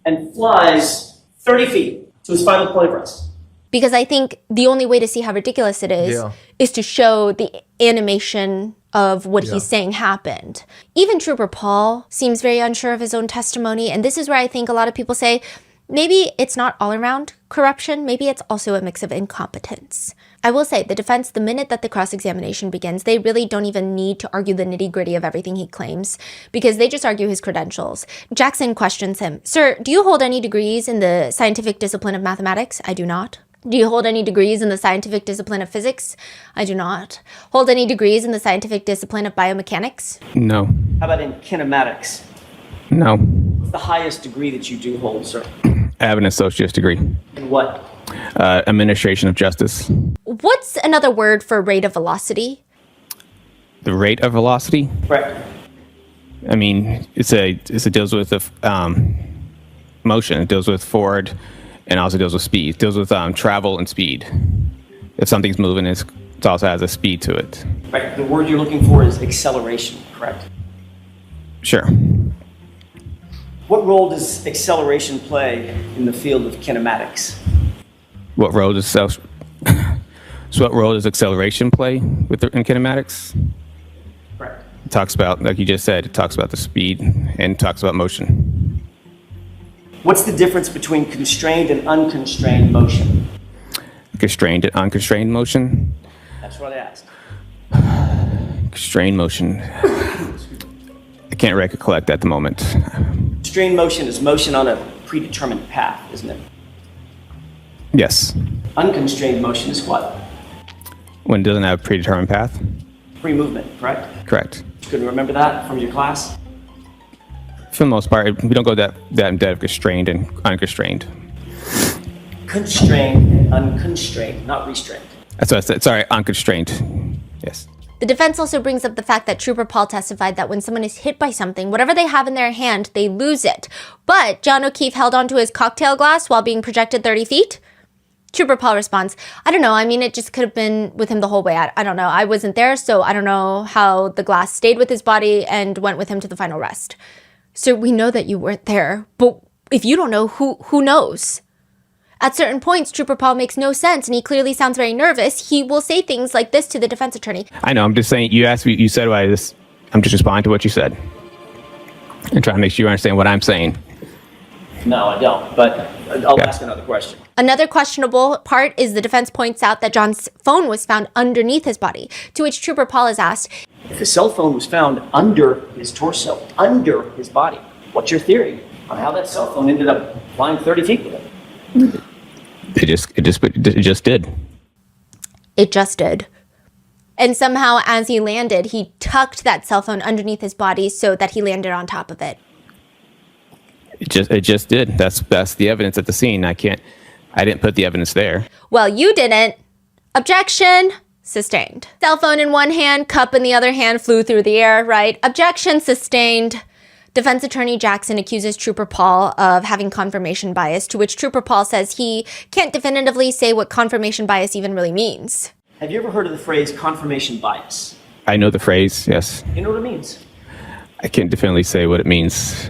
and flies 30 feet to his final point of rest. Because I think the only way to see how ridiculous it is to show the animation of what he's saying happened. Even Trooper Paul seems very unsure of his own testimony, and this is where I think a lot of people say, maybe it's not all around corruption, maybe it's also a mix of incompetence. I will say, the defense, the minute that the cross-examination begins, they really don't even need to argue the nitty-gritty of everything he claims, because they just argue his credentials. Jackson questions him, "Sir, do you hold any degrees in the scientific discipline of mathematics?" "I do not." "Do you hold any degrees in the scientific discipline of physics?" "I do not." "Hold any degrees in the scientific discipline of biomechanics?" No. How about in kinematics? No. What's the highest degree that you do hold, sir? I have an associate's degree. In what? Administration of justice. What's another word for rate of velocity? The rate of velocity? Correct. I mean, it deals with the motion. It deals with forward, and also deals with speed. It deals with travel and speed. If something's moving, it also has a speed to it. Right. The word you're looking for is acceleration, correct? Sure. What role does acceleration play in the field of kinematics? What role does acceleration play in kinematics? Right. It talks about, like you just said, it talks about the speed and talks about motion. What's the difference between constrained and unconstrained motion? Constrained and unconstrained motion? That's what I asked. Constrained motion. I can't recollect at the moment. Constrained motion is motion on a predetermined path, isn't it? Yes. Unconstrained motion is what? When it doesn't have a predetermined path? Free movement, correct? Correct. Couldn't remember that from your class? For the most part, we don't go that in depth, constrained and unconstrained. Constrained and unconstrained, not restrained. That's what I said. Sorry, unconstrained. Yes. The defense also brings up the fact that Trooper Paul testified that when someone is hit by something, whatever they have in their hand, they lose it. But John O'Keefe held onto his cocktail glass while being projected 30 feet. Trooper Paul responds, "I don't know. I mean, it just could have been with him the whole way. I don't know. I wasn't there, so I don't know how the glass stayed with his body and went with him to the final rest." So we know that you weren't there, but if you don't know, who knows? At certain points, Trooper Paul makes no sense, and he clearly sounds very nervous. He will say things like this to the defense attorney. I know. I'm just saying. You asked me. You said, "I I'm just responding to what you said and trying to make sure you understand what I'm saying. No, I don't, but I'll ask another question. Another questionable part is the defense points out that John's phone was found underneath his body, to which Trooper Paul is asked, if the cell phone was found under his torso, under his body, what's your theory on how that cell phone ended up flying 30 feet with him? It just did. It just did. And somehow, as he landed, he tucked that cell phone underneath his body so that he landed on top of it. It just did. That's the evidence at the scene. I didn't put the evidence there. Well, you didn't. Objection. Sustained. Cell phone in one hand, cup in the other hand, flew through the air, right? Objection sustained. Defense attorney Jackson accuses Trooper Paul of having confirmation bias, to which Trooper Paul says he can't definitively say what confirmation bias even really means. Have you ever heard of the phrase confirmation bias? I know the phrase, yes. You know what it means? I can't definitively say what it means.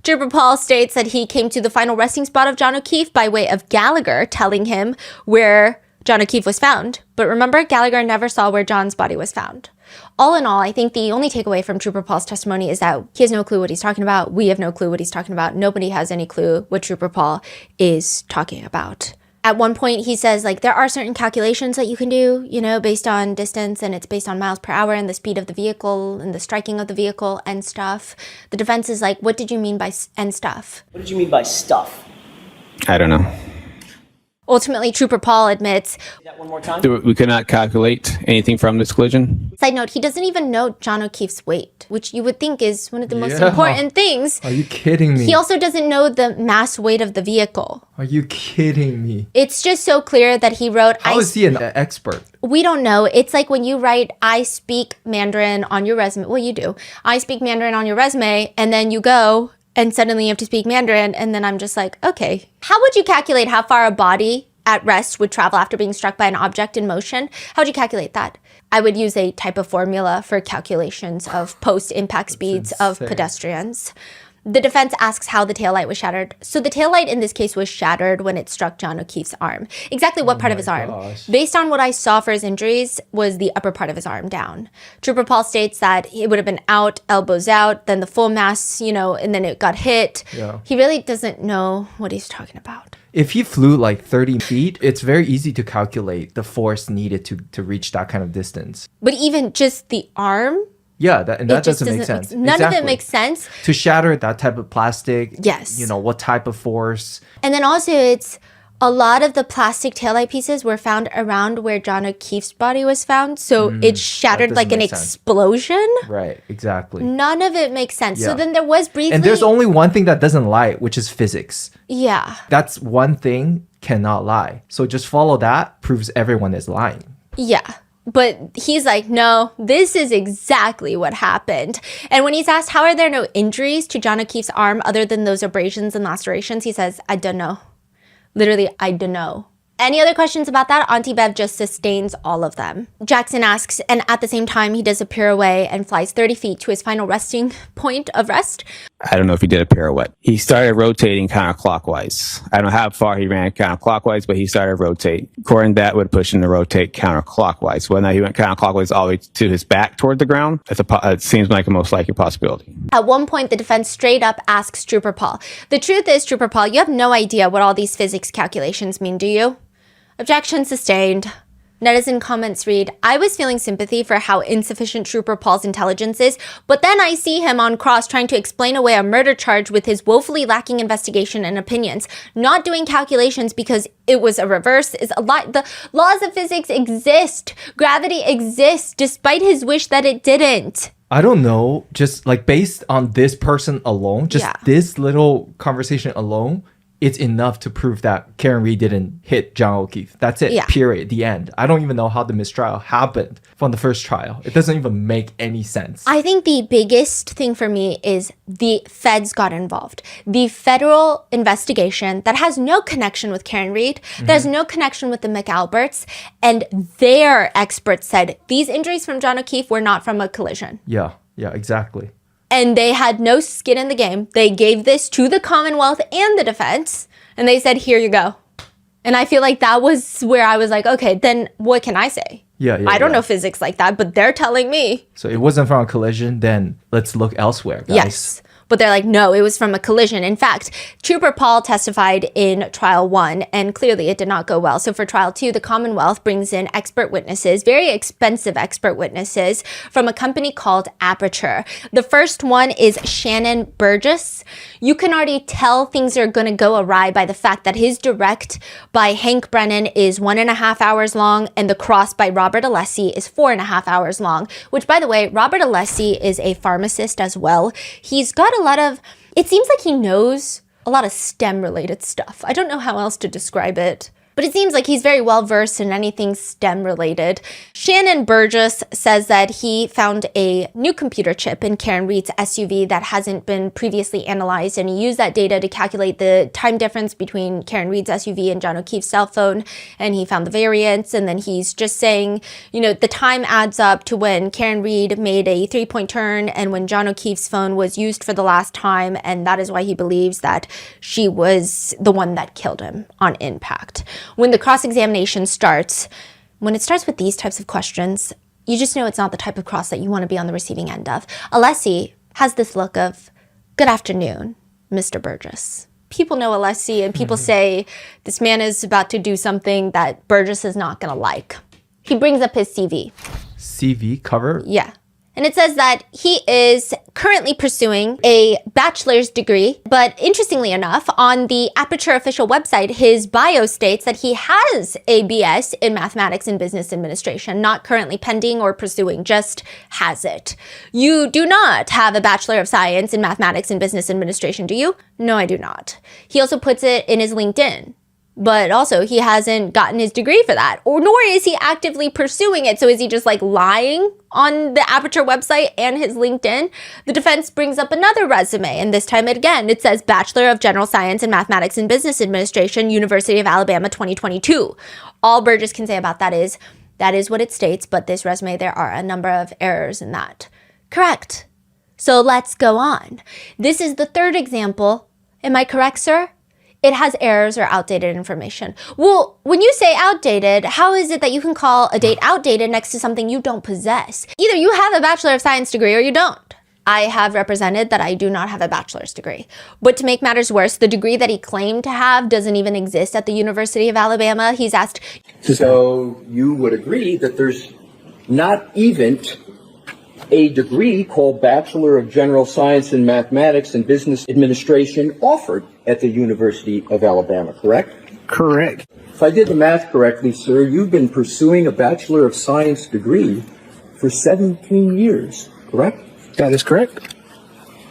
Trooper Paul states that he came to the final resting spot of John O'Keefe by way of Gallagher telling him where John O'Keefe was found. But remember, Gallagher never saw where John's body was found. All in all, I think the only takeaway from Trooper Paul's testimony is that he has no clue what he's talking about. We have no clue what he's talking about. Nobody has any clue what Trooper Paul is talking about. At one point, he says, like, there are certain calculations that you can do, you know, based on distance, and it's based on miles per hour and the speed of the vehicle and the striking of the vehicle and stuff. The defense is like, what did you mean by and stuff? What did you mean by stuff? I don't know. Ultimately, Trooper Paul admits, that one more time? We cannot calculate anything from this collision. Side note, he doesn't even know John O'Keefe's weight, which you would think is one of the most important things. Are you kidding me? He also doesn't know the mass weight of the vehicle. Are you kidding me? It's just so clear that he wrote... How is he an expert? We don't know. It's like when you write, I speak Mandarin on your resume. Well, you do. I speak Mandarin on your resume, and then you go... and suddenly you have to speak Mandarin, and then I'm just like, okay. How would you calculate how far a body at rest would travel after being struck by an object in motion? How would you calculate that? I would use a type of formula for calculations of post-impact speeds of pedestrians. The defense asks how the taillight was shattered. So the taillight in this case was shattered when it struck John O'Keefe's arm. Exactly what part of his arm? Based on what I saw for his injuries was the upper part of his arm down. Trooper Paul states that it would have been out, elbows out, then the full mass, you know, and then it got hit. Yeah. He really doesn't know what he's talking about. If he flew like 30 feet, it's very easy to calculate the force needed to reach that kind of distance. But even just the arm? Yeah, that doesn't make sense. None of it makes sense. To shatter that type of plastic, yes. You know, what type of force? And then also it's a lot of the plastic taillight pieces were found around where John O'Keefe's body was found. So it shattered like an explosion. Right, exactly. None of it makes sense. Yeah. So then there was briefly... And there's only one thing that doesn't lie, which is physics. Yeah. That's one thing cannot lie. So just follow that, proves everyone is lying. Yeah. But he's like, no, this is exactly what happened. And when he's asked, how are there no injuries to John O'Keefe's arm other than those abrasions and lacerations, he says, I don't know. Literally, I don't know. Any other questions about that? Auntie Bev just sustains all of them. Jackson asks, and at the same time, he does a pirouette and flies 30 feet to his final resting point of rest. I don't know if he did a pirouette. He started rotating counterclockwise. I don't know how far he ran counterclockwise, but he started rotating. According to that, would push him to rotate counterclockwise. Whether or not he went counterclockwise all the way to his back toward the ground, it seems like a most likely possibility. At one point, the defense straight up asks Trooper Paul, the truth is, Trooper Paul, you have no idea what all these physics calculations mean, do you? Objection sustained. Netizen comments read, I was feeling sympathy for how insufficient Trooper Paul's intelligence is, but then I see him on cross trying to explain away a murder charge with his woefully lacking investigation and opinions. Not doing calculations because it was a reverse is a lie. The laws of physics exist. Gravity exists despite his wish that it didn't. I don't know. Just like based on this person alone, just this little conversation alone, it's enough to prove that Karen Reed didn't hit John O'Keefe. That's it, period, the end. I don't even know how the mistrial happened from the first trial. It doesn't even make any sense. I think the biggest thing for me is the feds got involved. The federal investigation that has no connection with Karen Reed, that has no connection with the McAlberts, and their experts said these injuries from John O'Keefe were not from a collision. Yeah, exactly. And they had no skin in the game. They gave this to the Commonwealth and the defense, and they said, here you go. And I feel like that was where I was like, okay, then what can I say? Yeah, I don't know physics like that, but they're telling me. So it wasn't from a collision, then let's look elsewhere, guys. Yes. But they're like, no, it was from a collision. In fact, Trooper Paul testified in trial 1, and clearly it did not go well. So for trial 2, the Commonwealth brings in expert witnesses, very expensive expert witnesses from a company called Aperture. The first one is Shannon Burgess. You can already tell things are going to go awry by the fact that his direct by Hank Brennan is 1.5 hours long, and the cross by Robert Alessi is 4.5 hours long, which, by the way, Robert Alessi is a pharmacist as well. He's got a lot of, it seems like he knows a lot of STEM related stuff. I don't know how else to describe it, but it seems like he's very well versed in anything STEM related. Shannon Burgess says that he found a new computer chip in Karen Reed's SUV that hasn't been previously analyzed, and he used that data to calculate the time difference between Karen Reed's SUV and John O'Keefe's cell phone, and he found the variance. And then he's just saying, you know, the time adds up to when Karen Reed made a 3-point turn and when John O'Keefe's phone was used for the last time, and that is why he believes that she was the one that killed him on impact. When the cross-examination starts, when it starts with these types of questions, you just know it's not the type of cross that you want to be on the receiving end of. Alessi has this look of, good afternoon, Mr. Burgess. People know Alessi, and people say this man is about to do something that Burgess is not going to like. He brings up his CV. CV cover? Yeah. And it says that he is currently pursuing a bachelor's degree. But interestingly enough, on the Aperture official website, his bio states that he has a BS in mathematics and business administration, not currently pending or pursuing, just has it. You do not have a Bachelor of Science in mathematics and business administration, do you? No, I do not. He also puts it in his LinkedIn. But also, he hasn't gotten his degree for that, or nor is he actively pursuing it. So is he just like lying on the Aperture website and his LinkedIn? The defense brings up another resume, and this time again, it says Bachelor of General Science in Mathematics and Business Administration, University of Alabama, 2022. All Burgess can say about that is what it states, but this resume, there are a number of errors in that. Correct. So let's go on. This is the third example. Am I correct, sir? It has errors or outdated information. Well, when you say outdated, how is it that you can call a date outdated next to something you don't possess? Either you have a Bachelor of Science degree or you don't. I have represented that I do not have a bachelor's degree. But to make matters worse, the degree that he claimed to have doesn't even exist at the University of Alabama. He's asked. So you would agree that there's not even a degree called Bachelor of General Science in Mathematics and Business Administration offered at the University of Alabama, correct? Correct. If I did the math correctly, sir, you've been pursuing a Bachelor of Science degree for 17 years, correct? That is correct.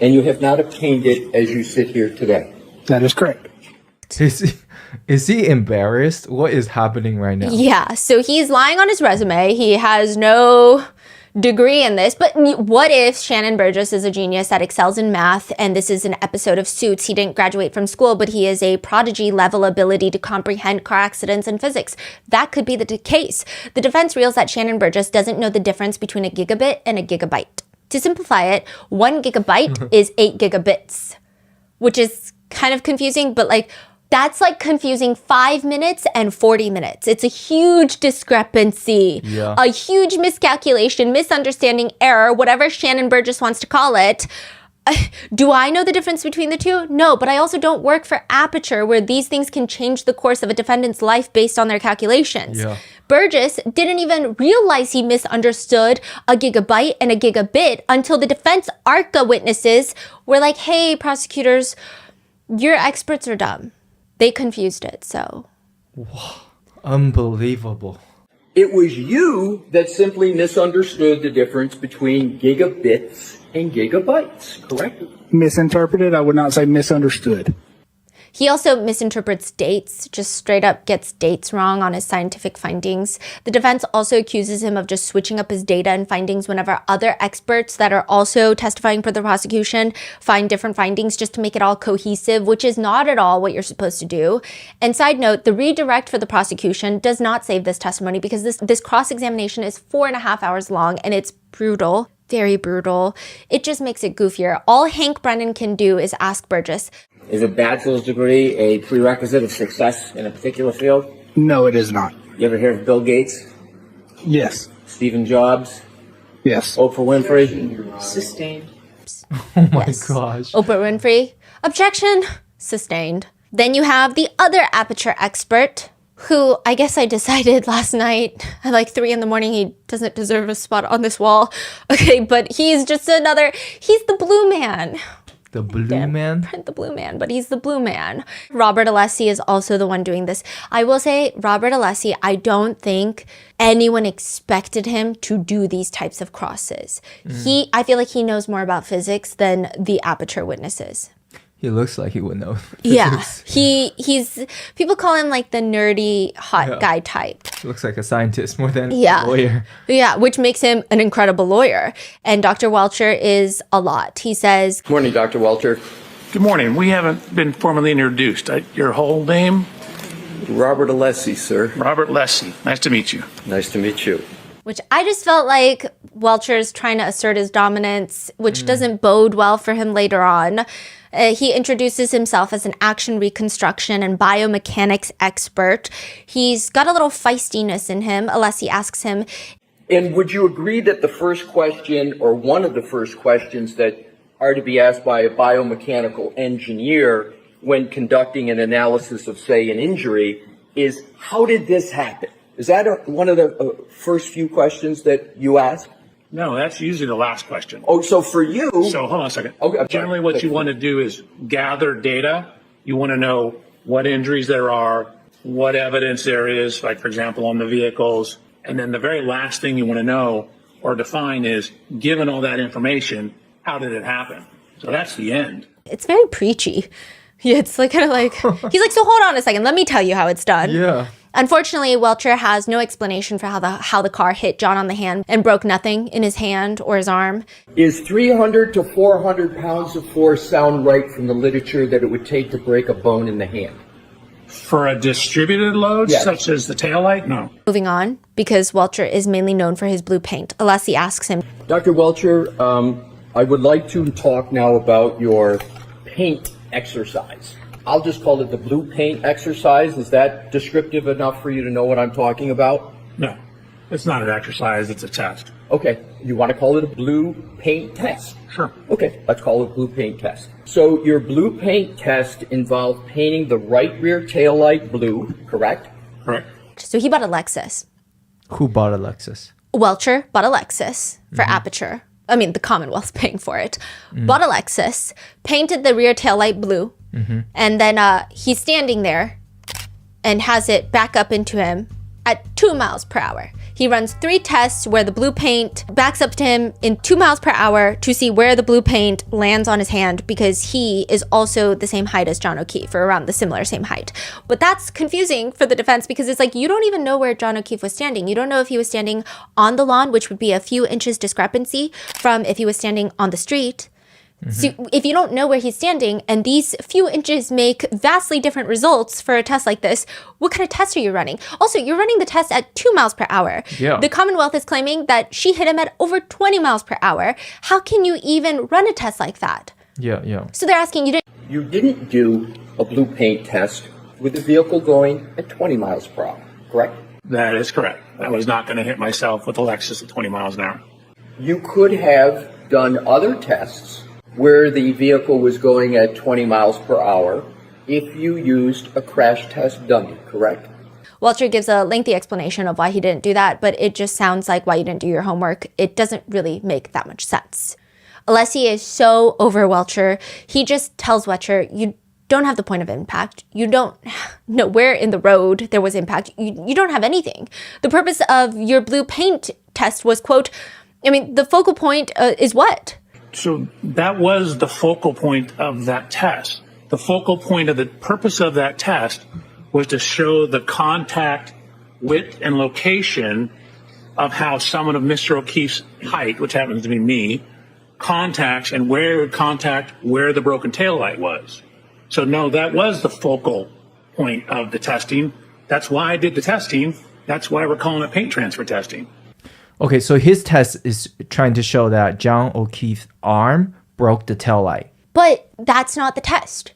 And you have not obtained it as you sit here today? That is correct. Is he embarrassed? What is happening right now? Yeah, so he's lying on his resume. He has no degree in this, but what if Shannon Burgess is a genius that excels in math, and this is an episode of Suits? He didn't graduate from school, but he is a prodigy level ability to comprehend car accidents and physics. That could be the case. The defense reveals that Shannon Burgess doesn't know the difference between a gigabit and a gigabyte. To simplify it, 1 gigabyte is 8 gigabits, which is kind of confusing, but like, that's like confusing 5 minutes and 40 minutes. It's a huge discrepancy, a huge miscalculation, misunderstanding, error, whatever Shannon Burgess wants to call it. Do I know the difference between the two? No, but I also don't work for Aperture, where these things can change the course of a defendant's life based on their calculations. Yeah. Burgess didn't even realize he misunderstood a gigabyte and a gigabit until the defense ARCA witnesses were like, hey, prosecutors, your experts are dumb. They confused it, so. Wow. Unbelievable. It was you that simply misunderstood the difference between gigabits and gigabytes, correct? Misinterpreted? I would not say misunderstood. He also misinterprets dates, just straight up gets dates wrong on his scientific findings. The defense also accuses him of just switching up his data and findings whenever other experts that are also testifying for the prosecution find different findings, just to make it all cohesive, which is not at all what you're supposed to do. And side note, the redirect for the prosecution does not save this testimony, because this cross-examination is 4.5 hours long, and it's brutal. Very brutal. It just makes it goofier. All Hank Brennan can do is ask Burgess, is a bachelor's degree a prerequisite of success in a particular field? No, it is not. You ever hear of Bill Gates? Yes. Stephen Jobs? Yes. Oprah Winfrey? Sustained. Oh my gosh. Oprah Winfrey. Objection. Sustained. Then you have the other aperture expert, who I guess I decided last night at like 3 a.m. he doesn't deserve a spot on this wall. Okay, but he's just he's the blue man. The blue man? Print the blue man, but he's the blue man. Robert Alessi is also the one doing this. I will say, Robert Alessi, I don't think anyone expected him to do these types of crosses. I feel like he knows more about physics than the aperture witnesses. He looks like he would know. Yeah, he's people call him like the nerdy hot guy type. He looks like a scientist more than Yeah. a lawyer. Yeah, which makes him an incredible lawyer. And Dr. Welcher is a lot. He says, Morning, Dr. Welcher. Good morning. We haven't been formally introduced. Your whole name? Robert Alessi, sir. Robert Lessie. Nice to meet you. Nice to meet you. which I just felt like Welcher's trying to assert his dominance, which doesn't bode well for him later on. He introduces himself as an action reconstruction and biomechanics expert. He's got a little feistiness in him. Alessi asks him, and would you agree that the first question, or one of the first questions that are to be asked by a biomechanical engineer when conducting an analysis of, say, an injury, is how did this happen? Is that one of the first few questions that you ask? No, that's usually the last question. Oh, so for you... So hold on a second. Okay, generally what you want to do is gather data. You want to know what injuries there are, what evidence there is, like, for example, on the vehicles. And then the very last thing you want to know or define is, given all that information, how did it happen? So that's the end. It's very preachy. Yeah, it's like kind of like, he's like, so hold on a second, let me tell you how it's done. Yeah. Unfortunately, Welcher has no explanation for how the car hit John on the hand and broke nothing in his hand or his arm. Is 300 to 400 pounds of force sound right from the literature that it would take to break a bone in the hand? For a distributed load, such as the taillight, no. Moving on, because Welcher is mainly known for his blue paint, Alessi asks him, Dr. Welcher, I would like to talk now about your paint exercise. I'll just call it the blue paint exercise. Is that descriptive enough for you to know what I'm talking about? No, it's not an exercise, it's a test. Okay, you want to call it a blue paint test? Sure. Okay, let's call it a blue paint test. So your blue paint test involved painting the right rear taillight blue, correct? Correct. So he bought a Lexus. Who bought a Lexus? Welcher bought a Lexus for Aperture. I mean, the Commonwealth's paying for it. Bought a Lexus, painted the rear taillight blue, and then he's standing there and has it back up into him at 2 miles per hour. He runs 3 tests where the blue paint backs up to him in 2 miles per hour to see where the blue paint lands on his hand, because he is also the same height as John O'Keefe, or around the similar same height. But that's confusing for the defense, because it's like, you don't even know where John O'Keefe was standing. You don't know if he was standing on the lawn, which would be a few inches discrepancy from if he was standing on the street. So if you don't know where he's standing, and these few inches make vastly different results for a test like this, what kind of test are you running? Also, you're running the test at 2 miles per hour. Yeah. The Commonwealth is claiming that she hit him at over 20 miles per hour. How can you even run a test like that? Yeah. So they're asking, You didn't do a blue paint test with the vehicle going at 20 miles per hour, correct? That is correct. I was not going to hit myself with a Lexus at 20 miles an hour. You could have done other tests where the vehicle was going at 20 miles per hour if you used a crash test dummy, correct? Welcher gives a lengthy explanation of why he didn't do that, but it just sounds like why you didn't do your homework. It doesn't really make that much sense. Alessi is so over Welcher. He just tells Welcher, you don't have the point of impact. You don't know where in the road there was impact. You don't have anything. The purpose of your blue paint test was, quote, the focal point is what? So that was the focal point of that test. The focal point of the purpose of that test was to show the contact width and location of how someone of Mr. O'Keefe's height, which happens to be me, contacts, and where it would contact where the broken taillight was. So no, that was the focal point of the testing. That's why I did the testing. That's why we're calling it paint transfer testing. Okay, so his test is trying to show that John O'Keefe's arm broke the taillight. But that's not the test.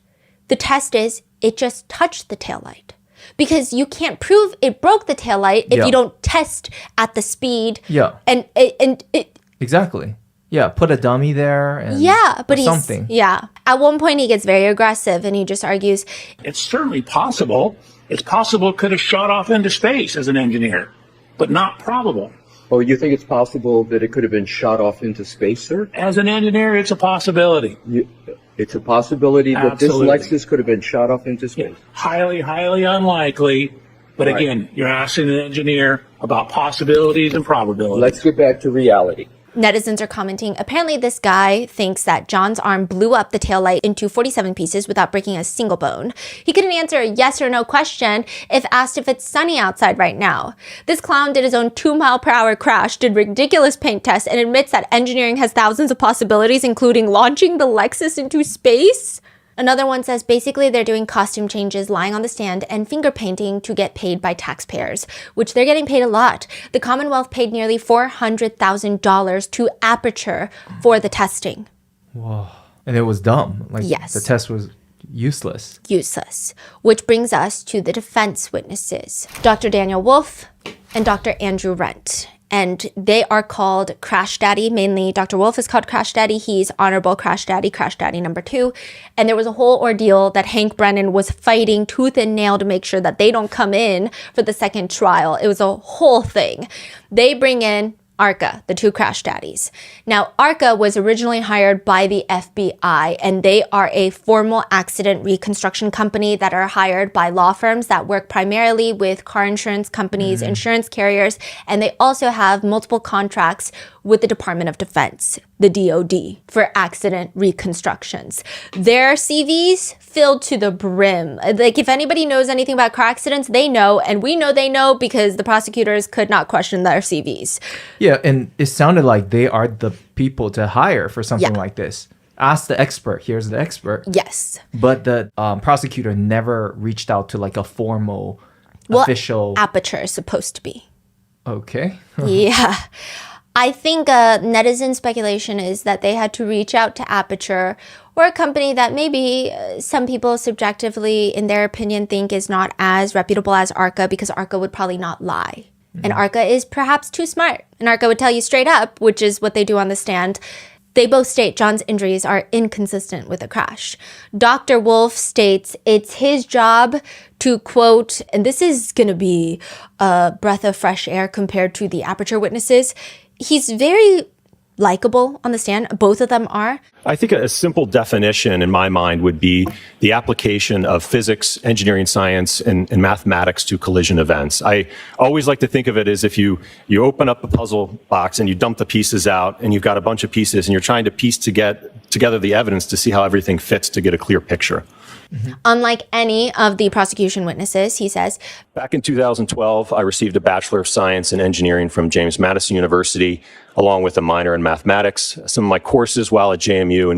The test is it just touched the taillight. because you can't prove it broke the taillight if you don't test at the speed. Yeah. And it Exactly. Yeah, put a dummy there and but or something. At one point he gets very aggressive and he just argues, It's certainly possible. It's possible it could have shot off into space as an engineer, but not probable. Oh, you think it's possible that it could have been shot off into space, sir? As an engineer, it's a possibility. It's a possibility that Absolutely. this Lexus could have been shot off into space. Highly, highly unlikely. But Right. again, you're asking an engineer about possibilities and probabilities. Let's get back to reality. netizens are commenting, apparently this guy thinks that John's arm blew up the taillight into 47 pieces without breaking a single bone. He couldn't answer a yes or no question if asked if it's sunny outside right now. This clown did his own 2-mile-per-hour crash, did ridiculous paint tests, and admits that engineering has thousands of possibilities, including launching the Lexus into space. Another one says basically they're doing costume changes, lying on the stand, and finger painting to get paid by taxpayers, which they're getting paid a lot. The Commonwealth paid nearly $400,000 to Aperture for the testing. Whoa. And it was dumb. Like, Yes. the test was useless. Useless. Which brings us to the defense witnesses, Dr. Daniel Wolf and Dr. Andrew Rent. And they are called Crash Daddy. Mainly, Dr. Wolf is called Crash Daddy. He's Honorable Crash Daddy number 2. And there was a whole ordeal that Hank Brennan was fighting tooth and nail to make sure that they don't come in for the second trial. It was a whole thing. They bring in ARCA, the 2 Crash Daddies. Now, ARCA was originally hired by the FBI, and they are a formal accident reconstruction company that are hired by law firms that work primarily with car insurance companies, insurance carriers, and they also have multiple contracts with the Department of Defense, the DoD, for accident reconstructions. Their CVs filled to the brim. Like, if anybody knows anything about car accidents, they know, and we know they know because the prosecutors could not question their CVs. Yeah, and it sounded like they are the people to hire for something like this. Ask the expert. Here's the expert. Yes. But the prosecutor never reached out to like a formal, official. Aperture is supposed to be. Okay. Yeah. I think netizen speculation is that they had to reach out to Aperture, or a company that maybe some people subjectively, in their opinion, think is not as reputable as ARCA, because ARCA would probably not lie. And ARCA is perhaps too smart. And ARCA would tell you straight up, which is what they do on the stand. They both state John's injuries are inconsistent with a crash. Dr. Wolf states it's his job to, quote, and this is going to be a breath of fresh air compared to the Aperture witnesses, he's very likable on the stand. Both of them are. I think a simple definition in my mind would be the application of physics, engineering, science, and mathematics to collision events. I always like to think of it as if you open up a puzzle box and you dump the pieces out, and you've got a bunch of pieces, and you're trying to piece together the evidence to see how everything fits to get a clear picture. Unlike any of the prosecution witnesses, he says, Back in 2012, I received a Bachelor of Science in Engineering from James Madison University, along with a minor in mathematics. Some of my courses while at JMU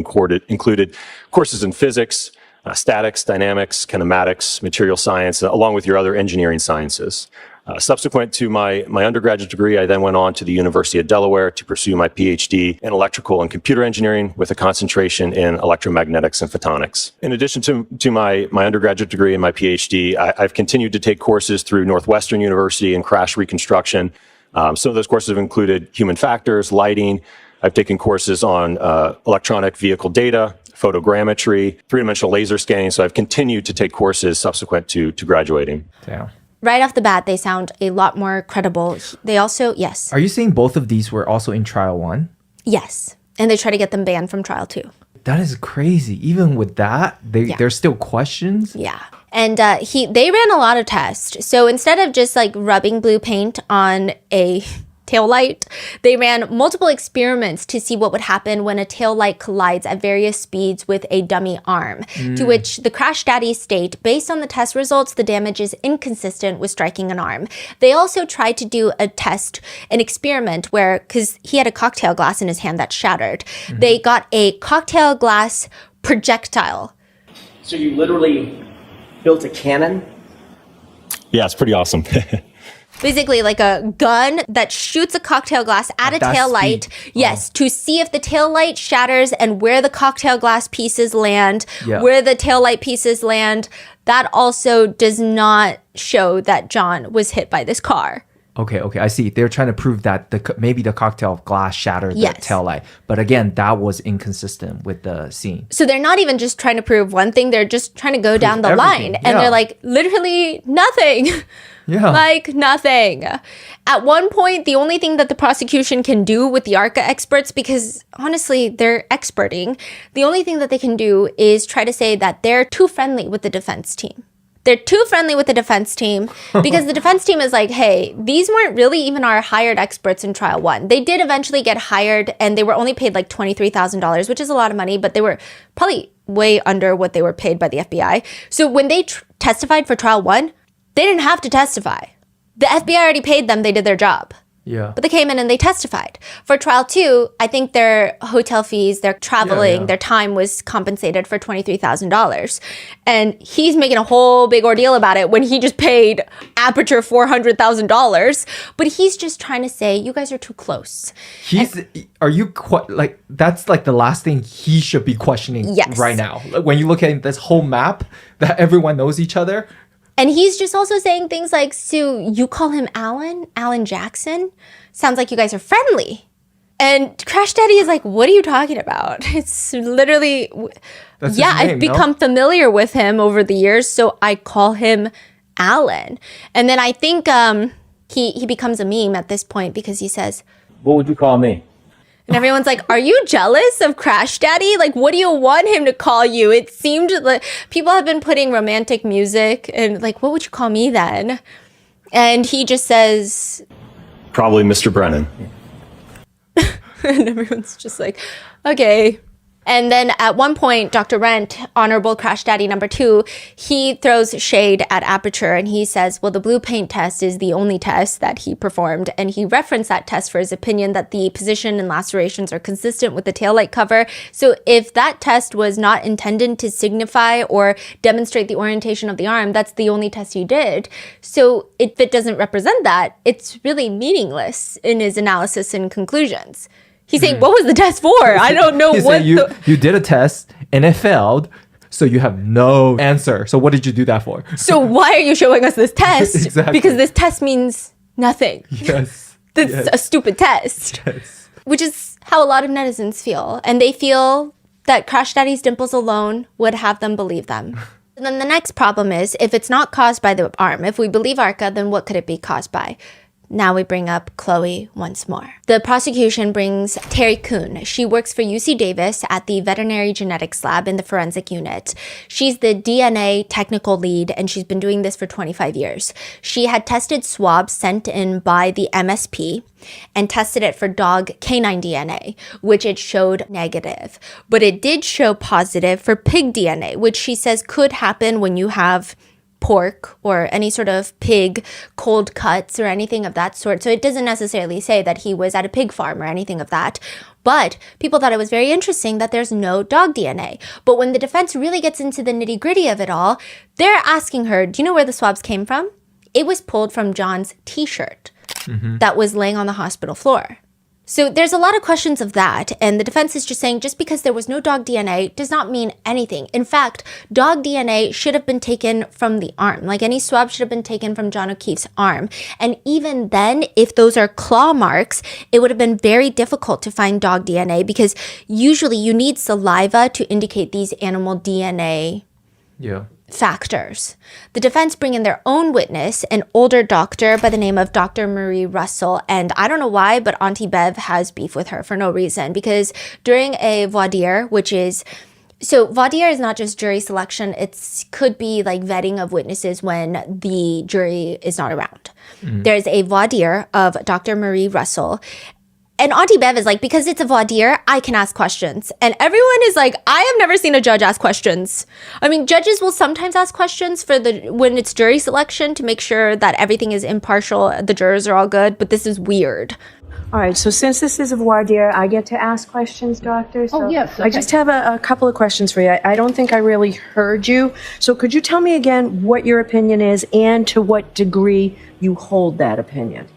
included courses in physics, statics, dynamics, kinematics, material science, along with your other engineering sciences. Subsequent to my undergraduate degree, I then went on to the University of Delaware to pursue my PhD in electrical and computer engineering with a concentration in electromagnetics and photonics. In addition to my undergraduate degree and my PhD, I've continued to take courses through Northwestern University in crash reconstruction. Some of those courses have included human factors, lighting. I've taken courses on electronic vehicle data, photogrammetry, three-dimensional laser scanning. So I've continued to take courses subsequent to graduating. Yeah. right off the bat, they sound a lot more credible. They also, yes. Are you saying both of these were also in trial 1? Yes. And they try to get them banned from trial 2. That is crazy. Even with that, there's still questions. Yeah. And they ran a lot of tests. So instead of just like rubbing blue paint on a taillight, they ran multiple experiments to see what would happen when a taillight collides at various speeds with a dummy arm. To which the Crash Daddies state, based on the test results, the damage is inconsistent with striking an arm. They also tried to do an experiment where, because he had a cocktail glass in his hand that shattered, they got a cocktail glass projectile. So you literally built a cannon? Yeah, it's pretty awesome. basically like a gun that shoots a cocktail glass at a tail light. Yes, to see if the tail light shatters and where the cocktail glass pieces land, where the tail light pieces land. That also does not show that John was hit by this car. Okay, I see. They're trying to prove that maybe the cocktail glass shattered the tail light. But again, that was inconsistent with the scene. So they're not even just trying to prove one thing. They're just trying to go down the line. And they're like, literally nothing. Like nothing. At one point, the only thing that the prosecution can do with the ARCA experts, because honestly, they're experting, the only thing that they can do is try to say that they're too friendly with the defense team. They're too friendly with the defense team because the defense team is like, hey, these weren't really even our hired experts in trial one. They did eventually get hired and they were only paid like $23,000, which is a lot of money, but they were probably way under what they were paid by the FBI. So when they testified for trial one, they didn't have to testify. The FBI already paid them. They did their job. Yeah. But they came in and they testified. For trial two, I think their hotel fees, their traveling, their time was compensated for $23,000. And he's making a whole big ordeal about it when he just paid Aperture $400,000. But he's just trying to say, you guys are too close. That's like the last thing he should be questioning right now. Like, when you look at this whole map that everyone knows each other. And he's just also saying things like, so you call him Alan Jackson? Sounds like you guys are friendly. And Crash Daddy is like, what are you talking about? It's literally, I've become familiar with him over the years, so I call him Alan. And then I think he becomes a meme at this point because he says, what would you call me? And everyone's like, are you jealous of Crash Daddy? Like, what do you want him to call you? It seemed like people have been putting romantic music and like, what would you call me then? And he just says, probably Mr. Brennan. And everyone's just like, okay. And then at one point, Dr. Rent, Honorable Crash Daddy number 2, he throws shade at Aperture and he says, well, the blue paint test is the only test that he performed. And he referenced that test for his opinion that the position and lacerations are consistent with the taillight cover. So if that test was not intended to signify or demonstrate the orientation of the arm, that's the only test he did. So if it doesn't represent that, it's really meaningless in his analysis and conclusions. He's saying, what was the test for? I don't know what you did a test and it failed, so you have no answer. So what did you do that for? So why are you showing us this test? Exactly. Because this test means nothing. Yes. That's a stupid test. Yes. Which is how a lot of netizens feel. And they feel that Crash Daddy's dimples alone would have them believe them. And then the next problem is, if it's not caused by the arm, if we believe ARCA, then what could it be caused by? Now we bring up Chloe once more. The prosecution brings Terry Kuhn. She works for UC Davis at the veterinary genetics lab in the forensic unit. She's the DNA technical lead, and she's been doing this for 25 years. She had tested swabs sent in by the MSP and tested it for dog canine DNA, which it showed negative. But it did show positive for pig DNA, which she says could happen when you have pork or any sort of pig cold cuts or anything of that sort. So it doesn't necessarily say that he was at a pig farm or anything of that. But people thought it was very interesting that there's no dog DNA. But when the defense really gets into the nitty-gritty of it all, they're asking her, do you know where the swabs came from? It was pulled from John's t-shirt that was laying on the hospital floor. So there's a lot of questions of that, and the defense is just saying just because there was no dog DNA does not mean anything. In fact, dog DNA should have been taken from the arm. Like any swab should have been taken from John O'Keefe's arm. And even then, if those are claw marks, it would have been very difficult to find dog DNA because usually you need saliva to indicate these animal DNA factors. The defense bring in their own witness, an older doctor by the name of Dr. Marie Russell. And I don't know why, but Auntie Bev has beef with her for no reason, because during a voir dire, so voir dire is not just jury selection, it could be like vetting of witnesses when the jury is not around. There's a voir dire of Dr. Marie Russell. And Auntie Bev is like, because it's a voir dire, I can ask questions. And everyone is like, I have never seen a judge ask questions. I mean, judges will sometimes ask questions when it's jury selection to make sure that everything is impartial, the jurors are all good, but this is weird. All right, so since this is a voir dire, I get to ask questions, doctor? So yes, I okay. just have a couple of questions for you. I don't think I really heard you. So could you tell me again what your opinion is and to what degree you hold that opinion?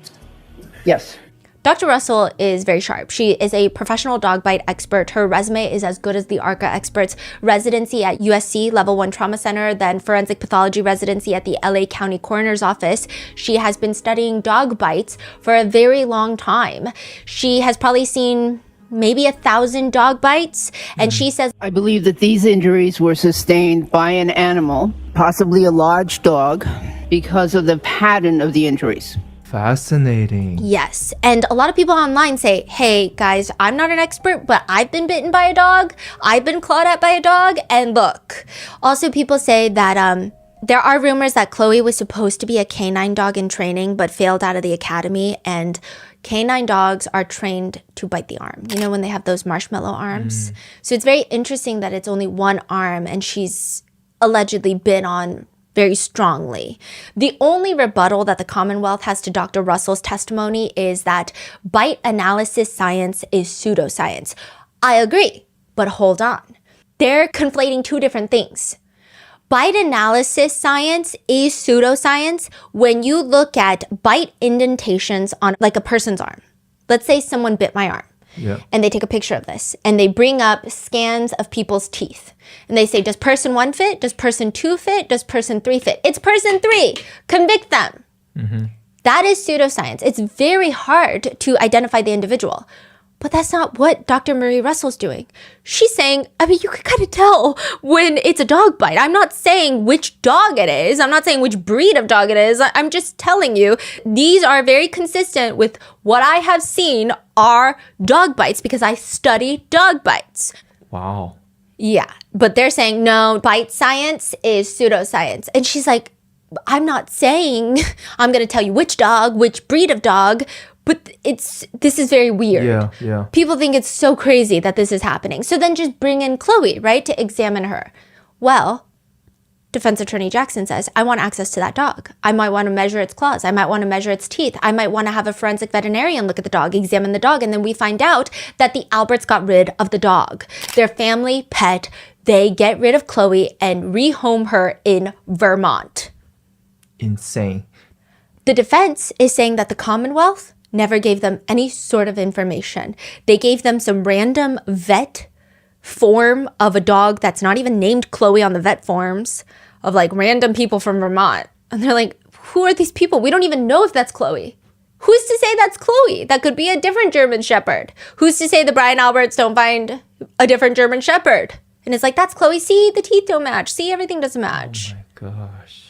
Yes. Dr. Russell is very sharp. She is a professional dog bite expert. Her resume is as good as the ARCA experts. Residency at USC Level 1 Trauma Center, then forensic pathology residency at the LA County Coroner's Office. She has been studying dog bites for a very long time. She has probably seen maybe 1,000 dog bites, and she says, I believe that these injuries were sustained by an animal, possibly a large dog, because of the pattern of the injuries. Fascinating. yes. And a lot of people online say, hey guys, I'm not an expert, but I've been bitten by a dog. I've been clawed at by a dog. And look, also people say that there are rumors that Chloe was supposed to be a canine dog in training, but failed out of the academy. And canine dogs are trained to bite the arm. You know, when they have those marshmallow arms. So it's very interesting that it's only one arm and she's allegedly been on very strongly. The only rebuttal that the Commonwealth has to Dr. Russell's testimony is that bite analysis science is pseudoscience. I agree, but hold on. They're conflating two different things. Bite analysis science is pseudoscience when you look at bite indentations on like a person's arm. Let's say someone bit my arm. Yeah. And they take a picture of this and they bring up scans of people's teeth. And they say, does person 1 fit? Does person 2 fit? Does person 3 fit? It's person 3. Convict them. That is pseudoscience. It's very hard to identify the individual. But that's not what Dr. Marie Russell's doing. She's saying, I mean, you can kind of tell when it's a dog bite. I'm not saying which dog it is. I'm not saying which breed of dog it is. I'm just telling you, these are very consistent with what I have seen are dog bites because I study dog bites. Wow. Yeah, but they're saying, no, bite science is pseudoscience. And she's like, I'm not saying I'm going to tell you which dog, which breed of dog, but this is very weird. Yeah. People think it's so crazy that this is happening. So then just bring in Chloe, right, to examine her. Well, defense attorney Jackson says, I want access to that dog. I might want to measure its claws. I might want to measure its teeth. I might want to have a forensic veterinarian look at the dog, examine the dog. And then we find out that the Alberts got rid of the dog. Their family pet, they get rid of Chloe and rehome her in Vermont. Insane. The defense is saying that the Commonwealth never gave them any sort of information. They gave them some random vet form of a dog that's not even named Chloe on the vet forms of like random people from Vermont. And they're like, who are these people? We don't even know if that's Chloe. Who's to say that's Chloe? That could be a different German Shepherd. Who's to say the Brian Alberts don't find a different German Shepherd? And it's like, that's Chloe. See, the teeth don't match. See, everything doesn't match. Oh my gosh.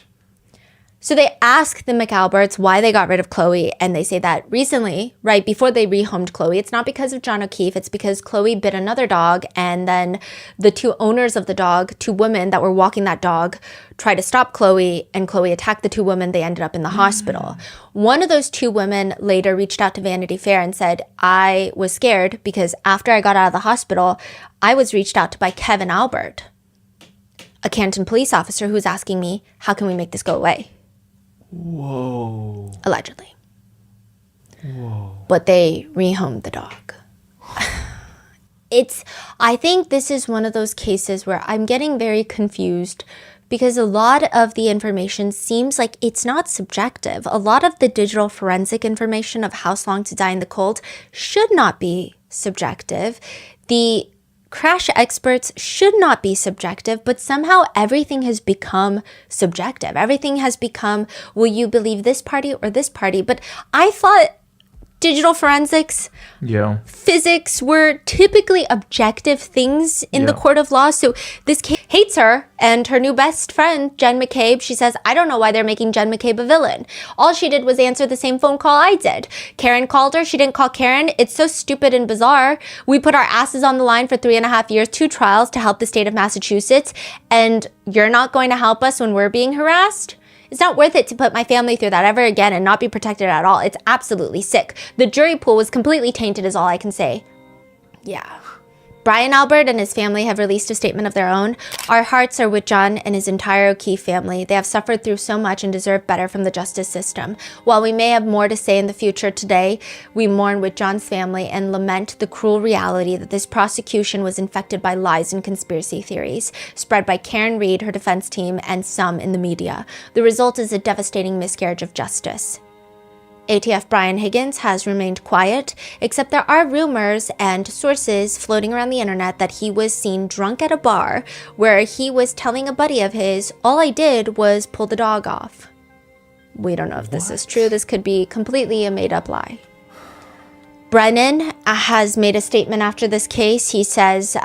So they ask the McAlberts why they got rid of Chloe, and they say that recently, right before they rehomed Chloe, it's not because of John O'Keefe, it's because Chloe bit another dog, and then the two owners of the dog, two women that were walking that dog, tried to stop Chloe, and Chloe attacked the two women. They ended up in the hospital. One of those two women later reached out to Vanity Fair and said, I was scared because after I got out of the hospital, I was reached out to by Kevin Albert, a Canton police officer who's asking me, how can we make this go away? Whoa. Allegedly. Whoa. But they rehomed the dog. I think this is one of those cases where I'm getting very confused because a lot of the information seems like it's not subjective. A lot of the digital forensic information of how long to die in the cold should not be subjective. The crash experts should not be subjective, but somehow everything has become subjective. Everything has become, will you believe this party or this party? But I thought digital forensics, physics were typically objective things in the court of law. So this case hates her and her new best friend, Jen McCabe. She says, I don't know why they're making Jen McCabe a villain. All she did was answer the same phone call I did. Karen called her. She didn't call Karen. It's so stupid and bizarre. We put our asses on the line for 3.5 years, 2 trials to help the state of Massachusetts. And you're not going to help us when we're being harassed? It's not worth it to put my family through that ever again and not be protected at all. It's absolutely sick. The jury pool was completely tainted is all I can say. Yeah. Brian Albert and his family have released a statement of their own. Our hearts are with John and his entire O'Keefe family. They have suffered through so much and deserve better from the justice system. While we may have more to say in the future, today we mourn with John's family and lament the cruel reality that this prosecution was infected by lies and conspiracy theories spread by Karen Reed, her defense team, and some in the media. The result is a devastating miscarriage of justice. ATF Brian Higgins has remained quiet, except there are rumors and sources floating around the internet that he was seen drunk at a bar where he was telling a buddy of his, "All I did was pull the dog off." We don't know if this is true. This could be completely a made-up lie. Brennan has made a statement after this case. He says,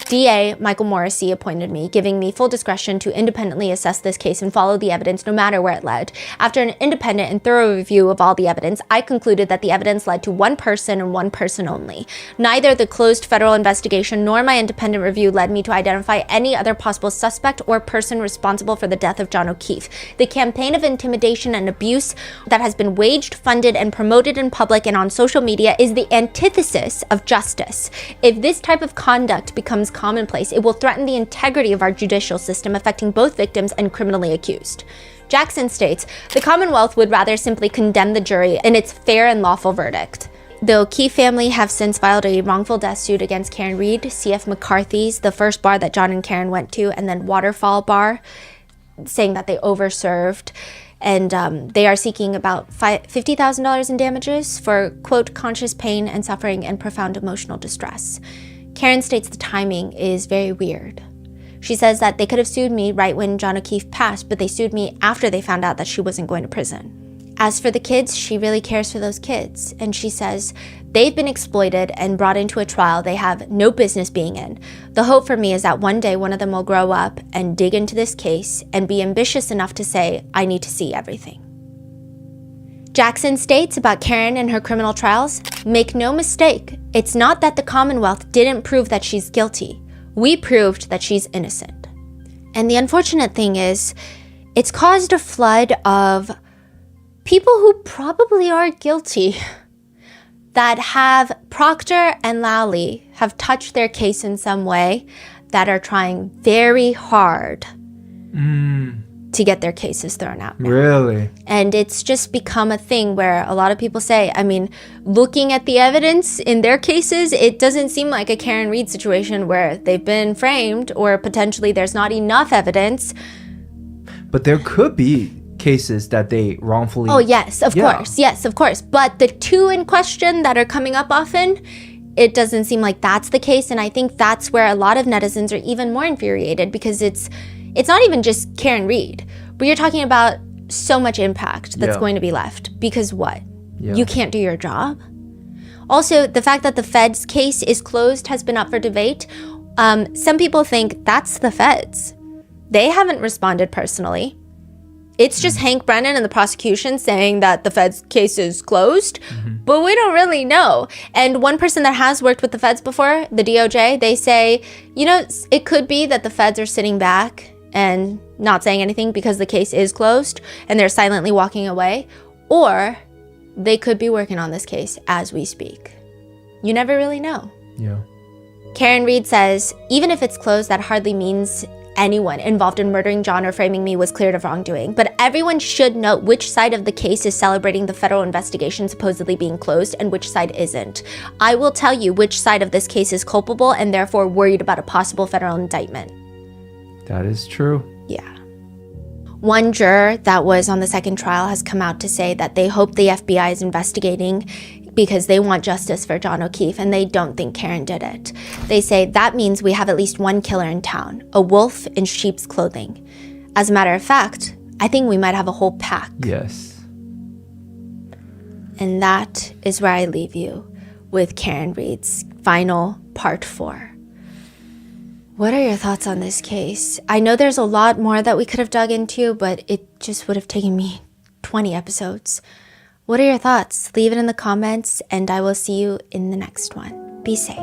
DA Michael Morrissey appointed me, giving me full discretion to independently assess this case and follow the evidence no matter where it led. After an independent and thorough review of all the evidence, I concluded that the evidence led to one person and one person only. Neither the closed federal investigation nor my independent review led me to identify any other possible suspect or person responsible for the death of John O'Keefe. The campaign of intimidation and abuse that has been waged, funded, and promoted in public and on social media is the antithesis of justice. If this type of conduct becomes commonplace, it will threaten the integrity of our judicial system, affecting both victims and criminally accused. Jackson states, the Commonwealth would rather simply condemn the jury in its fair and lawful verdict. The O'Keefe family have since filed a wrongful death suit against Karen Reed, CF McCarthy's, the first bar that John and Karen went to, and then Waterfall Bar, saying that they overserved. And they are seeking about $50,000 in damages for, quote, conscious pain and suffering and profound emotional distress. Karen states the timing is very weird. She says that they could have sued me right when John O'Keefe passed, but they sued me after they found out that she wasn't going to prison. As for the kids, she really cares for those kids. And she says they've been exploited and brought into a trial they have no business being in. The hope for me is that one day one of them will grow up and dig into this case and be ambitious enough to say, I need to see everything. Jackson states about Karen and her criminal trials, make no mistake, it's not that the Commonwealth didn't prove that she's guilty. We proved that she's innocent. And the unfortunate thing is, it's caused a flood of people who probably are guilty that have Proctor and Lally have touched their case in some way that are trying very hard to get their cases thrown out now. Really? And it's just become a thing where a lot of people say, I mean, looking at the evidence in their cases, it doesn't seem like a Karen Reed situation where they've been framed or potentially there's not enough evidence. But there could be cases that they wrongfully... Oh, yes, of course. Yes, of course. But the two in question that are coming up often, it doesn't seem like that's the case. And I think that's where a lot of netizens are even more infuriated because it's not even just Karen Reed, but you're talking about so much impact that's going to be left. Because what? You can't do your job? Also, the fact that the Fed's case is closed has been up for debate. Some people think that's the Feds. They haven't responded personally. It's just Hank Brennan and the prosecution saying that the Fed's case is closed, but we don't really know. And one person that has worked with the Feds before, the DOJ, they say, you know, it could be that the Feds are sitting back and not saying anything because the case is closed and they're silently walking away, or they could be working on this case as we speak. You never really know. Yeah. Karen Reed says, even if it's closed, that hardly means anyone involved in murdering John or framing me was cleared of wrongdoing, but everyone should know which side of the case is celebrating the federal investigation supposedly being closed and which side isn't. I will tell you which side of this case is culpable and therefore worried about a possible federal indictment. That is true. Yeah. One juror that was on the second trial has come out to say that they hope the FBI is investigating because they want justice for John O'Keefe and they don't think Karen did it. They say that means we have at least one killer in town, a wolf in sheep's clothing. As a matter of fact, I think we might have a whole pack. Yes. And that is where I leave you with Karen Reed's final part 4. What are your thoughts on this case? I know there's a lot more that we could have dug into, but it just would have taken me 20 episodes. What are your thoughts? Leave it in the comments, and I will see you in the next one. Be safe.